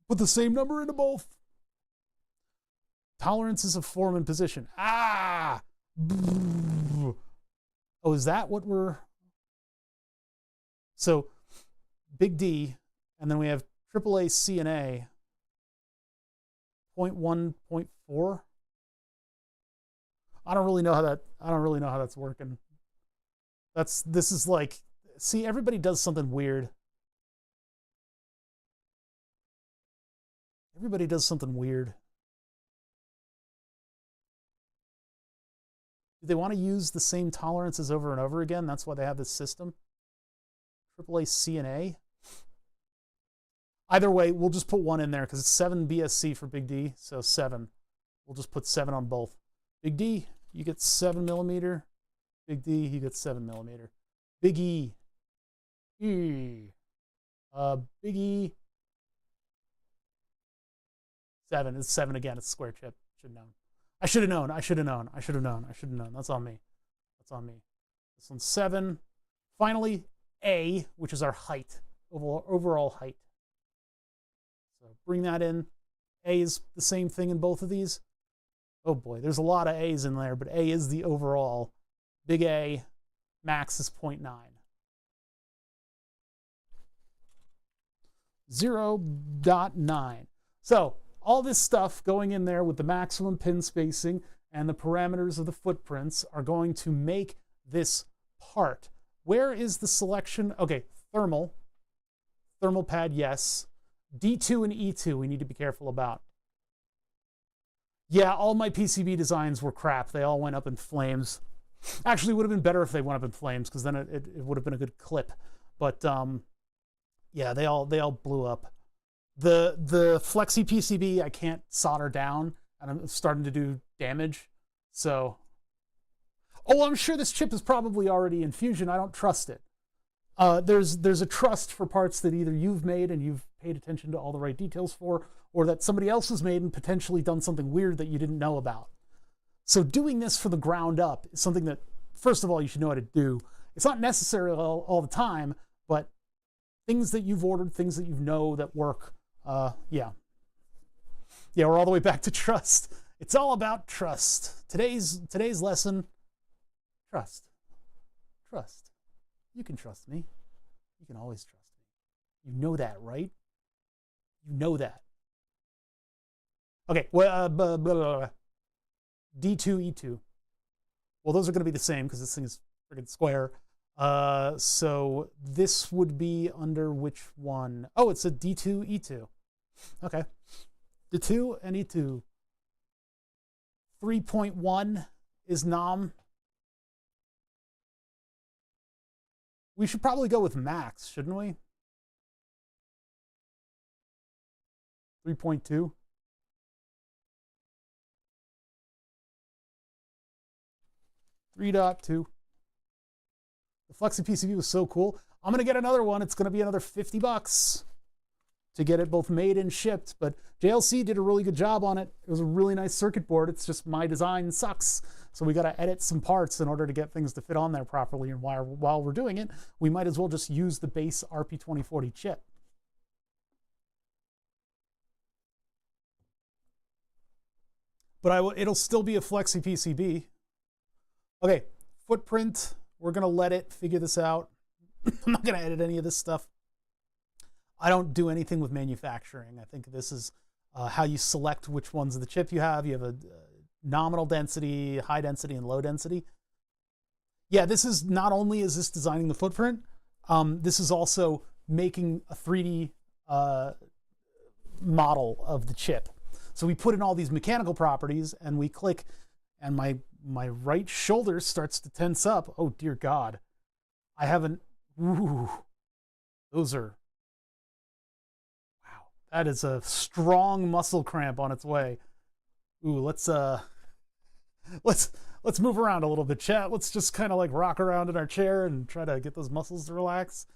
Put the same number into both. Tolerances of form and position. Ah! Oh, is that what we're... So, big D, and then we have AAA C and A. 0.1, 0.4. I don't really know how that's working. This is like, see, everybody does something weird. Everybody does something weird. Do they want to use the same tolerances over and over again? That's why they have this system. AAA C and A. Either way, we'll just put 1 in there because it's 7 BSC for big D, so 7. We'll just put 7 on both. Big D, you get 7 millimeter. Big D, you get 7 millimeter. Big E. E. Big E. 7. It's 7 again. It's square chip. Should have known. I should have known. I should have known. I should have known. I should have known. That's on me. That's on me. This one's 7. Finally, A, which is our height, overall height. So bring that in. A is the same thing in both of these. Oh boy, there's a lot of A's in there, but A is the overall. Big A, max is 0.9. 0.9. So all this stuff going in there with the maximum pin spacing and the parameters of the footprints are going to make this part. Where is the selection? Okay, thermal. Thermal pad, yes. D2 and E2 we need to be careful about. Yeah, all my PCB designs were crap. They all went up in flames. Actually, it would have been better if they went up in flames because then it would have been a good clip. But yeah, they all blew up. The flexi PCB I can't solder down, and I'm starting to do damage. So, oh, I'm sure this chip is probably already in Fusion. I don't trust it. There's a trust for parts that either you've made and you've paid attention to all the right details for, or that somebody else has made and potentially done something weird that you didn't know about. So doing this from the ground up is something that, first of all, you should know how to do. It's not necessary all the time, but things that you've ordered, things that you know that work, yeah. Yeah, we're all the way back to trust. It's all about trust. Today's lesson, trust. Trust. You can trust me. You can always trust me. You know that, right? You know that. Okay, well, D2, E2. Well, those are going to be the same because this thing is freaking square. So this would be under which one? Oh, it's a D2, E2. Okay. D2 and E2. 3.1 is nom. We should probably go with max, shouldn't we? 3.2. .2. The Flexi PCB was so cool. I'm going to get another one. It's going to be another $50. to get it both made and shipped, but JLC did a really good job on it. It was a really nice circuit board. It's just my design sucks. So we got to edit some parts in order to get things to fit on there properly. And while we're doing it, we might as well just use the base RP2040 chip. But it'll still be a flexi PCB. Okay, footprint, we're gonna let it figure this out. I'm not gonna edit any of this stuff. I don't do anything with manufacturing. I think this is how you select which ones of the chip you have. You have a nominal density, high density, and low density. Yeah, this is not only is this designing the footprint, this is also making a 3D model of the chip. So we put in all these mechanical properties and we click, and my right shoulder starts to tense up. Oh dear God. I haven't, ooh, those are, wow. That is a strong muscle cramp on its way. Ooh, let's move around a little bit, chat. Let's just kind of like rock around in our chair and try to get those muscles to relax.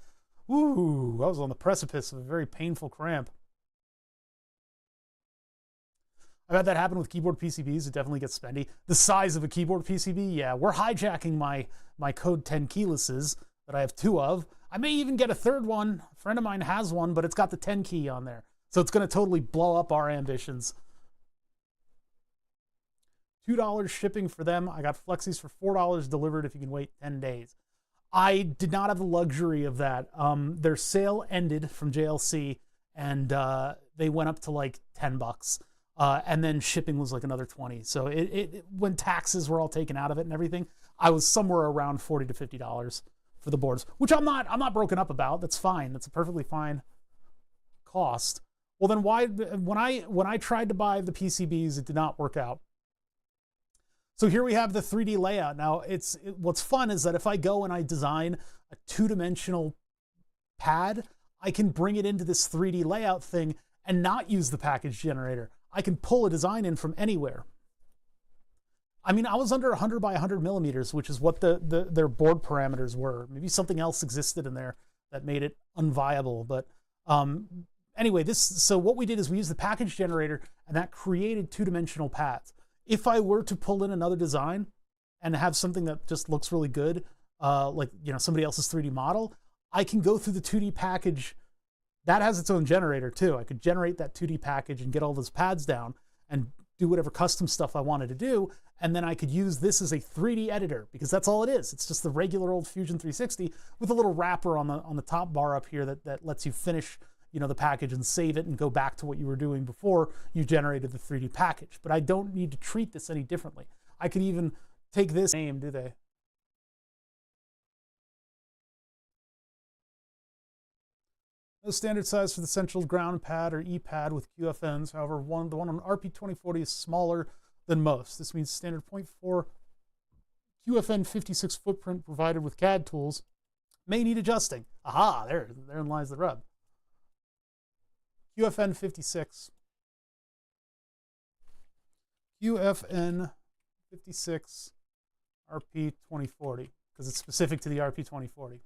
Ooh, I was on the precipice of a very painful cramp. I've had that happen with keyboard PCBs. It definitely gets spendy. The size of a keyboard PCB, yeah, we're hijacking my Code 10 keylesses that I have 2 of. I may even get a 3rd one. A friend of mine has one, but it's got the 10 key on there. So it's going to totally blow up our ambitions. $2 shipping for them. I got Flexis for $4 delivered if you can wait 10 days. I did not have the luxury of that. Their sale ended from JLC, and they went up to like $10. And then shipping was like another 20. So when taxes were all taken out of it and everything, I was somewhere around $40 to $50 for the boards, which I'm not broken up about. That's fine. That's a perfectly fine cost. Well, then why, when I tried to buy the PCBs, it did not work out. So here we have the 3D layout. Now what's fun is that if I go and I design a 2-dimensional pad, I can bring it into this 3D layout thing and not use the package generator. I can pull a design in from anywhere. I mean, I was under 100 by 100 millimeters, which is what their board parameters were. Maybe something else existed in there that made it unviable. But anyway, so what we did is we used the package generator, and that created 2-dimensional paths. If I were to pull in another design and have something that just looks really good, like somebody else's 3D model, I can go through the 2D package. That has its own generator too. I could generate that 2D package and get all those pads down and do whatever custom stuff I wanted to do. And then I could use this as a 3D editor, because that's all it is. It's just the regular old Fusion360 with a little wrapper on the top bar up here that lets you finish the package and save it and go back to what you were doing before you generated the 3D package. But I don't need to treat this any differently. I could even take this name, do they? No standard size for the central ground pad or E-pad with QFNs. However, the one on RP2040 is smaller than most. This means standard 0.4 QFN 56 footprint provided with CAD tools may need adjusting. Aha, therein lies the rub. QFN 56. QFN 56 RP2040, because it's specific to the RP2040.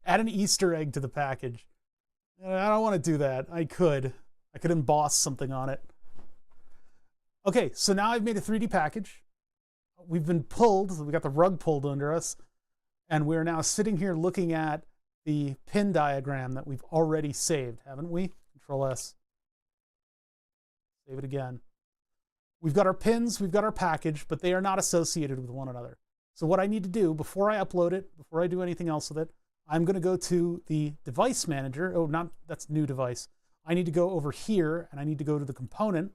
Add an Easter egg to the package. I don't want to do that. I could emboss something on it. Okay, so now I've made a 3D package. We've been pulled. We got the rug pulled under us. And we're now sitting here looking at the pin diagram that we've already saved, haven't we? Control S. Save it again. We've got our pins, we've got our package, but they are not associated with one another. So what I need to do before I upload it, before I do anything else with it, I'm going to go to the device manager. Oh, that's new device. I need to go over here, and I need to go to the component,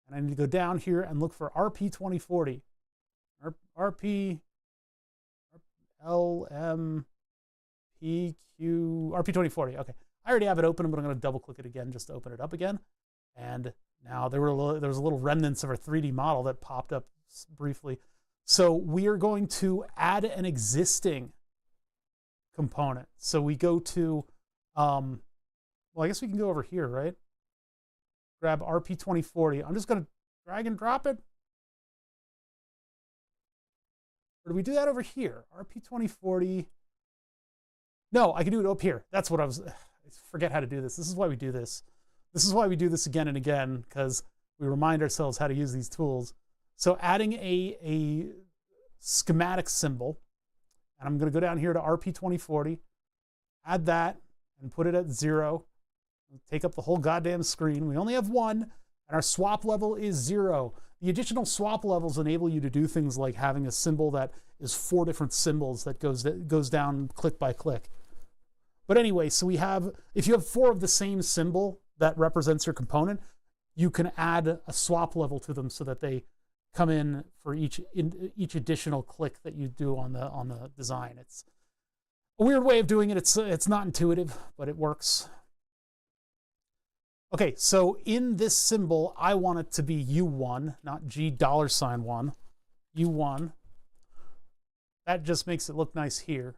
and I need to go down here and look for RP2040. RP2040. Okay, I already have it open, but I'm going to double click it again just to open it up again. And now there was a little remnants of our 3D model that popped up briefly. So we are going to add an existing component. So we go to, well, I guess we can go over here, right? Grab RP2040. I'm just going to drag and drop it. Or do we do that over here? RP2040. No, I can do it up here. That's what I forget how to do this. This is why we do this. This is why we do this again and again, because we remind ourselves how to use these tools. So adding a schematic symbol, and I'm going to go down here to RP2040, add that, and put it at 0. Take up the whole goddamn screen. We only have 1, and our swap level is 0. The additional swap levels enable you to do things like having a symbol that is 4 different symbols that goes down click by click. But anyway, so we have, if you have 4 of the same symbol that represents your component, you can add a swap level to them so that they come in for each additional click that you do on the design. It's a weird way of doing it. It's not intuitive, but it works. Okay, so in this symbol, I want it to be U1, not $1, U1. That just makes it look nice here.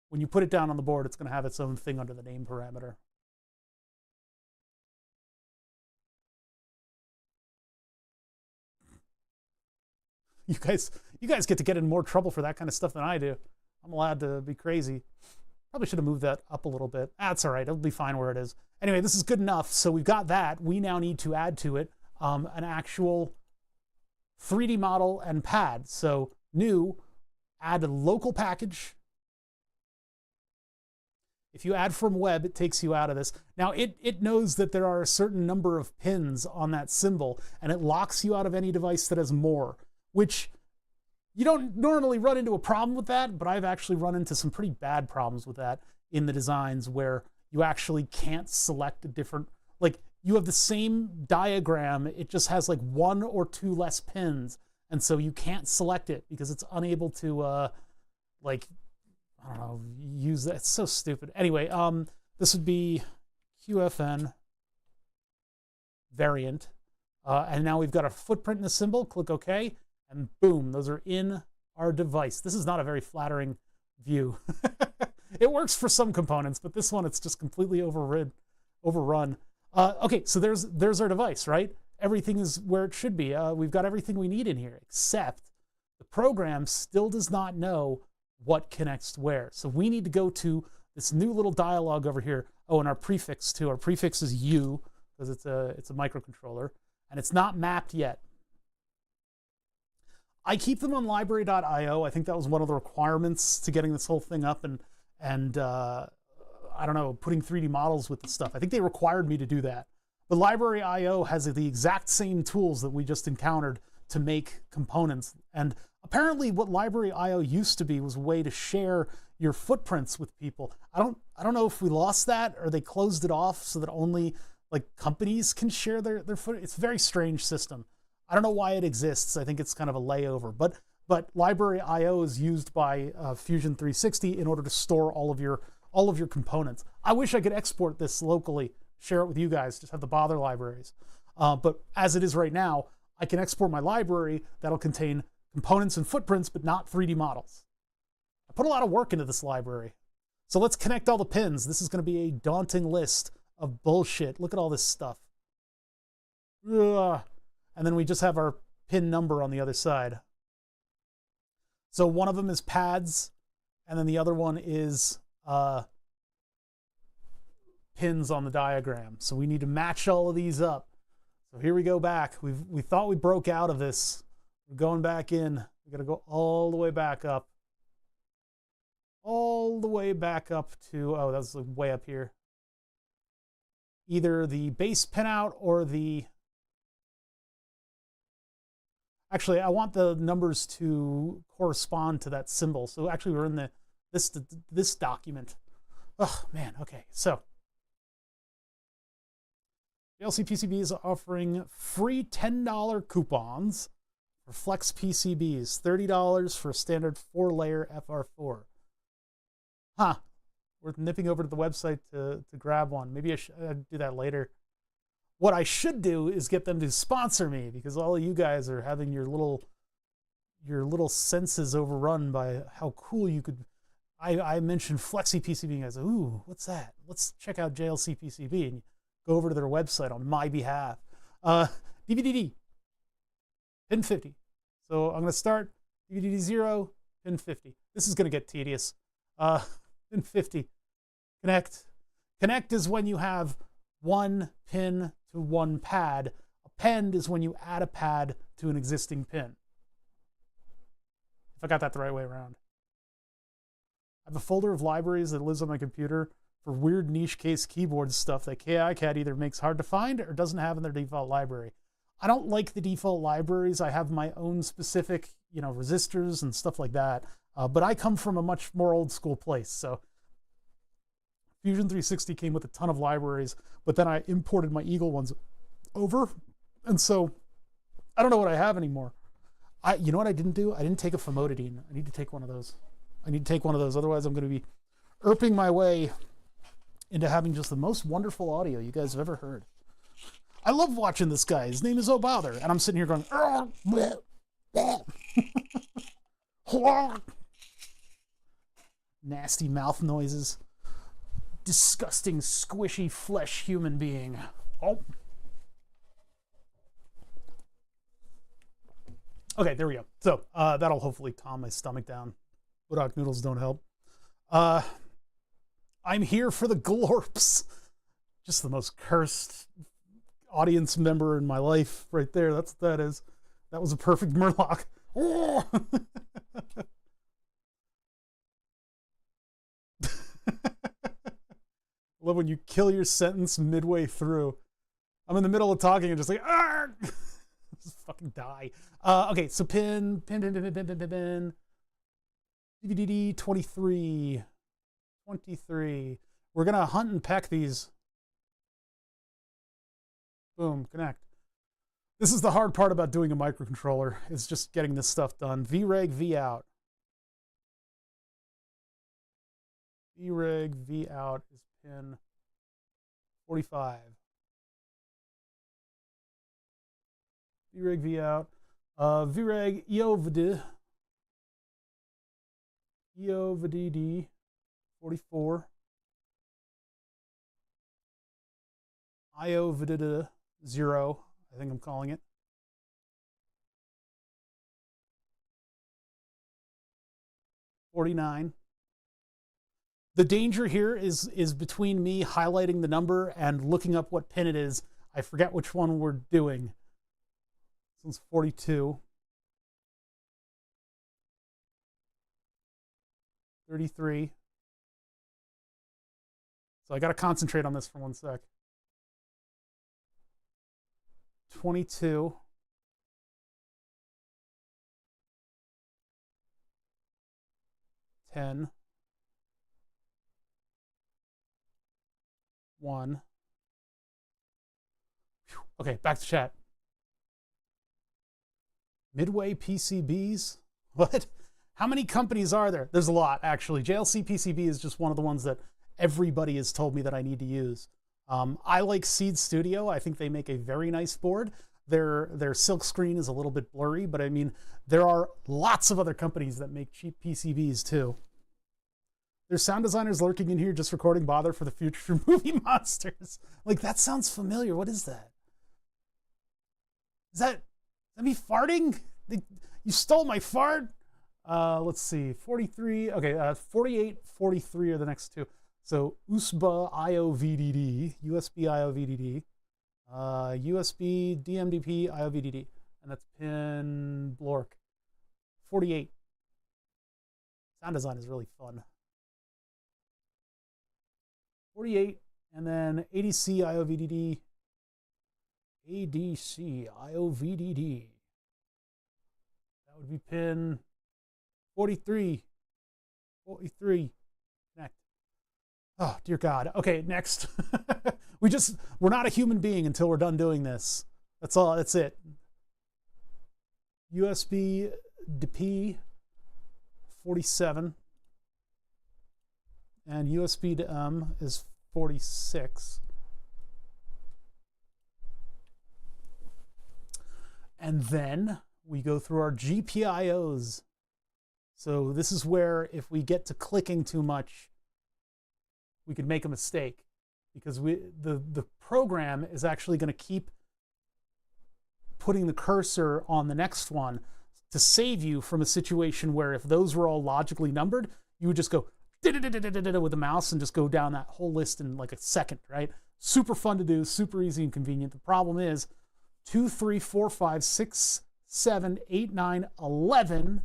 When you put it down on the board, it's going to have its own thing under the name parameter. You guys get to get in more trouble for that kind of stuff than I do. I'm allowed to be crazy. Probably should have moved that up a little bit. That's all right. It'll be fine where it is. Anyway, this is good enough. So we've got that. We now need to add to it an actual 3D model and pad. So new, add a local package. If you add from web, it takes you out of this. Now, it knows that there are a certain number of pins on that symbol, and it locks you out of any device that has more, which you don't normally run into a problem with that, but I've actually run into some pretty bad problems with that in the designs where you actually can't select a different, like you have the same diagram, it just has like 1 or 2 less pins, and so you can't select it because it's unable to, like, I don't know, use that. It's so stupid. Anyway, this would be QFN variant, and now we've got a footprint in the symbol. Click OK. And boom, those are in our device. This is not a very flattering view. It works for some components, but this one, it's just completely overrun. Okay, so there's our device, right? Everything is where it should be. We've got everything we need in here, except the program still does not know what connects where. So we need to go to this new little dialog over here. Oh, and our prefix too. Our prefix is U, because it's a microcontroller, and it's not mapped yet. I keep them on library.io. I think that was one of the requirements to getting this whole thing up, and I don't know, putting 3D models with the stuff. I think they required me to do that. But library.io has the exact same tools that we just encountered to make components. And apparently what library.io used to be was a way to share your footprints with people. I don't know if we lost that or they closed it off so that only like companies can share their foot. It's a very strange system. I don't know why it exists. I think it's kind of a layover, but library.io is used by Fusion360 in order to store all of your components. I wish I could export this locally, share it with you guys, just have the bother libraries. But as it is right now, I can export my library that'll contain components and footprints, but not 3D models. I put a lot of work into this library. So let's connect all the pins. This is going to be a daunting list of bullshit. Look at all this stuff. Ugh. And then we just have our pin number on the other side. So one of them is pads, and then the other one is pins on the diagram. So we need to match all of these up. So here we go back. We thought we broke out of this. We're going back in. We got to go all the way back up. All the way back up to, oh, that's way up here. Either the base pinout or the, actually, I want the numbers to correspond to that symbol. So actually, we're in this document. Oh man, okay. So JLC PCB is offering free $10 coupons for Flex PCBs, $30 for a standard 4-layer FR4. Huh? Worth nipping over to the website to grab one. Maybe I should do that later. What I should do is get them to sponsor me, because all of you guys are having your little senses overrun by how cool you could. I mentioned Flexi PCB, and you guys, ooh, what's that? Let's check out JLC PCB, and go over to their website on my behalf. DVDD, pin 50. So I'm going to start DVDD 0, pin 50. This is going to get tedious. Pin 50, connect. Connect is when you have one pin to one pad. Append is when you add a pad to an existing pin. If I got that the right way around. I have a folder of libraries that lives on my computer for weird niche case keyboard stuff that KiCad either makes hard to find or doesn't have in their default library. I don't like the default libraries. I have my own specific, resistors and stuff like that. But I come from a much more old school place. So Fusion360 came with a ton of libraries, but then I imported my Eagle ones over. And so I don't know what I have anymore. You know what I didn't do? I didn't take a famotidine. I need to take one of those. Otherwise I'm going to be erping my way into having just the most wonderful audio you guys have ever heard. I love watching this guy. His name is O'Bother. And I'm sitting here going, nasty mouth noises. Disgusting, squishy flesh human being. Oh. Okay, there we go. So that'll hopefully calm my stomach down. Budok noodles don't help. I'm here for the glorps. Just the most cursed audience member in my life right there. That's what that is. That was a perfect Murloc. Oh! Love when you kill your sentence midway through. I'm in the middle of talking and just like, just fucking die. Okay, so pin. DVD 23. We're gonna hunt and peck these. Boom, connect. This is the hard part about doing a microcontroller, is just getting this stuff done. VREG, V out. VREG, V out is pin 45. VREG, V out. VREG, EOVDD 44. IOVDD 0, I think I'm calling it. $49. The danger here is between me highlighting the number and looking up what pin it is. I forget which one we're doing. This one's 42. 33. So I got to concentrate on this for 1 sec. 22. 10. 1. Whew. Okay, back to chat. Midway PCBs? What? How many companies are there? There's a lot, actually. JLC PCB is just one of the ones that everybody has told me that I need to use. I like Seed Studio. I think they make a very nice board. Their silk screen is a little bit blurry, but I mean, there are lots of other companies that make cheap PCBs too. There's sound designers lurking in here just recording Bother for the future movie monsters. Like, that sounds familiar. What is that? Is that me farting? You stole my fart? Let's see, 43, okay, 48, 43 are the next two. So USB IOVDD, USB IOVDD, USB DMDP IOVDD, and that's pin Blork. 48. Sound design is really fun. 48, and then ADC IOVDD, ADC IOVDD. That would be pin 43. 43. Connect. Oh, dear God. Okay, next. We're not a human being until we're done doing this. That's all. That's it. USB DP 47. And USB to M is 46. And then we go through our GPIOs. So this is where if we get to clicking too much, we could make a mistake, because the program is actually going to keep putting the cursor on the next one to save you from a situation where if those were all logically numbered, you would just go with the mouse and just go down that whole list in like a second, right? Super fun to do, super easy and convenient. The problem is 2, 3, 4, 5, 6, 7, 8, 9, 11,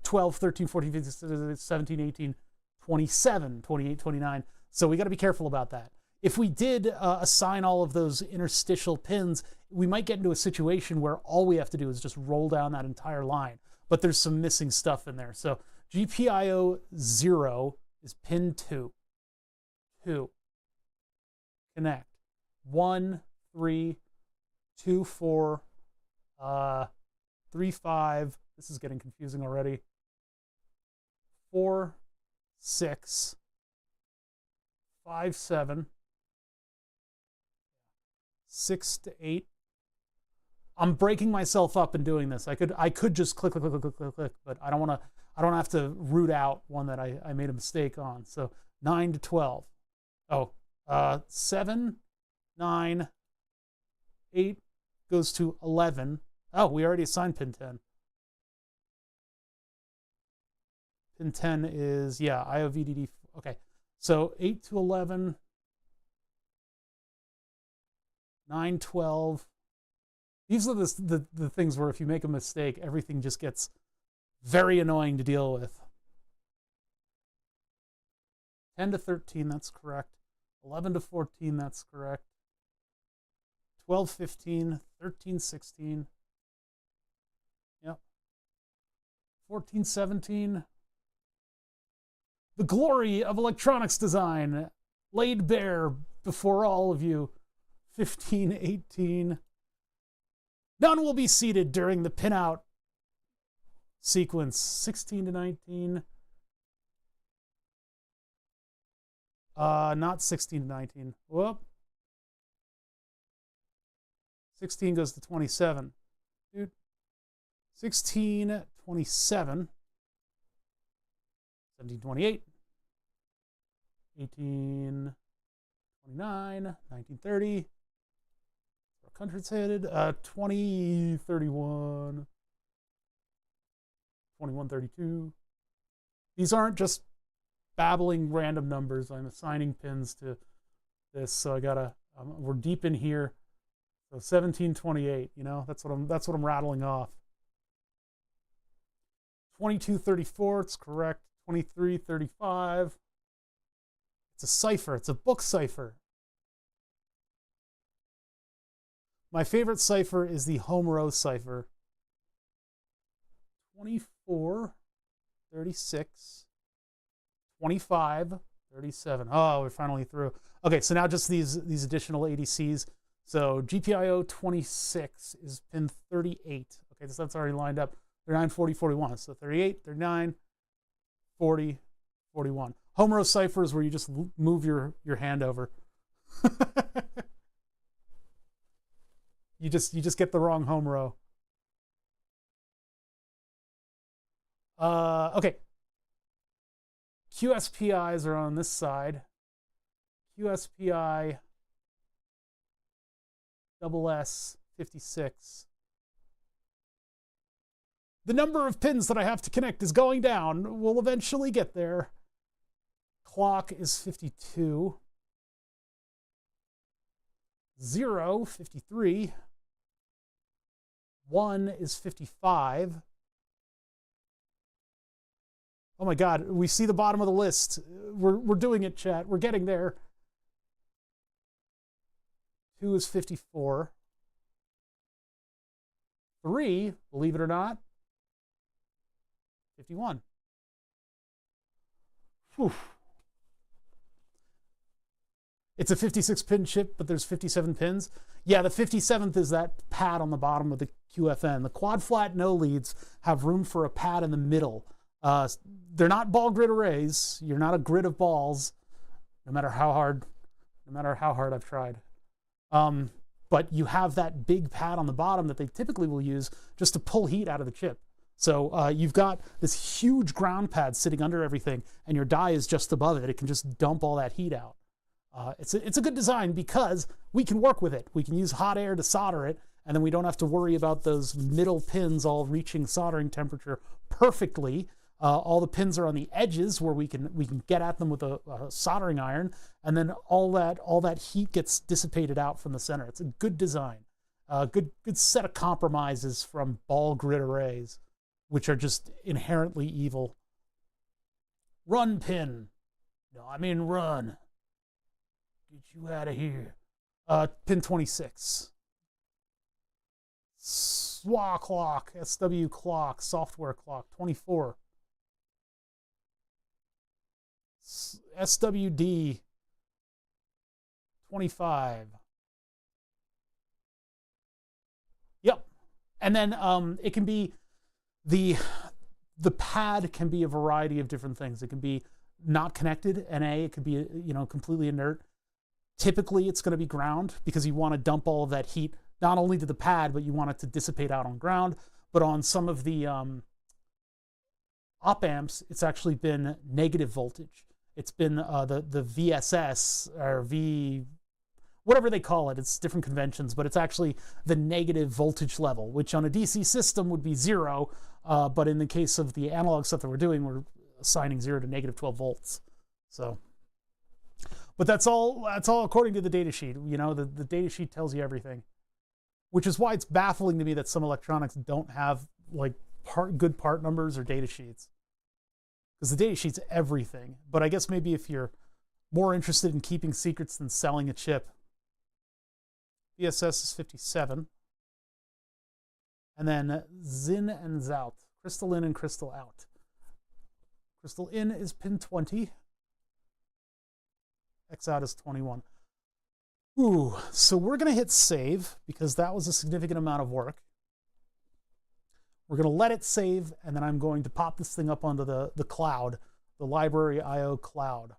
12, 13, 14, 15, 17, 18, 27, 28, 29. So we got to be careful about that. If we did assign all of those interstitial pins, we might get into a situation where all we have to do is just roll down that entire line. But there's some missing stuff in there. So GPIO 0 is pin 2. 2. Connect. 1, 3, 2, 4, 3, 5. This is getting confusing already. 4, 6, 5, 7, 6 to 8. I'm breaking myself up in doing this. I could just click, but I don't want to. I don't have to root out one that I made a mistake on. So 9 to 12. Oh, 7, 9, 8 goes to 11. Oh, we already assigned pin 10. Pin 10 is, yeah, IOVDD. Okay, so 8 to 11, 9, 12. These are the things where if you make a mistake, everything just gets very annoying to deal with. 10 to 13, that's correct. 11 to 14, that's correct. 12, 15, 13, 16. Yep. 14, 17. The glory of electronics design laid bare before all of you. 15, 18. None will be seated during the pinout sequence. 16 to 19. Not 16 to 19. Whoop. 16 goes to 27. Dude. 16, 27. 17, 28. 18, 29. 19, 30. Country's headed. 20, 31. 21, 32. These aren't just babbling random numbers. I'm assigning pins to this, so I gotta. We're deep in here. So 17, 28. You know, that's what I'm rattling off. 22, 34. It's correct. 23, 35. It's a cipher. It's a book cipher. My favorite cipher is the home row cipher. 24, 36, 25, 37. Oh, we're finally through. Okay, so now just these additional ADCs. So GPIO 26 is pin 38. Okay, so that's already lined up. 39, 40, 41. So 38, 39, 40, 41. Home row cipher is where you just move your hand over. You just get the wrong home row. Okay. QSPIs are on this side. QSPI SS 56. The number of pins that I have to connect is going down. We'll eventually get there. Clock is 52. 0, 53. 1 is 55. Oh my God, we see the bottom of the list. We're doing it, chat. We're getting there. 2 is 54. 3, believe it or not, 51. Whew. It's a 56-pin chip, but there's 57 pins. Yeah, the 57th is that pad on the bottom of the QFN. The quad flat no leads have room for a pad in the middle. They're not ball grid arrays. You're not a grid of balls, no matter how hard I've tried. But you have that big pad on the bottom that they typically will use just to pull heat out of the chip. So you've got this huge ground pad sitting under everything, and your die is just above it. It can just dump all that heat out. It's a good design because we can work with it. We can use hot air to solder it, and then we don't have to worry about those middle pins all reaching soldering temperature perfectly. All the pins are on the edges where we can get at them with a soldering iron, and then all that heat gets dissipated out from the center. It's a good design. Good set of compromises from ball grid arrays, which are just inherently evil. Run pin. No, I mean run. Get you out of here. Pin 26. SWA clock, SW clock, software clock, 24. SWD, 25. Yep. And then it can be, the pad can be a variety of different things. It can be not connected, NA. It could be, completely inert. Typically, it's going to be ground because you want to dump all of that heat not only to the pad, but you want it to dissipate out on ground. But on some of the op amps, it's actually been negative voltage. It's been the VSS or V, whatever they call it. It's different conventions, but it's actually the negative voltage level, which on a DC system would be 0. But in the case of the analog stuff that we're doing, we're assigning 0 to negative 12 volts. So, but that's all according to the data sheet. The data sheet tells you everything, which is why it's baffling to me that some electronics don't have like good part numbers or data sheets. Because the data sheet's everything. But I guess maybe if you're more interested in keeping secrets than selling a chip. VSS is 57. And then Zin and Zout. Crystal in and crystal out. Crystal in is pin 20. X out is 21. Ooh, so we're going to hit save because that was a significant amount of work. We're going to let it save, and then I'm going to pop this thing up onto the cloud, the library IO cloud.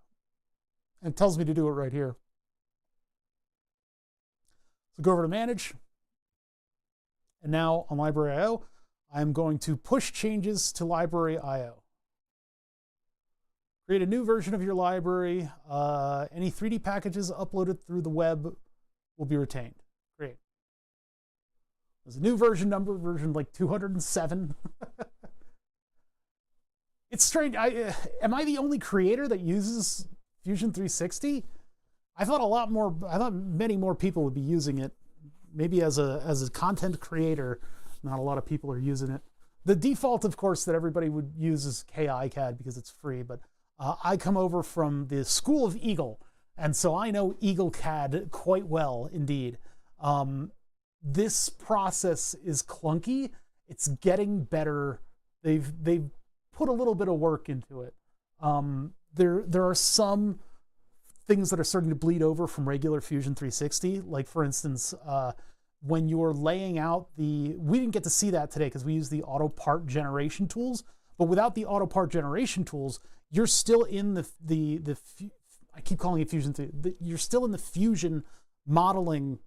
And it tells me to do it right here. So go over to manage. And now on library IO, I'm going to push changes to library IO. Create a new version of your library. Any 3D packages uploaded through the web will be retained. Great. There's a new version number, version like 207. It's strange. Am I the only creator that uses Fusion360? I thought many more people would be using it. Maybe as a content creator, not a lot of people are using it. The default, of course, that everybody would use is KiCad because it's free, but I come over from the School of Eagle, and so I know EagleCAD quite well indeed. This process is clunky. It's getting better. They've put a little bit of work into it. There are some things that are starting to bleed over from regular Fusion360. Like for instance, when you're laying out we didn't get to see that today because we use the auto part generation tools, but without the auto part generation tools, you're still in I keep calling it Fusion 3. You're still in the Fusion modeling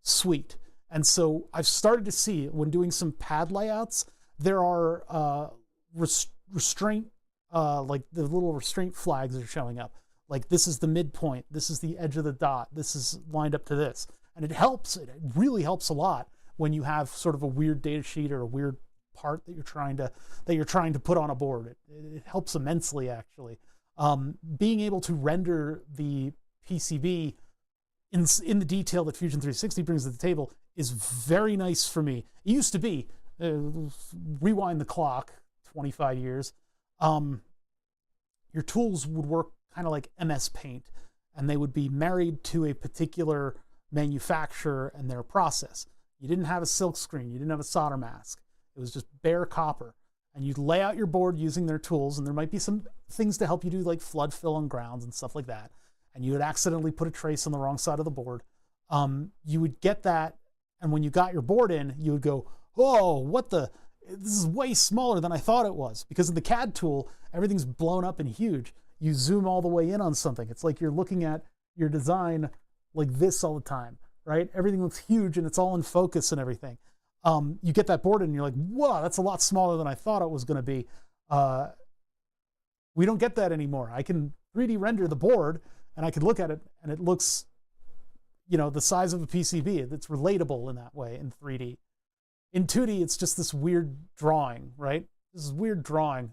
suite. And so I've started to see when doing some pad layouts, there are restraint, like the little restraint flags are showing up. Like this is the midpoint, this is the edge of the dot, this is lined up to this. And it helps, it really helps a lot when you have sort of a weird data sheet or a weird part that you're trying to put on a board. It helps immensely, actually. Being able to render the PCB in the detail that Fusion360 brings to the table is very nice for me. It used to be, rewind the clock 25 years, your tools would work kind of like MS Paint, and they would be married to a particular manufacturer and their process. You didn't have a silk screen, you didn't have a solder mask. It was just bare copper. And you'd lay out your board using their tools, and there might be some things to help you do like flood fill and grounds and stuff like that. And you would accidentally put a trace on the wrong side of the board. You would get that, and when you got your board in, you would go, oh, this is way smaller than I thought it was. Because in the CAD tool, everything's blown up and huge. You zoom all the way in on something. It's like you're looking at your design like this all the time, right? Everything looks huge and it's all in focus and everything. You get that board in and you're like, whoa, that's a lot smaller than I thought it was going to be. We don't get that anymore. I can 3D render the board and I can look at it and it looks, the size of a PCB. It's relatable in that way in 3D. In 2D, it's just this weird drawing, right? This is weird drawing.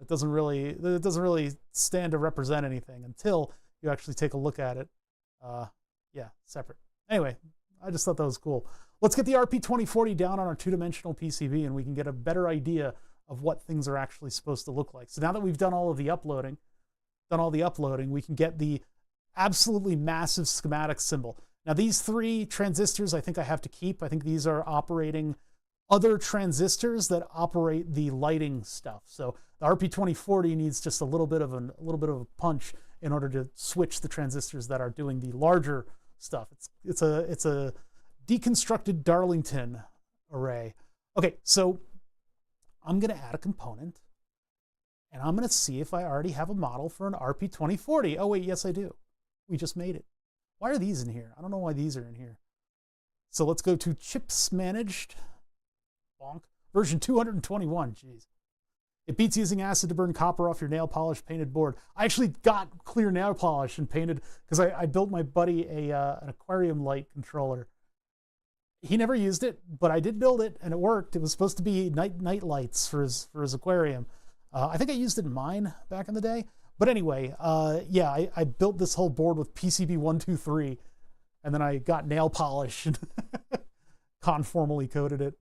It doesn't really stand to represent anything until you actually take a look at it. Yeah, separate. Anyway, I just thought that was cool. Let's get the RP2040 down on our two-dimensional PCB and we can get a better idea of what things are actually supposed to look like. So now that we've done all the uploading, we can get the absolutely massive schematic symbol. Now these 3 transistors I think I have to keep. I think these are operating other transistors that operate the lighting stuff. So the RP2040 needs just a little bit of a punch in order to switch the transistors that are doing the larger stuff. It's a deconstructed Darlington array. Okay, so I'm going to add a component, and I'm going to see if I already have a model for an RP2040. Oh wait, yes I do. We just made it. Why are these in here? I don't know why these are in here. So let's go to chips managed. Bonk. Version 221. Jeez. It beats using acid to burn copper off your nail polish painted board. I actually got clear nail polish and painted because I built my buddy an aquarium light controller. He never used it, but I did build it and it worked. It was supposed to be night lights for his aquarium. I think I used it in mine back in the day. But anyway, yeah, I built this whole board with PCB 123, and then I got nail polish and conformally coated it.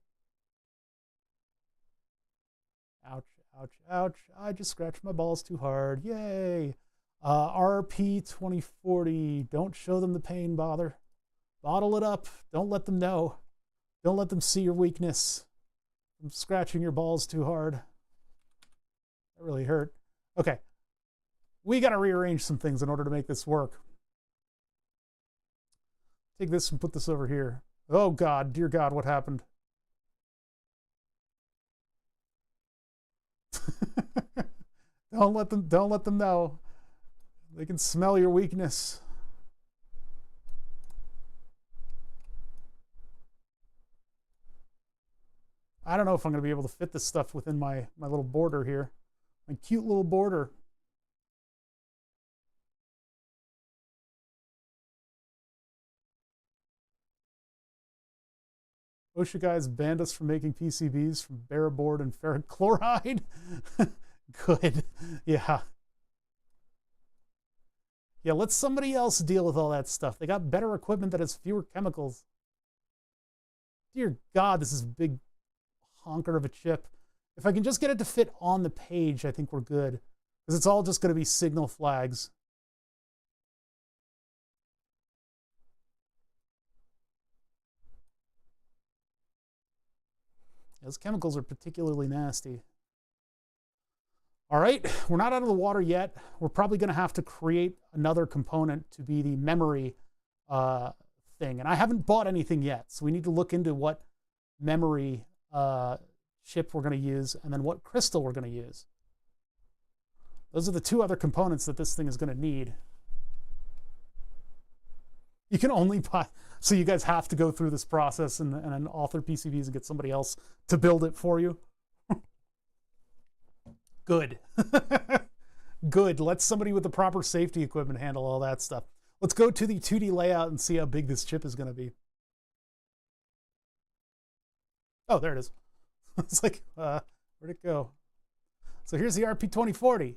Ouch, ouch, ouch. I just scratched my balls too hard. Yay. RP2040. Don't show them the pain, bother. Bottle it up. Don't let them know. Don't let them see your weakness. I'm scratching your balls too hard. That really hurt. Okay. We got to rearrange some things in order to make this work. Take this and put this over here. Oh God, dear God, what happened? Don't let them know. They can smell your weakness. I don't know if I'm going to be able to fit this stuff within my little border here. My cute little border. OSHA guys banned us from making PCBs from bare board and ferric chloride. Good. Yeah. Yeah, let somebody else deal with all that stuff. They got better equipment that has fewer chemicals. Dear God, this is a big honker of a chip. If I can just get it to fit on the page, I think we're good. Because it's all just going to be signal flags. Those chemicals are particularly nasty. All right, we're not out of the water yet. We're probably going to have to create another component to be the memory thing. And I haven't bought anything yet, so we need to look into what memory chip we're going to use and then what crystal we're going to use. Those are the 2 other components that this thing is going to need. You can only buy, so you guys have to go through this process and author PCBs and get somebody else to build it for you. Good. Good. Let somebody with the proper safety equipment handle all that stuff. Let's go to the 2D layout and see how big this chip is going to be. Oh, there it is. It's like, where'd it go? So here's the RP2040.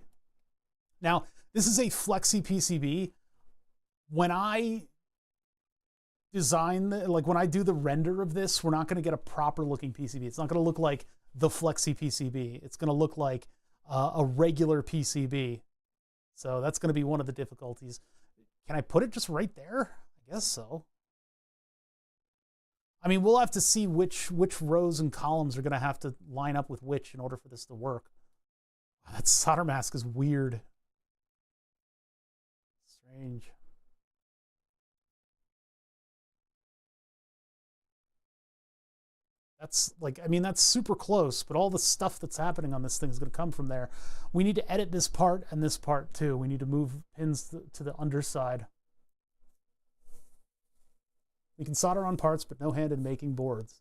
Now, this is a flexi PCB. When I design, when I do the render of this, we're not going to get a proper looking PCB. It's not going to look like the flexi PCB. It's going to look like a regular PCB. So that's going to be one of the difficulties. Can I put it just right there? I guess so. I mean, we'll have to see which rows and columns are going to have to line up with which in order for this to work. Wow, that solder mask is weird. Strange. That's like, I mean, that's super close, but all the stuff that's happening on this thing is going to come from there. We need to edit this part and this part too. We need to move pins to the underside. We can solder on parts, but no hand in making boards.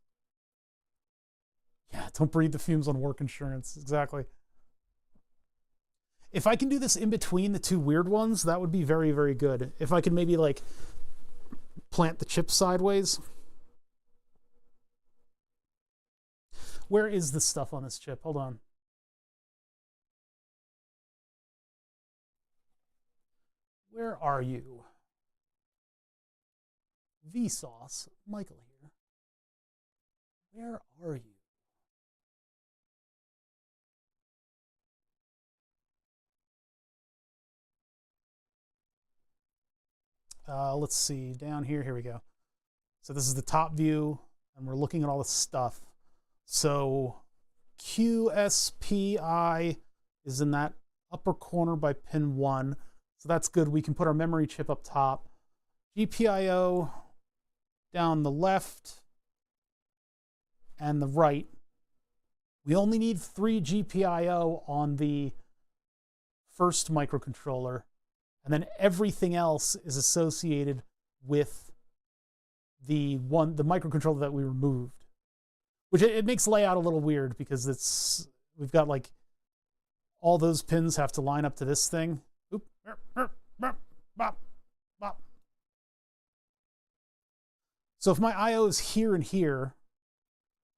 Yeah, don't breathe the fumes on work insurance. Exactly. If I can do this in between the 2 weird ones, that would be very, very good. If I can maybe like plant the chip sideways. Where is the stuff on this chip? Hold on. Where are you? Vsauce, Michael here. Where are you? Let's see, down here, here we go. So this is the top view, and we're looking at all the stuff. So QSPI is in that upper corner by pin 1. So that's good. We can put our memory chip up top. GPIO down the left and the right. We only need 3 GPIO on the first microcontroller, and then everything else is associated with the microcontroller that we removed, which it makes layout a little weird because we've got like all those pins have to line up to this thing. Oop, bop, bop. So if my IO is here and here,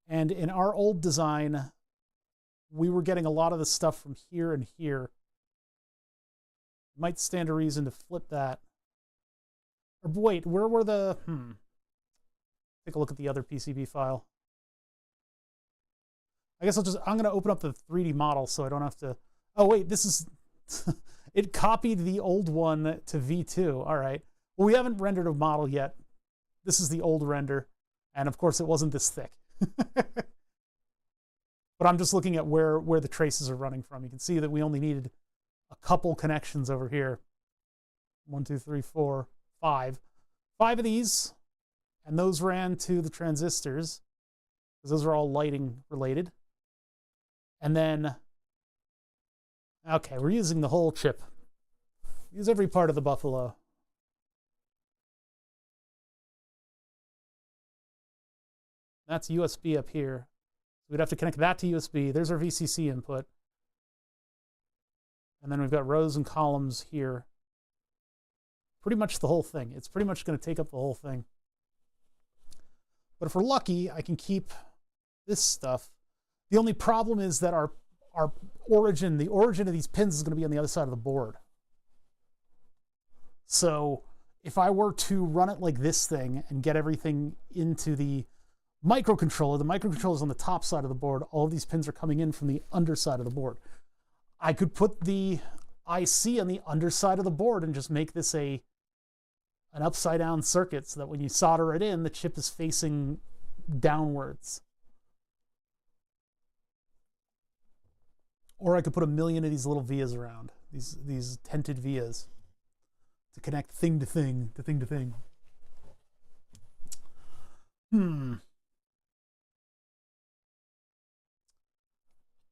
and in our old design, we were getting a lot of the stuff from here and here, might stand a reason to flip that. Or wait, where were the, take a look at the other PCB file. I guess I'm going to open up the 3D model so I don't have to, oh wait, this is, it copied the old one to V2. All right. Well, we haven't rendered a model yet. This is the old render. And of course it wasn't this thick. But I'm just looking at where the traces are running from. You can see that we only needed a couple connections over here. 1, 2, 3, 4, 5. 5 of these. And those ran to the transistors, because those are all lighting related. And then, okay, we're using the whole chip. Use every part of the buffalo. That's USB up here. We'd have to connect that to USB. There's our VCC input. And then we've got rows and columns here. Pretty much the whole thing. It's pretty much going to take up the whole thing. But if we're lucky, I can keep this stuff. The only problem is that our origin, the origin of these pins is going to be on the other side of the board. So if I were to run it like this thing and get everything into the microcontroller is on the top side of the board. All of these pins are coming in from the underside of the board. I could put the IC on the underside of the board and just make this an upside down circuit so that when you solder it in, the chip is facing downwards. Or I could put a million of these little vias around, these tented vias to connect thing to thing to thing to thing.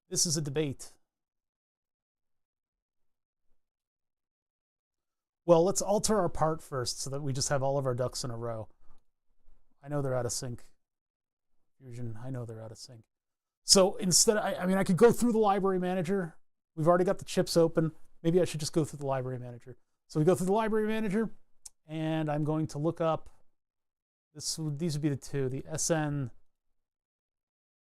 This is a debate. Well, let's alter our part first so that we just have all of our ducks in a row. I know they're out of sync. Fusion, I know they're out of sync. So instead, I could go through the library manager. We've already got the chips open. Maybe I should just go through the library manager. So we go through the library manager, and I'm going to look up, these would be the two, the SN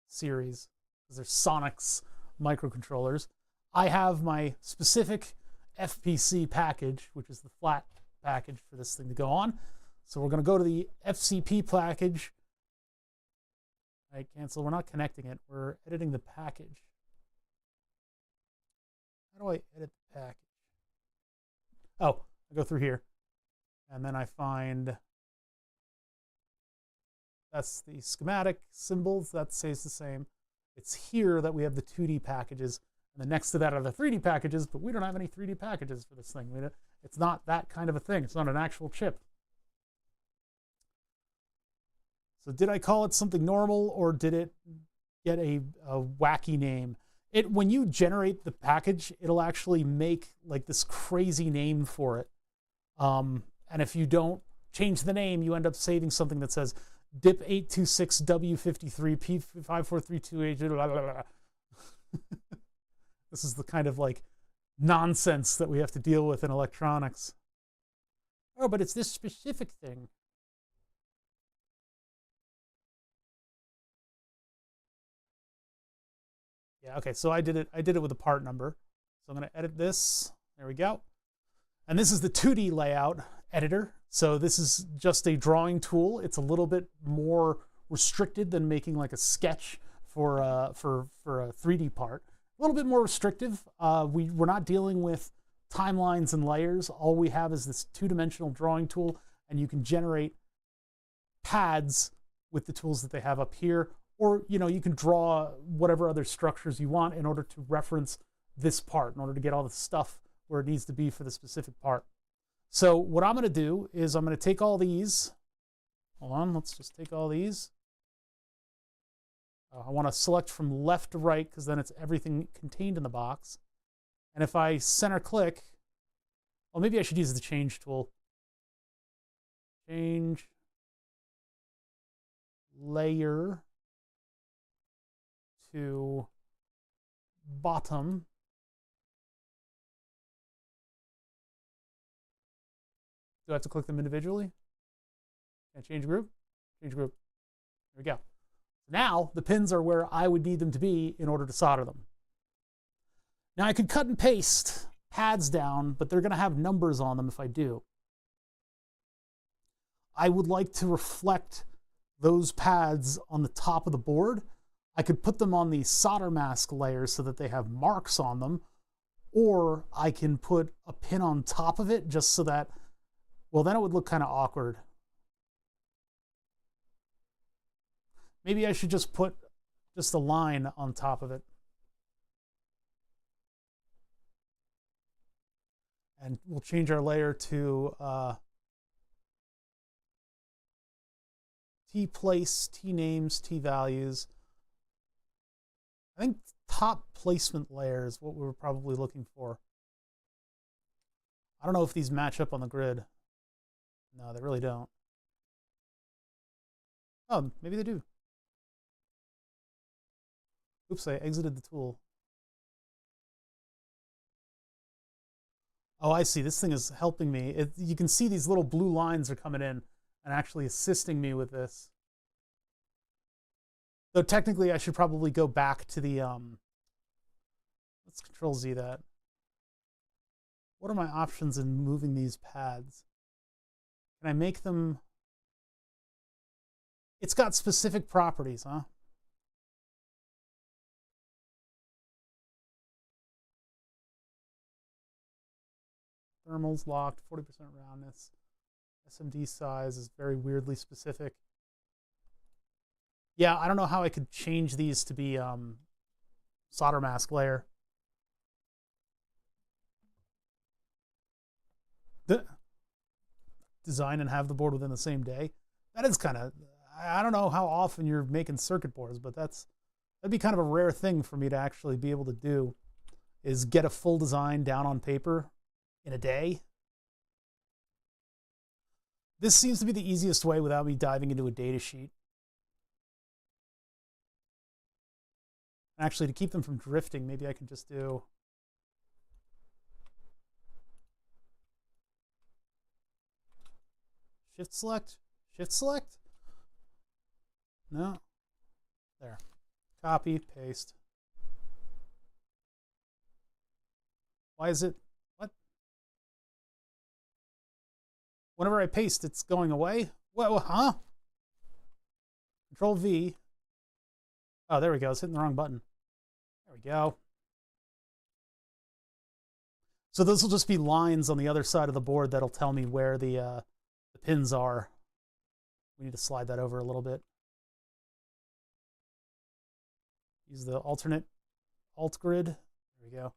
series, because they're Sonic's microcontrollers. I have my specific FPC package, which is the flat package for this thing to go on. So we're going to go to the FCP package. All right, cancel. We're not connecting it. We're editing the package. How do I edit the package? Oh, I go through here. And then I find, that's the schematic symbols. That stays the same. It's here that we have the 2D packages. And then next to that are the 3D packages, but we don't have any 3D packages for this thing. It's not that kind of a thing. It's not an actual chip. So did I call it something normal, or did it get a wacky name? When you generate the package, it'll actually make like this crazy name for it. And if you don't change the name, you end up saving something that says DIP826W53 P54328. This is the kind of like nonsense that we have to deal with in electronics. Oh, but it's this specific thing. Yeah, okay, so I did it with a part number. So I'm going to edit this. There we go. And this is the 2D layout editor. So this is just a drawing tool. It's a little bit more restricted than making like a sketch for a 3D part. A little bit more restrictive. We're not dealing with timelines and layers. All we have is this two-dimensional drawing tool, and you can generate pads with the tools that they have up here, or you can draw whatever other structures you want in order to reference this part, in order to get all the stuff where it needs to be for the specific part. So what I'm going to do is I'm going to take all these. Hold on, let's just take all these. I want to select from left to right because then it's everything contained in the box. And if I center click, well, maybe I should use the change tool. Change layer to bottom. Do I have to click them individually? And change group? Change group. There we go. Now the pins are where I would need them to be in order to solder them. Now I could cut and paste pads down, but they're going to have numbers on them if I do. I would like to reflect those pads on the top of the board. I could put them on the solder mask layer so that they have marks on them, or I can put a pin on top of it just so that, well, then it would look kind of awkward. Maybe I should just put just a line on top of it. And we'll change our layer to T place, T names, T values. I think top placement layer is what we're probably looking for. I don't know if these match up on the grid. No, they really don't. Oh, maybe they do. Oops, I exited the tool. Oh, I see. This thing is helping me. You can see these little blue lines are coming in and actually assisting me with this. Though technically I should probably go back to the, let's Control Z that. What are my options in moving these pads? Can I make them? It's got specific properties, huh? Thermals locked, 40% roundness. SMD size is very weirdly specific. Yeah, I don't know how I could change these to be solder mask layer. Design and have the board within the same day. That is kind of, I don't know how often you're making circuit boards, but that'd be kind of a rare thing for me to actually be able to do, is get a full design down on paper in a day. This seems to be the easiest way without me diving into a data sheet. Actually, to keep them from drifting, maybe I can just do shift select, shift select. No, there, copy, paste. Why is it, what? Whenever I paste, it's going away? What, huh? Control V. Oh, there we go, I was hitting the wrong button. There we go. So those will just be lines on the other side of the board that'll tell me where the pins are. We need to slide that over a little bit. Use the alternate alt grid. There we go.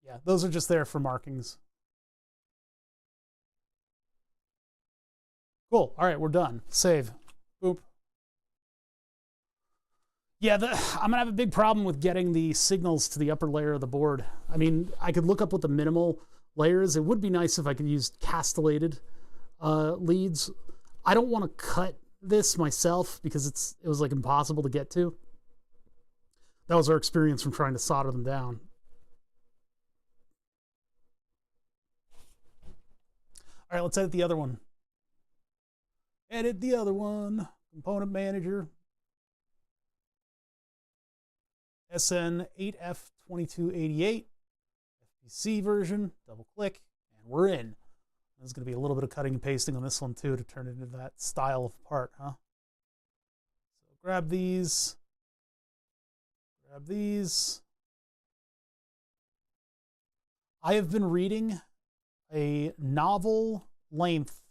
Yeah, those are just there for markings. Cool. All right, we're done. Save. Boop. Yeah, I'm going to have a big problem with getting the signals to the upper layer of the board. I mean, I could look up what the minimal layer is. It would be nice if I could use castellated leads. I don't want to cut this myself because it was like impossible to get to. That was our experience from trying to solder them down. All right, let's edit the other one. Edit the other one. Component manager. SN8F2288. FPC version. Double click. And we're in. There's going to be a little bit of cutting and pasting on this one too to turn it into that style of part, huh? So grab these. Grab these. I have been reading a novel-length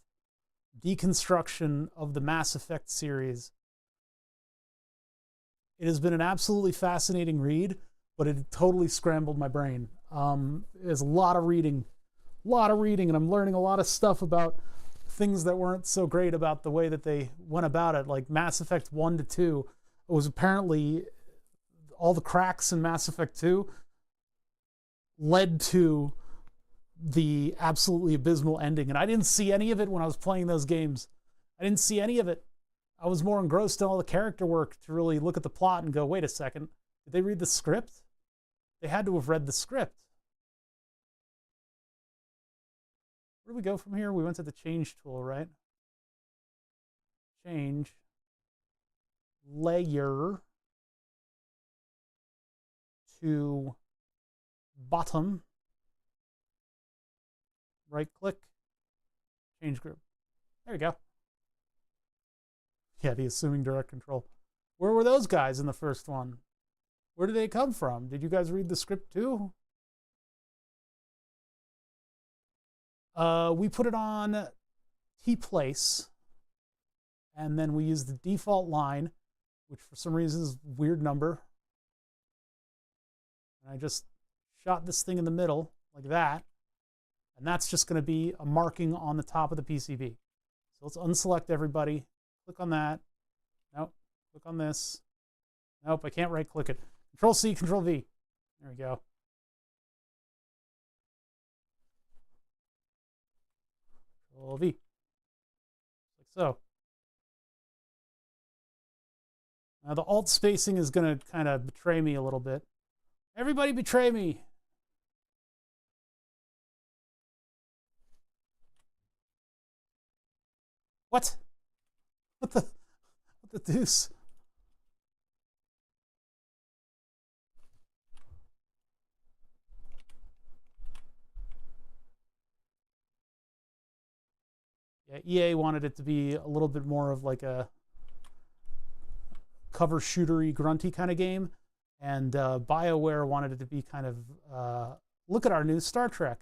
deconstruction of the Mass Effect series. It has been an absolutely fascinating read, but it totally scrambled my brain. There's a lot of reading, and I'm learning a lot of stuff about things that weren't so great about the way that they went about it. Like Mass Effect 1 to 2 was apparently all the cracks in Mass Effect 2 led to the absolutely abysmal ending. And I didn't see any of it when I was playing those games. I didn't see any of it. I was more engrossed in all the character work to really look at the plot and go, wait a second, did they read the script? They had to have read the script. Where do we go from here? We went to the change tool, right? Change. Layer. To bottom. Right click. Change group. There you go. Yeah, the assuming direct control. Where were those guys in the first one? Where did they come from? Did you guys read the script too? We put it on T-place, and then we use the default line, which for some reason is a weird number. And I just shot this thing in the middle like that, and that's just going to be a marking on the top of the PCB. So let's unselect everybody. Click on that. Nope. Click on this. Nope, I can't right click it. Control C, Control V. There we go. Control V. Like so. Now the alt spacing is going to kind of betray me a little bit. Everybody betray me. What? What the deuce? Yeah, EA wanted it to be a little bit more of like a cover shootery, grunty kind of game, and BioWare wanted it to be kind of look at our new Star Trek.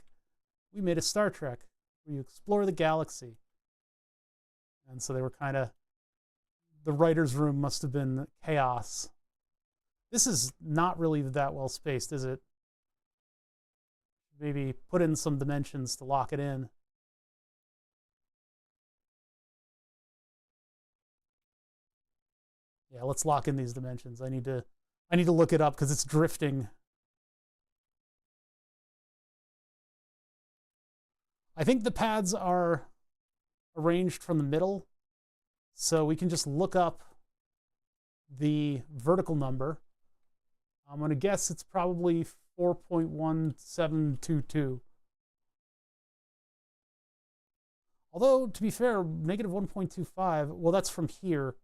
We made a Star Trek where you explore the galaxy. And so they were kind of, the writer's room must have been chaos. This is not really that well spaced, is it? Maybe put in some dimensions to lock it in. Yeah, let's lock in these dimensions. I need to look it up because it's drifting. I think the pads are arranged from the middle, so we can just look up the vertical number. I'm going to guess it's probably 4.1722. Although, to be fair, negative 1.25, well, that's from here.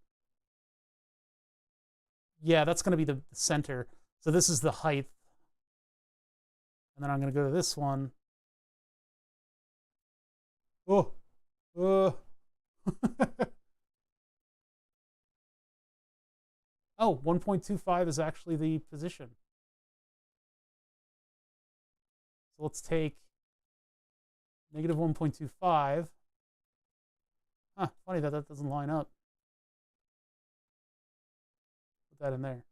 Yeah, that's going to be the center. So this is the height. And then I'm going to go to this one. Oh. Oh, 1.25 is actually the position. So let's take negative 1.25. Huh, funny that doesn't line up. Put that in there.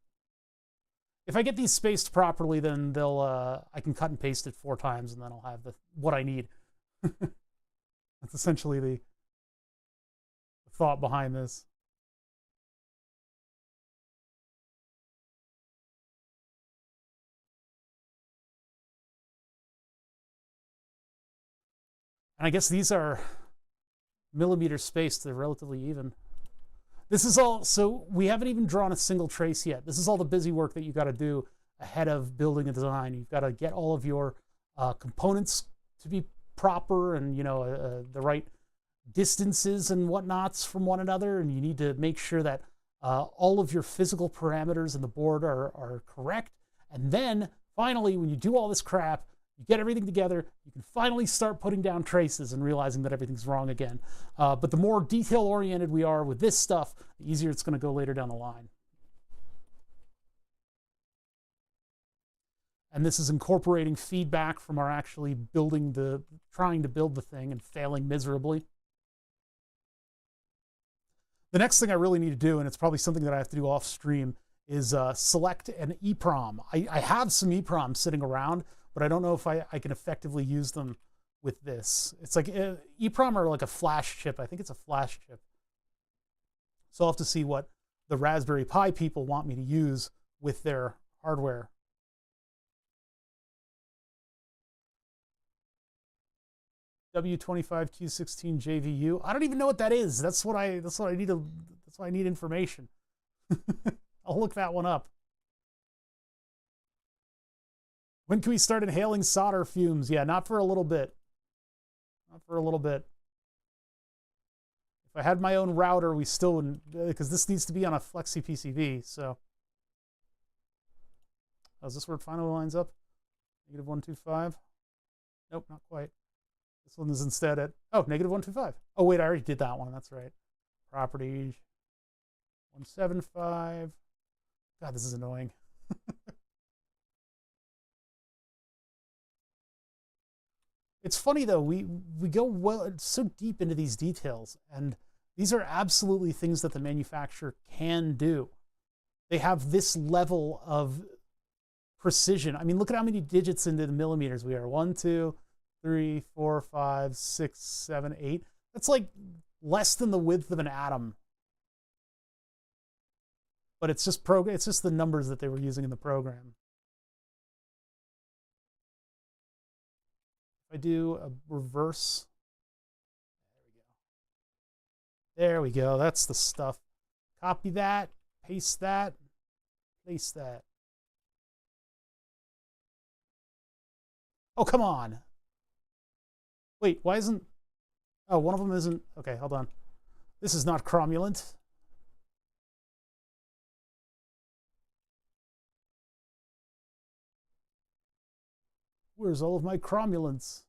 If I get these spaced properly, then they'll I can cut and paste it 4 times, and then I'll have what I need. That's essentially the thought behind this. And I guess these are millimeter spaced. They're relatively even. This is all, so we haven't even drawn a single trace yet. This is all the busy work that you got to do ahead of building a design. You've got to get all of your components to be proper and, you know, the right distances and whatnots from one another, and you need to make sure that all of your physical parameters in the board are correct. And then finally, when you do all this crap, you get everything together, you can finally start putting down traces and realizing that everything's wrong again. But the more detail-oriented we are with this stuff, the easier it's going to go later down the line. And this is incorporating feedback from our actually trying to build the thing and failing miserably. The next thing I really need to do, and it's probably something that I have to do off stream, is select an EEPROM. I have some EEPROMs sitting around, but I don't know if I can effectively use them with this. It's like EEPROM or like a flash chip. I think it's a flash chip. So I'll have to see what the Raspberry Pi people want me to use with their hardware. W25Q16 JVU. I don't even know what that is. That's what I need information. I'll look that one up. When can we start inhaling solder fumes? Yeah, not for a little bit. Not for a little bit. If I had my own router, we still wouldn't, because this needs to be on a Flexi PCB, so. Oh, is this where it finally lines up? -125? Nope, not quite. This one is instead at, oh, -125. Oh, wait, I already did that one. That's right. Properties, 175. God, this is annoying. It's funny, though. We go so deep into these details, and these are absolutely things that the manufacturer can do. They have this level of precision. I mean, look at how many digits into the millimeters we are. 1, 2, 3, 4, 5, 6, 7, 8. That's like less than the width of an atom. But it's just the numbers that they were using in the program. If I do a reverse, there we go. That's the stuff. Copy that, paste that, place that. Oh, come on. Wait, why isn't... Oh, one of them isn't... Okay, hold on. This is not cromulent. Where's all of my cromulents?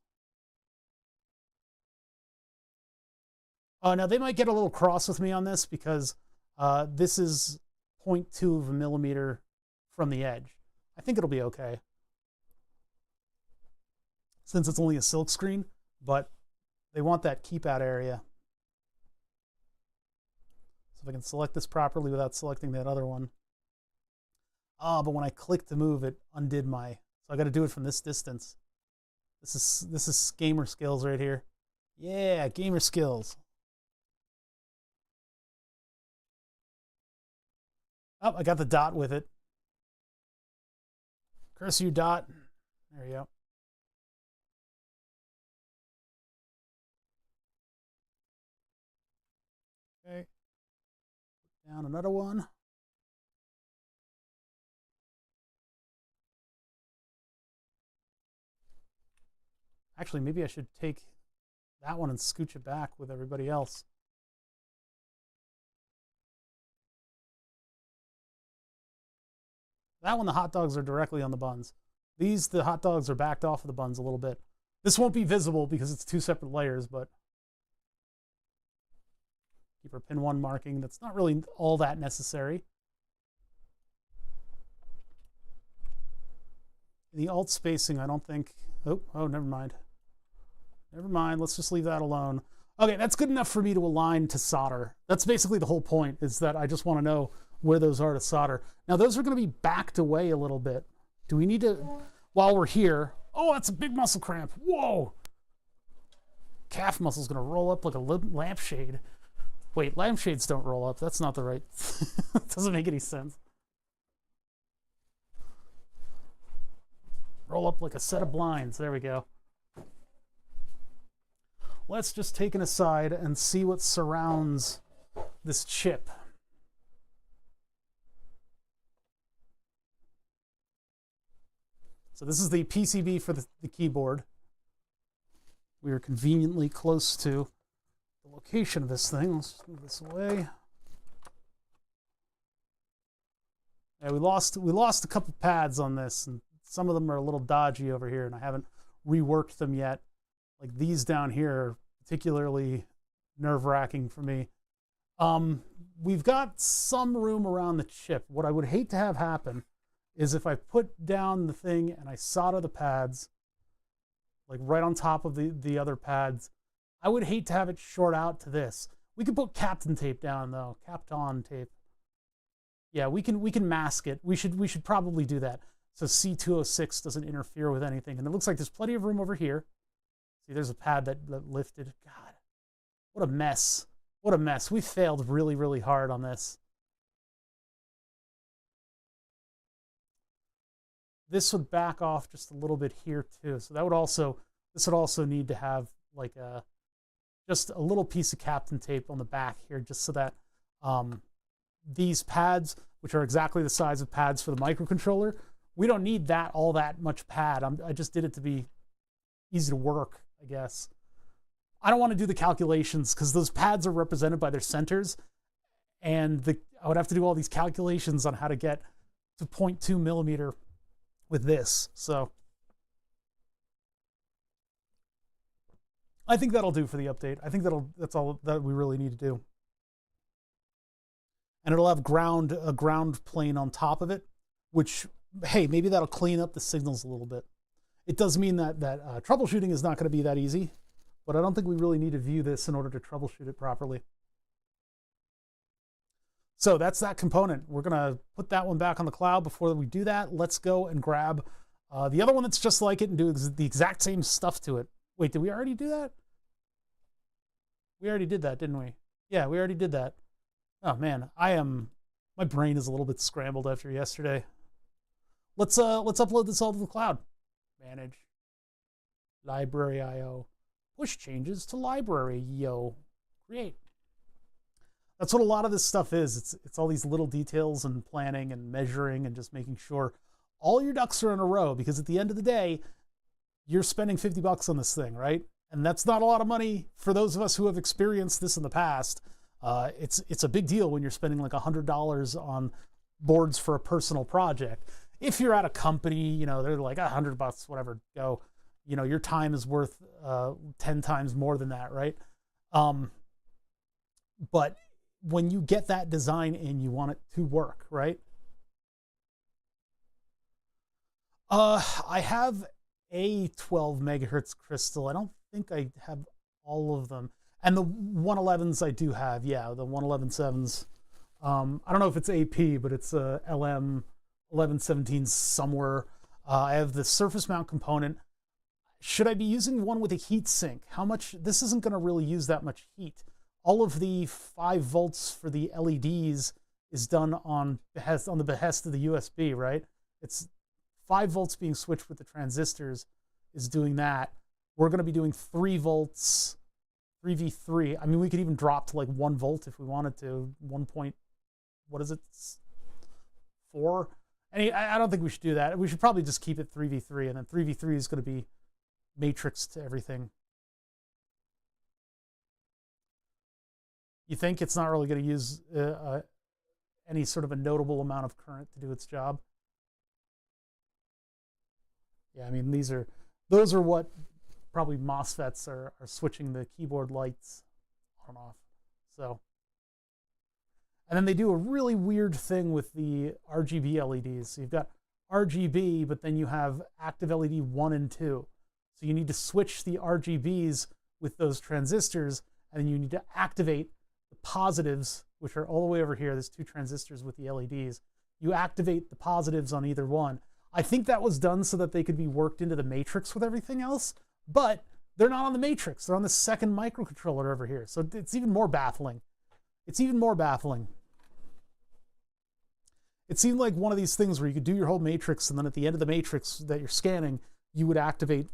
Now, they might get a little cross with me on this because this is 0.2 of a millimeter from the edge. I think it'll be okay, since it's only a silk screen, but they want that keep out area. So if I can select this properly without selecting that other one. But when I clicked to move, it undid my... So I got to do it from this distance. This is gamer skills right here. Yeah, gamer skills. Oh, I got the dot with it. Curse you, dot. There you go. Okay. Down another one. Actually, maybe I should take that one and scooch it back with everybody else. That one, the hot dogs are directly on the buns. These, the hot dogs are backed off of the buns a little bit. This won't be visible because it's 2 separate layers, but keep our pin 1 marking. That's not really all that necessary. The alt spacing, I don't think... Oh, never mind. Never mind, let's just leave that alone. Okay, that's good enough for me to align to solder. That's basically the whole point, is that I just want to know where those are to solder. Now, those are going to be backed away a little bit. Do we need to, while we're here... Oh, that's a big muscle cramp. Whoa! Calf muscle's going to roll up like a lampshade. Wait, lampshades don't roll up. That's not the right... It doesn't make any sense. Roll up like a set of blinds. There we go. Let's just take an aside and see what surrounds this chip. So this is the PCB for the keyboard. We are conveniently close to the location of this thing. Let's move this away. Yeah, we lost a couple pads on this, and some of them are a little dodgy over here, and I haven't reworked them yet. Like these down here are particularly nerve-wracking for me. We've got some room around the chip. What I would hate to have happen is if I put down the thing and I solder the pads, like right on top of the other pads, I would hate to have it short out to this. We could put Kapton tape down though, Kapton tape. Yeah, we can mask it. We should probably do that so C206 doesn't interfere with anything. And it looks like there's plenty of room over here. See, there's a pad that lifted. God, what a mess. What a mess. We failed really, really hard on this. This would back off just a little bit here too. So that would also, this would also need to have like just a little piece of Kapton tape on the back here, just so that these pads, which are exactly the size of pads for the microcontroller, we don't need all that much pad. I just did it to be easy to work, I guess. I don't want to do the calculations because those pads are represented by their centers, and I would have to do all these calculations on how to get to 0.2 millimeter with this. So I think that'll do for the update. I think that's all that we really need to do. And it'll have a ground plane on top of it, which, hey, maybe that'll clean up the signals a little bit. It does mean that troubleshooting is not going to be that easy, but I don't think we really need to view this in order to troubleshoot it properly. So that's that component. We're going to put that one back on the cloud. Before we do that, let's go and grab the other one that's just like it and do the exact same stuff to it. Wait, did we already do that? We already did that, didn't we? Yeah, we already did that. Oh man, my brain is a little bit scrambled after yesterday. Let's upload this all to the cloud. Manage. Library IO. Push changes to library, yo. Create. That's what a lot of this stuff is. It's all these little details and planning and measuring and just making sure all your ducks are in a row, because at the end of the day, you're spending $50 on this thing, right? And that's not a lot of money for those of us who have experienced this in the past. It's a big deal when you're spending like $100 on boards for a personal project. If you're at a company, you know, they're like $100, whatever, go. You know, your time is worth 10 times more than that, right? But when you get that design in, you want it to work, right? I have a 12 megahertz crystal. I don't think I have all of them. And the 111s I do have, yeah, the 111.7s. I don't know if it's AP, but it's a LM 1117 somewhere. I have the surface mount component. Should I be using one with a heat sink? How much? This isn't going to really use that much heat. All of the 5 volts for the LEDs is done on the behest of the USB, right? It's 5 volts being switched with the transistors is doing that. We're going to be doing 3 volts, 3v3. I mean, we could even drop to like 1 volt if we wanted to. 1 point, what is it? 4? I don't think we should do that. We should probably just keep it 3v3, and then 3v3 is going to be matrix to everything. You think it's not really going to use any sort of a notable amount of current to do its job? Yeah, I mean, those are what probably MOSFETs are switching the keyboard lights on and off. So, and then they do a really weird thing with the RGB LEDs. So you've got RGB, but then you have active LED 1 and 2. So you need to switch the RGBs with those transistors, and then you need to activate the positives, which are all the way over here. There's 2 transistors with the LEDs. You activate the positives on either one. I think that was done so that they could be worked into the matrix with everything else, but they're not on the matrix. They're on the second microcontroller over here. So it's even more baffling. It's even more baffling. It seemed like one of these things where you could do your whole matrix, and then at the end of the matrix that you're scanning, you would activate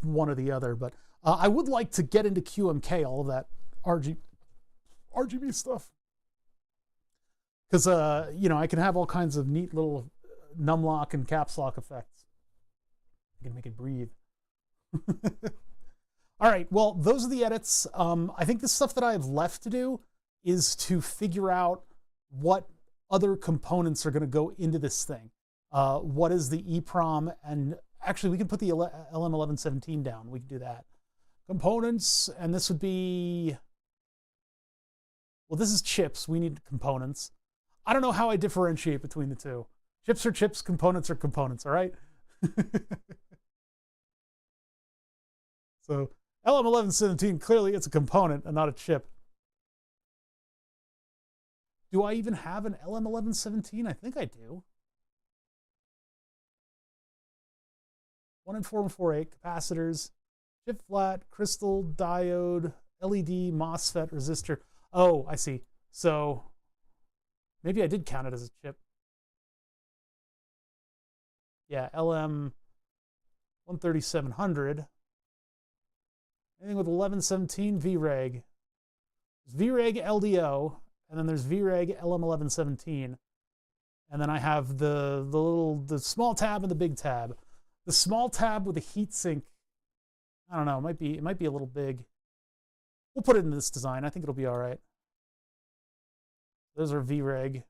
one or the other. But I would like to get into QMK, all of that RGB stuff. Because, you know, I can have all kinds of neat little numlock and caps lock effects. I can make it breathe. All right, well, those are the edits. I think the stuff that I have left to do is to figure out what other components are going to go into this thing. What is the EEPROM? And actually, we can put the LM1117 down. We can do that. Components, and this would be, well, this is chips. We need components. I don't know how I differentiate between the two. Chips are chips, components are components, all right? So LM1117, clearly it's a component and not a chip. Do I even have an LM1117? I think I do. 1 and 4 and 4/8 capacitors, chip flat, crystal, diode, LED, MOSFET, resistor. Oh, I see. So maybe I did count it as a chip. Yeah, LM13700. Anything with 1117 VREG. VREG LDO, and then there's VREG LM1117. And then I have the small tab and the big tab. The small tab with a heat sink, I don't know, it might be a little big. We'll put it in this design. I think it'll be all right. Those are VREG.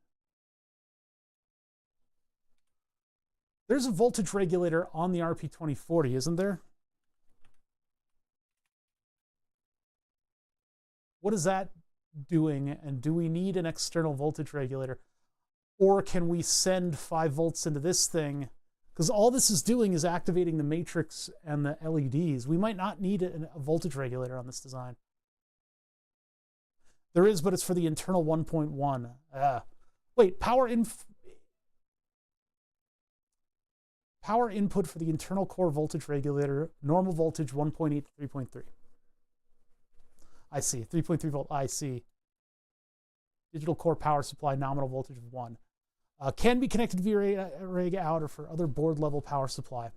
There's a voltage regulator on the RP2040, isn't there? What is that doing? And do we need an external voltage regulator? Or can we send 5 volts into this thing? Because all this is doing is activating the matrix and the LEDs. We might not need a voltage regulator on this design. There is, but it's for the internal 1.1. Wait, power input for the internal core voltage regulator, normal voltage 1.8 to 3.3. I see, 3.3 volt, I see. Digital core power supply, nominal voltage of 1. Can be connected via VREG out or for other board level power supply.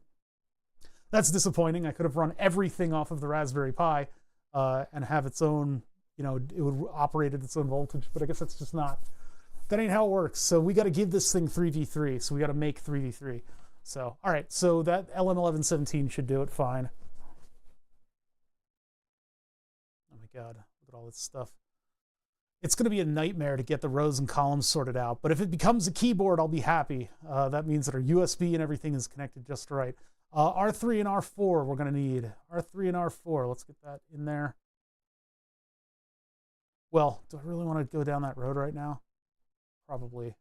That's disappointing. I could have run everything off of the Raspberry Pi and have its own, you know, it would operate at its own voltage, but I guess that's just not, that ain't how it works. So we got to give this thing 3v3. So we got to make 3v3. So, all right, so that LM1117 should do it fine. Oh my God, look at all this stuff. It's going to be a nightmare to get the rows and columns sorted out, but if it becomes a keyboard, I'll be happy. That means that our USB and everything is connected just right. R3 and R4 we're going to need. R3 and R4, let's get that in there. Well, do I really want to go down that road right now? Probably.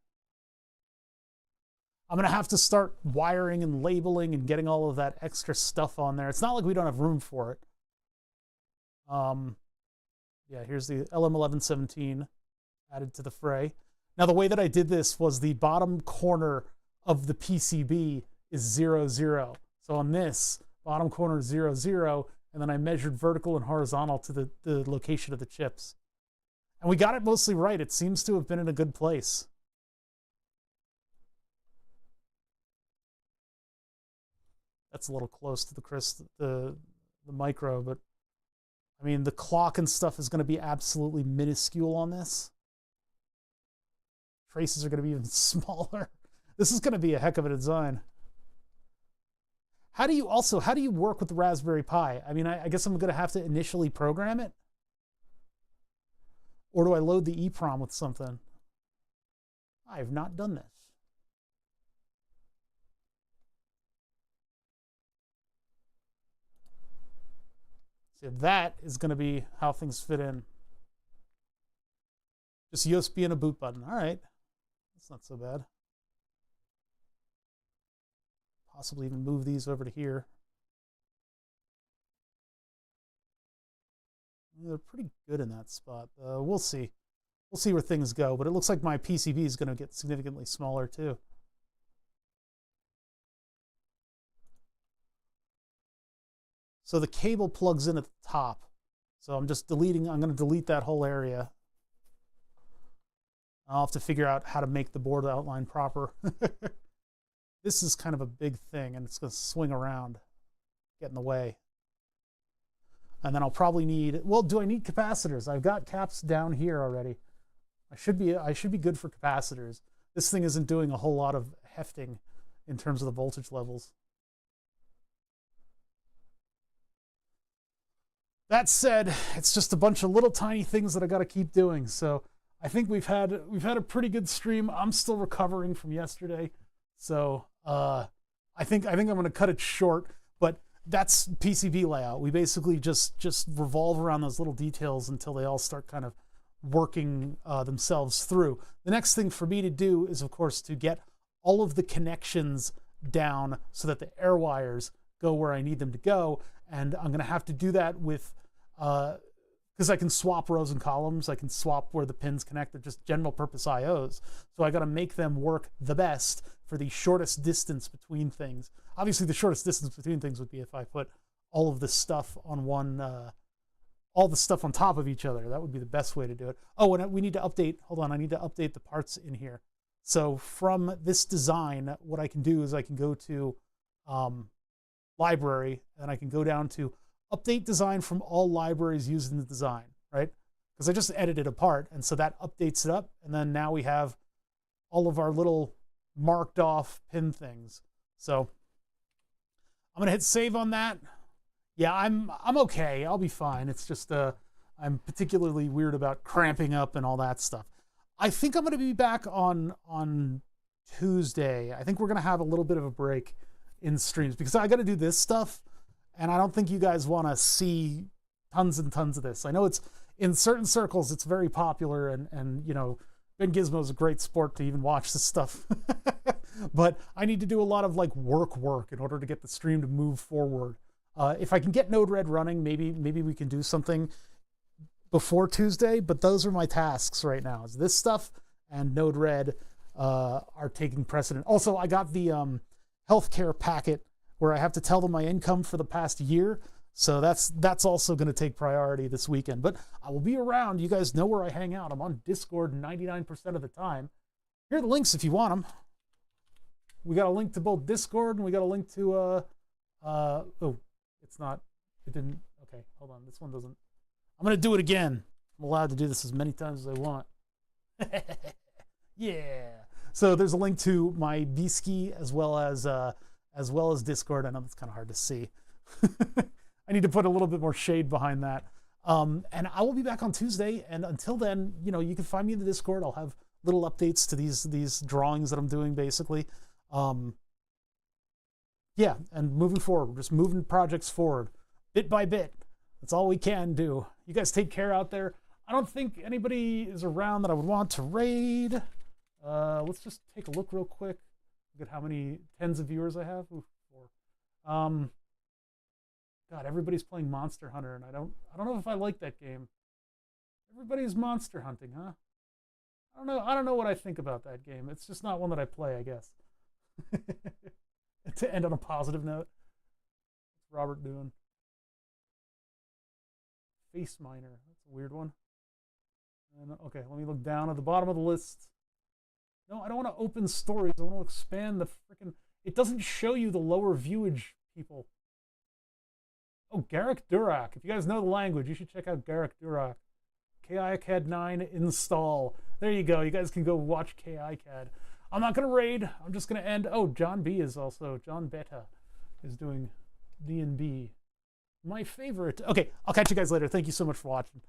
I'm going to have to start wiring and labeling and getting all of that extra stuff on there. It's not like we don't have room for it. Yeah, here's the LM1117 added to the fray. Now, the way that I did this was the bottom corner of the PCB is 0, 0. So on this, bottom corner is 0, 0, and then I measured vertical and horizontal to the location of the chips. And we got it mostly right. It seems to have been in a good place. That's a little close to the micro, but I mean, the clock and stuff is going to be absolutely minuscule on this. Traces are going to be even smaller. This is going to be a heck of a design. How do you work with the Raspberry Pi? I mean, I guess I'm going to have to initially program it. Or do I load the EEPROM with something? I have not done this. So that is going to be how things fit in. Just USB and a boot button. All right. That's not so bad. Possibly even move these over to here. They're pretty good in that spot. We'll see. We'll see where things go. But it looks like my PCB is going to get significantly smaller too. So the cable plugs in at the top. So I'm just deleting, I'm going to delete that whole area. I'll have to figure out how to make the board outline proper. This is kind of a big thing, and it's going to swing around, get in the way. And then I'll probably need, well, do I need capacitors? I've got caps down here already. I should be good for capacitors. This thing isn't doing a whole lot of hefting in terms of the voltage levels. that said, it's just a bunch of little tiny things that I got to keep doing. So I think we've had a pretty good stream. I'm still recovering from yesterday, so I think I'm going to cut it short. But that's PCB layout. We basically just revolve around those little details until they all start kind of working themselves through. The next thing for me to do is, of course, to get all of the connections down so that the air wires go where I need them to go. And I'm going to have to do that with, because I can swap rows and columns. I can swap where the pins connect. They're just general purpose IOs. So I got to make them work the best for the shortest distance between things. Obviously, the shortest distance between things would be if I put all of this stuff on one, all the stuff on top of each other. That would be the best way to do it. Oh, and we need to update, hold on, I need to update the parts in here. So from this design, what I can do is I can go to library, and I can go down to update design from all libraries used in the design, right? Because I just edited a part, and so that updates it up, and then now we have all of our little marked off pin things. So I'm gonna hit save on that. Yeah, I'm okay. I'll be fine. It's just I'm particularly weird about cramping up and all that stuff. I think I'm gonna be back on Tuesday. I think we're gonna have a little bit of a break in streams because I got to do this stuff, and I don't think you guys want to see tons and tons of this. I know it's in certain circles it's very popular, and you know, Ben Gizmo's a great sport to even watch this stuff. But I need to do a lot of like work in order to get the stream to move forward. If I can get Node-RED running, maybe we can do something before Tuesday, but those are my tasks right now. Is this stuff and Node-RED are taking precedent. Also, I got the healthcare packet where I have to tell them my income for the past year. So that's also going to take priority this weekend. But I will be around. You guys know where I hang out. I'm on Discord 99% of the time. Here are the links if you want them. We got a link to both Discord, and we got a link to oh, it's not, it didn't, okay, hold on, this one doesn't. I'm going to do it again. I'm allowed to do this as many times as I want. Yeah. So there's a link to my Vski as well as Discord. I know that's kind of hard to see. I need to put a little bit more shade behind that. And I will be back on Tuesday. And until then, you know, you can find me in the Discord. I'll have little updates to these drawings that I'm doing, basically. Yeah, and moving forward, we're just moving projects forward, bit by bit. That's all we can do. You guys take care out there. I don't think anybody is around that I would want to raid. Let's just take a look real quick. Look at how many tens of viewers I have. Ooh, 4. God, everybody's playing Monster Hunter, and I don't know if I like that game. Everybody's monster hunting, huh? I don't know what I think about that game. It's just not one that I play, I guess. To end on a positive note. What's Robert doing? Face Miner. That's a weird one. And, okay, let me look down at the bottom of the list. No, I don't want to open stories. I want to expand the freaking... It doesn't show you the lower viewage people. Oh, Garrick Durak. If you guys know the language, you should check out Garrick Durak. KiCad 9 install. There you go. You guys can go watch KiCad. I'm not going to raid. I'm just going to end. Oh, John B is also... John Beta is doing D&B. My favorite. Okay, I'll catch you guys later. Thank you so much for watching.